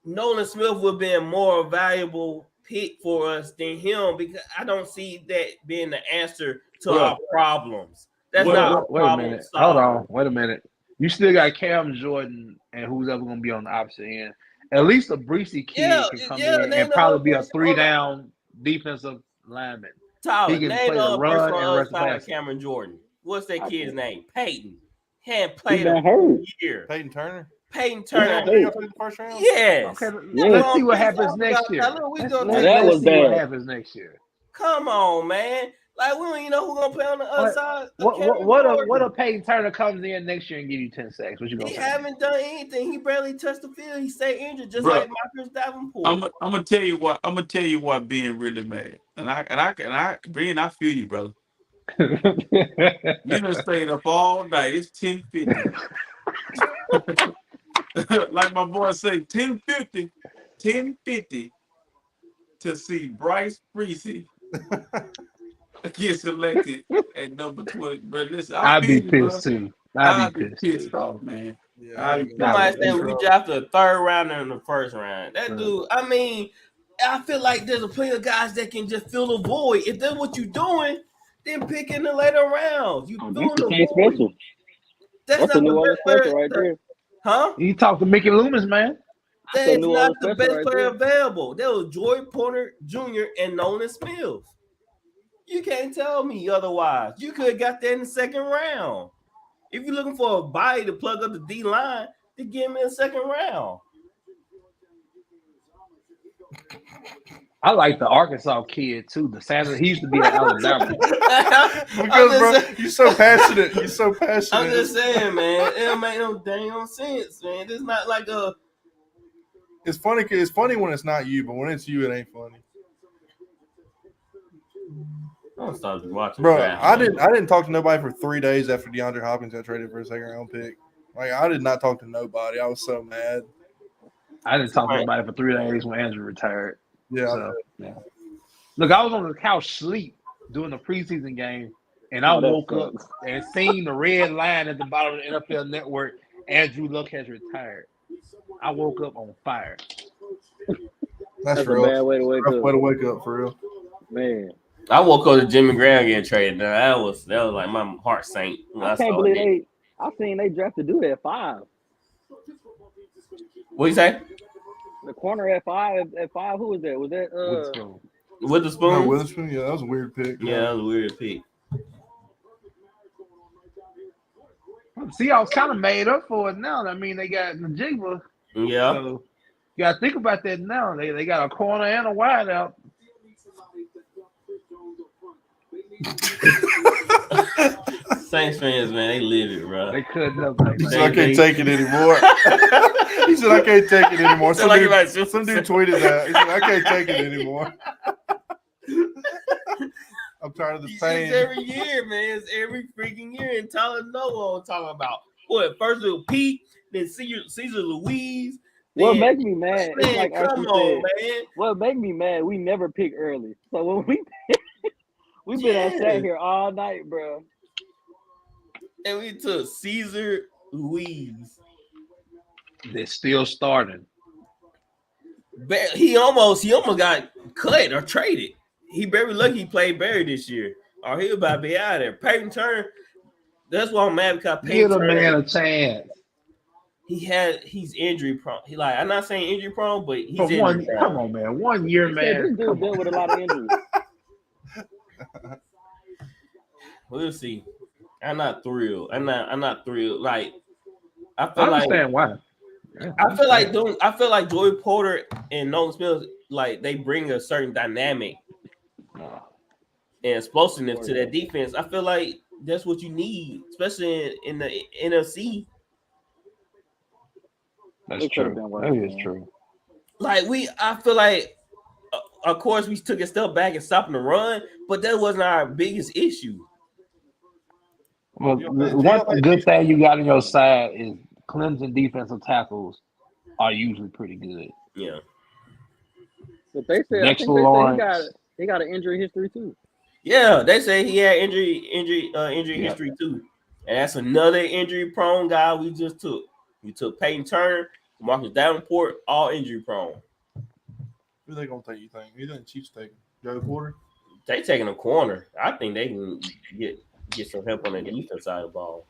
Nolan Smith would have been more valuable pick for us than him because I don't see that being the answer to our problems. That's not our wait a minute. Hold on. Wait a minute. You still got Cam Jordan and who's ever going to be on the opposite end. At least a Breesy kid can come in and probably be a 3-down defensive lineman. Tyler, he can name play the run and rush the Tyler pass. Cameron Jordan. What's that kid's name? Peyton. He hadn't played a year. Peyton Turner. Peyton Turner. The first round? Yes. Okay, let's see what happens next year. Let's see what happens next year. Come on, man. Like, we don't even know who's going to play on the other side. What if Peyton Turner comes in next year and give you 10 sacks? What you going to say? He haven't done anything. He barely touched the field. He stayed injured just like Marcus Davenport. I'm gonna tell you what. I'm gonna tell you what being really mad. And I Brian, I feel you, brother. You done stayed up all night. It's 10:50. Like my boy say, 10:50 to see Bryce Breesy get selected at number 20. But listen, I'd be pissed too. I'd be pissed off, man. Yeah, somebody said we drafted a third rounder in the first round. That dude, I mean, I feel like there's a plenty of guys that can just fill the void. If that's what you're doing, then pick in the later rounds. You filling the void. Special. That's not the best player right there. Huh? You talk to Mickey Loomis, man. That is not the best player available. There was Joy Porter Jr. and Nolan Smith. You can't tell me otherwise. You could have got that in the second round. If you're looking for a body to plug up the D line, then give me a second round. I like the Arkansas kid too. The Sanders, he used to be at Alabama. Because, bro, you're so passionate. You're so passionate. I'm just saying, man. It don't make no dang sense, man. It's not like a. It's funny. It's funny when it's not you, but when it's you, it ain't funny. I'm start watching. Bro, draft, I didn't talk to nobody for 3 days after DeAndre Hopkins got traded for a second round pick. Like, I did not talk to nobody. I was so mad. I didn't talk to nobody for 3 days when Andrew retired. Yeah. So, yeah. Look, I was on the couch sleep during the preseason game, and I woke up and seen the red line at the bottom of the NFL Network. Andrew Luck has retired. I woke up on fire. That's real. A bad way to wake up. Way to wake up, for real. Man. I woke up to Jimmy Graham getting traded. Now, that was like my heart sank. I can't believe I seen they drafted dude at 5. What you say? The corner at 5. At 5, who was that? Was that Witherspoon? No, Witherspoon? Yeah, that was a weird pick. Yeah, that was a weird pick. See, I was kind of made up for it now. I mean, they got Najigba. Yeah. So you got to think about that now. They got a corner and a wide out. Saints fans, man, they live it, bro. They couldn't have. He said, I can't take it anymore. He said, I can't take it anymore. Some dude tweeted that. He said, I can't take it anymore. I'm tired of this pain. It's every year, man. It's every freaking year. And Tyler knows what I'm talking about. What, first little Pete, then Cesar Louise. What makes me mad? Man, like come on, man. What makes me mad? We never pick early. So when we've been sat here all night, bro. And we took Cesar Louise. They're still starting. But he almost got cut or traded. He very lucky he played Barry this year, or he about to be out of there. Peyton Turner. That's why I'm mad because Peyton Give a Turner, man a chance. He's injury prone. I'm not saying injury prone, but he's For injury prone. Come on, man. 1 year, man. This dude dealt with a lot of injuries. We'll see. I'm not thrilled. I'm not thrilled. Like I understand why. I feel like Joey Porter and Nolan Smith, like they bring a certain dynamic and explosiveness to that defense. I feel like that's what you need, especially in the NFC. That's true. That is true. Like I feel like, of course, we took a step back and stopping the run, but that wasn't our biggest issue. Well, one good thing you got on your side is Clemson defensive tackles are usually pretty good. Yeah. But they said Dexter Lawrence, he got an injury history too. Yeah, they say he had injury history too, and that's another injury prone guy we just took. We took Peyton Turner Marcus Davenport, all injury prone. Who they gonna take? You think? Who think the Chiefs taking? Joey Porter? They taking a corner. I think they can get some help on the defense side of the ball.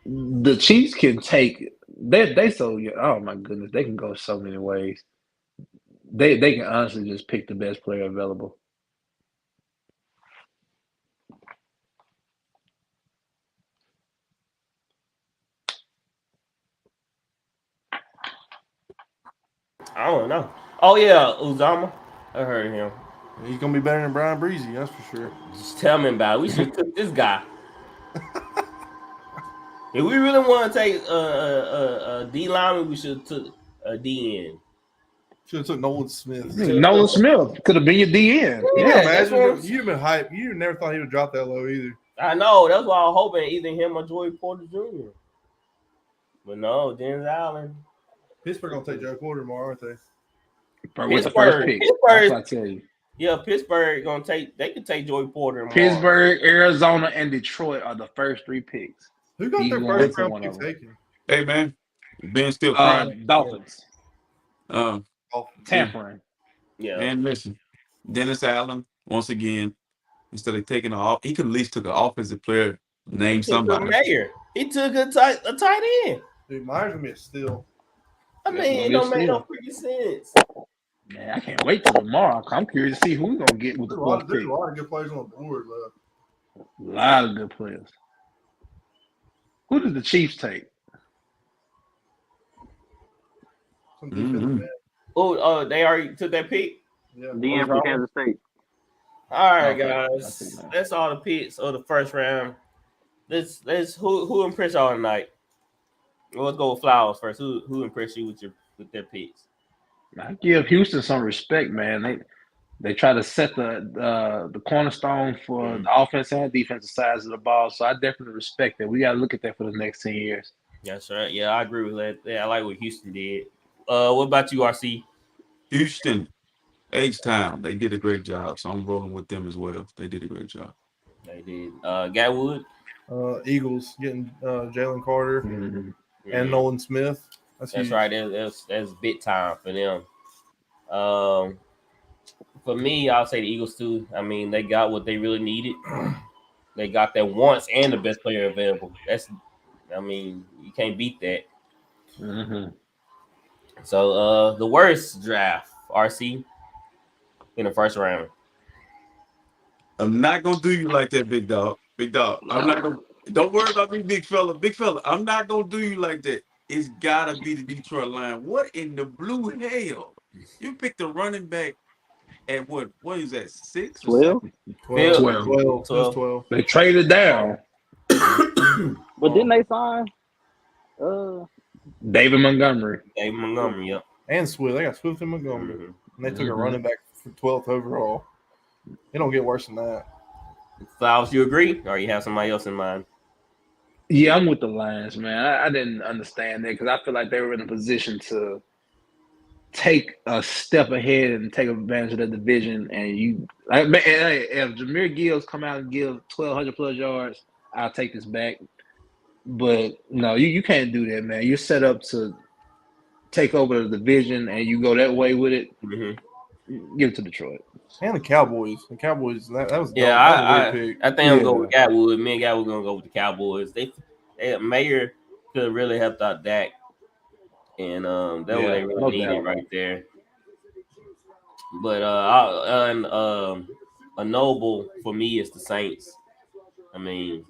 The Chiefs can take they so oh my goodness, they can go so many ways. They can honestly just pick the best player available. I don't know. Oh yeah, Uzama. I heard him. He's gonna be better than Brian Breezy, that's for sure. Just tell me about it. We should have took this guy. If we really want to take a D lineman, we should have took a DN. Should have took Nolan Smith. Nolan Smith could have been your DN. Yeah, that's imagine you've been hyped. You never thought he would drop that low either. I know. That's why I was hoping either him or Joey Porter Jr. But no, Dennis Allen. Pittsburgh gonna take Joey Porter tomorrow, aren't they? With the first pick. That's what I tell you. Yeah, Pittsburgh gonna take. They could take Joey Porter tomorrow. Pittsburgh, Arizona, and Detroit are the first 3 picks. Who got their Either first one round of pick them. taken? Hey man, Ben still crying. Dolphins. Tampering. Yeah. And listen, Dennis Allen once again, instead of taking he could at least took an offensive player, name somebody. Mayer. He took a tight end. Dude, Myers gonna be a steal. I mean, it don't make no freaking sense. Man, I can't wait till tomorrow. I'm curious to see who we're gonna get with the fourth There's pick. a lot of good players on the board left. A lot of good players. Who did the Chiefs take? Some defensive man. Oh, they already took that pick. Yeah, DN from Kansas State. All right, guys. That's all the picks of the first round. Let's who impressed y'all tonight? Well, let's go with Flowers first. Who impressed you with their picks? I give Houston some respect, man. They try to set the cornerstone for the offense and defensive sides of the ball. So I definitely respect that. We got to look at that for the next 10 years. That's right. Yeah, I agree with that. Yeah, I like what Houston did. What about you, RC? Houston, H-Town, they did a great job. So I'm rolling with them as well. They did a great job. They did. Gatwood? Eagles getting Jalen Carter and Nolan Smith. That's right. That's big time for them. For me, I'll say the Eagles too. I mean, they got what they really needed. They got that once and the best player available. You can't beat that. Mm-hmm. So the worst draft, RC, in the first round. I'm not gonna do you like that, big dog. Big dog. I'm not gonna. Don't worry about me, big fella. Big fella. I'm not gonna do you like that. It's gotta be the Detroit Lions. What in the blue hell? You picked a running back at what is that? 6 or 12. 12. They traded down. But didn't they sign? David Montgomery. Yep. And Swift. They got Swift and Montgomery. Mm-hmm. And they took a running back for 12th overall. It don't get worse than that. Flowers, you agree? Or you have somebody else in mind? Yeah, I'm with the Lions, man. I didn't understand that because I feel like they were in a position to take a step ahead and take advantage of the division. And if Jahmyr Gibbs come out and give 1,200 plus yards, I'll take this back. But no, you can't do that, man. You're set up to take over the division, and you go that way with it. Mm-hmm. Give it to Detroit. And the Cowboys. The Cowboys, that was I pick. think I'm going with Gatwood. Me and Gatwood going to go with the Cowboys. Mayer could have really helped out Dak. And that's what they really needed right there. But a noble for me is the Saints. I mean,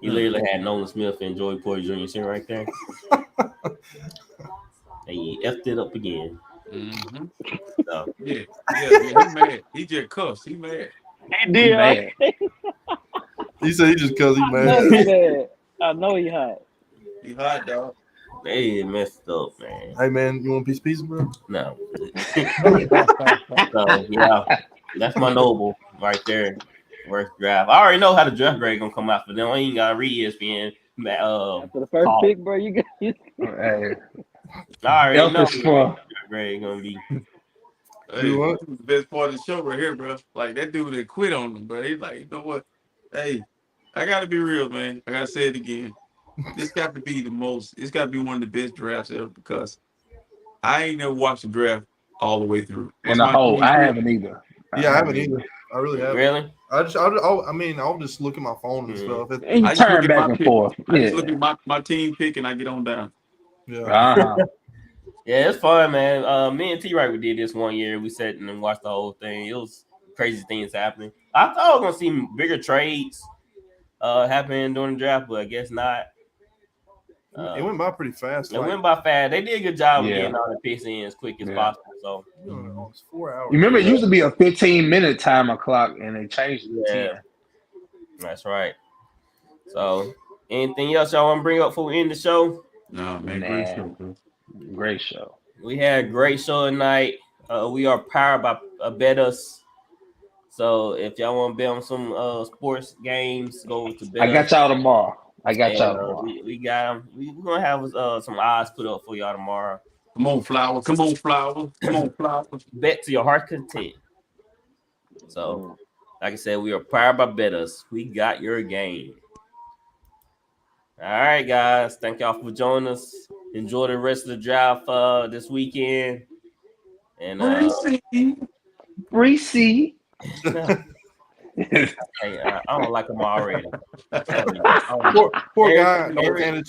you literally had Nolan Smith and Joey Porter Jr. sitting right there. And you effed it up again. Mm-hmm. So. Yeah, he mad. He just cussed. He mad. He did. Mad. He said he just because he mad. I know he hot. He hot, dog. They messed up, man. Hey, man, you want a piece of pizza, bro? No. So, yeah, that's my noble right there. Worst draft. I already know how the draft grade gonna come out for them. I ain't got to read ESPN. After the first pick, bro, you got. Hey. I already know for the grade gonna be. Hey, this is the best part of the show right here, bro. Like that dude that quit on him, bro. He's like, you know what? Hey, I gotta be real, man. I gotta say it again. this got to be the most. It's got to be one of the best drafts ever because I ain't never watched a draft all the way through. In a whole, I haven't either. I haven't either. I really haven't. Really? I'll just look at my phone and stuff. And you turn back and forth. I just look at my team pick and I get on down. Yeah. Yeah, it's fun, man. Me and T-Right, we did this one year. We sat and watched the whole thing. It was crazy things happening. I thought I was gonna see bigger trades happening during the draft, but I guess not. It went by pretty fast. It went by fast. They did a good job of getting all the picks in as quick as possible. So it's 4 hours. You remember it used to be a 15-minute timer clock, and they changed it to 10. That's right. So, anything else y'all want to bring up before we end the show? No, man. Great show, bro. Great show. We had a great show tonight. We are powered by BETUS. So if y'all want to bet on some sports games, go to BETUS. I got y'all tomorrow. We got them. We're gonna have some odds put up for y'all tomorrow. Come on, Flower. Come on, Flower. Come on, Flower. Bet to your heart's content. So, like I said, we are powered by BETUS. We got your game. All right, guys. Thank y'all for joining us. Enjoy the rest of the draft this weekend. And Breezy. Hey, I don't like him already. Poor guy.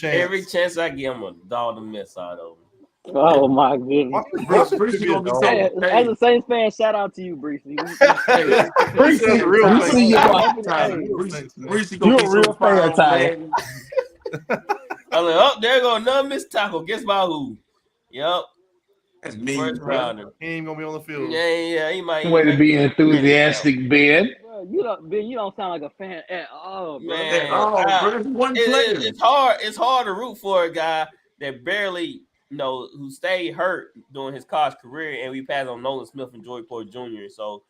Every chance I give him, a dog to miss out of him. Oh my goodness! As a Saints fan, shout out to you, Breezy. Breezy, you're a real fan, Tyler. I'm like, oh, there go another missed tackle. Guess by who? Yep. That's me. First rounder. He ain't gonna be on the field. Yeah. He might. Way to be enthusiastic, Ben. You don't sound like a fan at all, bro. Man, it's hard. It's hard to root for a guy that barely, who stayed hurt during his college career, and we passed on Nolan Smith and Joey Porter Jr. So,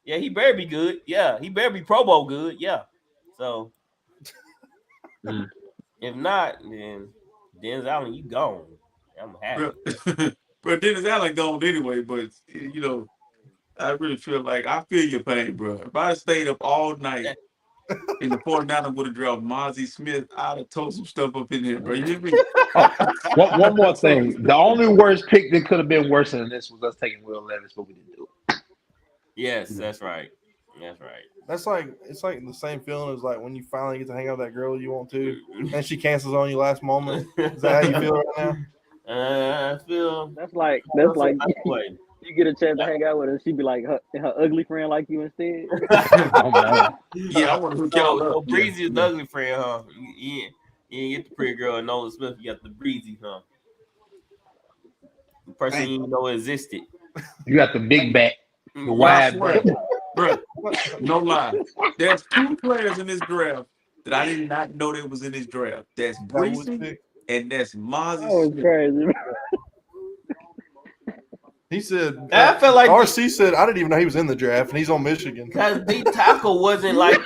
yeah, he better be good. Yeah, he better be Pro Bowl good. Yeah. So, if not, then Dennis Allen, you gone. I'm happy. Bro, Dennis Allen gone anyway, but I really feel your pain, bro. If I had stayed up all night and the 49ers would have dropped Mozzie Smith, I'd have told some stuff up in here, bro. You hear me? One more thing. The only worst pick that could have been worse than this was us taking Will Levis, but we didn't do it. Yes, that's right. That's right. It's like the same feeling as like when you finally get to hang out with that girl you want to, and she cancels on you last moment. Is that how you feel right now? I feel that's like you get a chance to hang out with her, she'd be like her ugly friend like you instead. Yeah, I want to hook y'all up. Breezy is the ugly friend, huh? You didn't get the pretty girl and Nolan Smith, you got the Breezy, huh? The person you didn't know existed. You got the big back, the wide back. Bro, no lie. There's 2 players in this draft that I did not know that was in this draft. That's Breezy and that's Mozzie. Oh, crazy. He said, I felt like RC said, I didn't even know he was in the draft, and he's on Michigan. Because D tackle wasn't like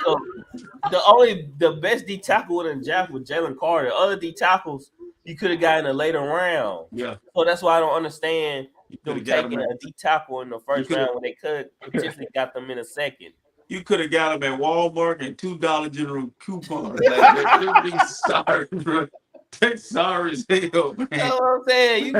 the best D tackle in the draft with Jalen Carter. Other D tackles you could have gotten a later round. Yeah. So that's why I don't understand them taking a D tackle in the first round when they could potentially got them in a second. You could have got them at Walmart and $2 general coupons. Like, be sorry, bro. That's sorry as hell, man. You know what I'm saying? You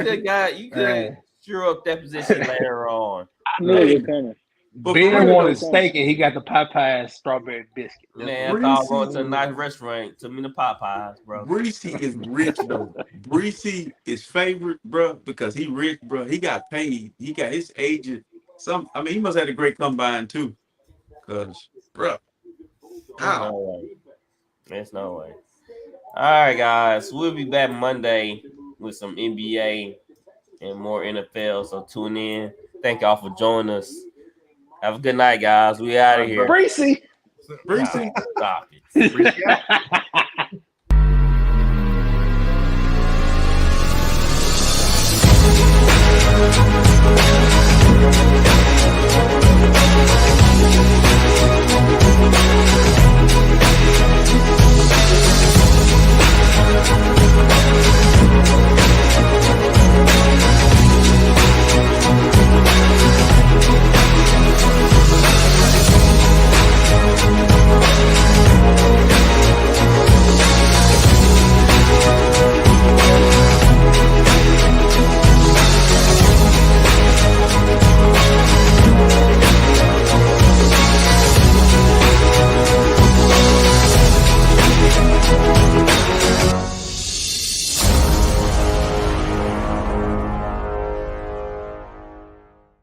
could have screw up that position later on. I knew it was coming. Ben wanted steak and he got the Popeyes strawberry biscuit. Man, I thought I was going to a nice restaurant. Took me to Popeyes, bro. Breezy is rich, though. Breezy is favorite, bro, because he rich, bro. He got paid. He got his agent. He must have had a great combine, too. Because, bro. There's no way. All right, guys. We'll be back Monday with some NBA and more NFL. So tune in. Thank y'all for joining us. Have a good night, guys. We out of here. Breezy. Stop it.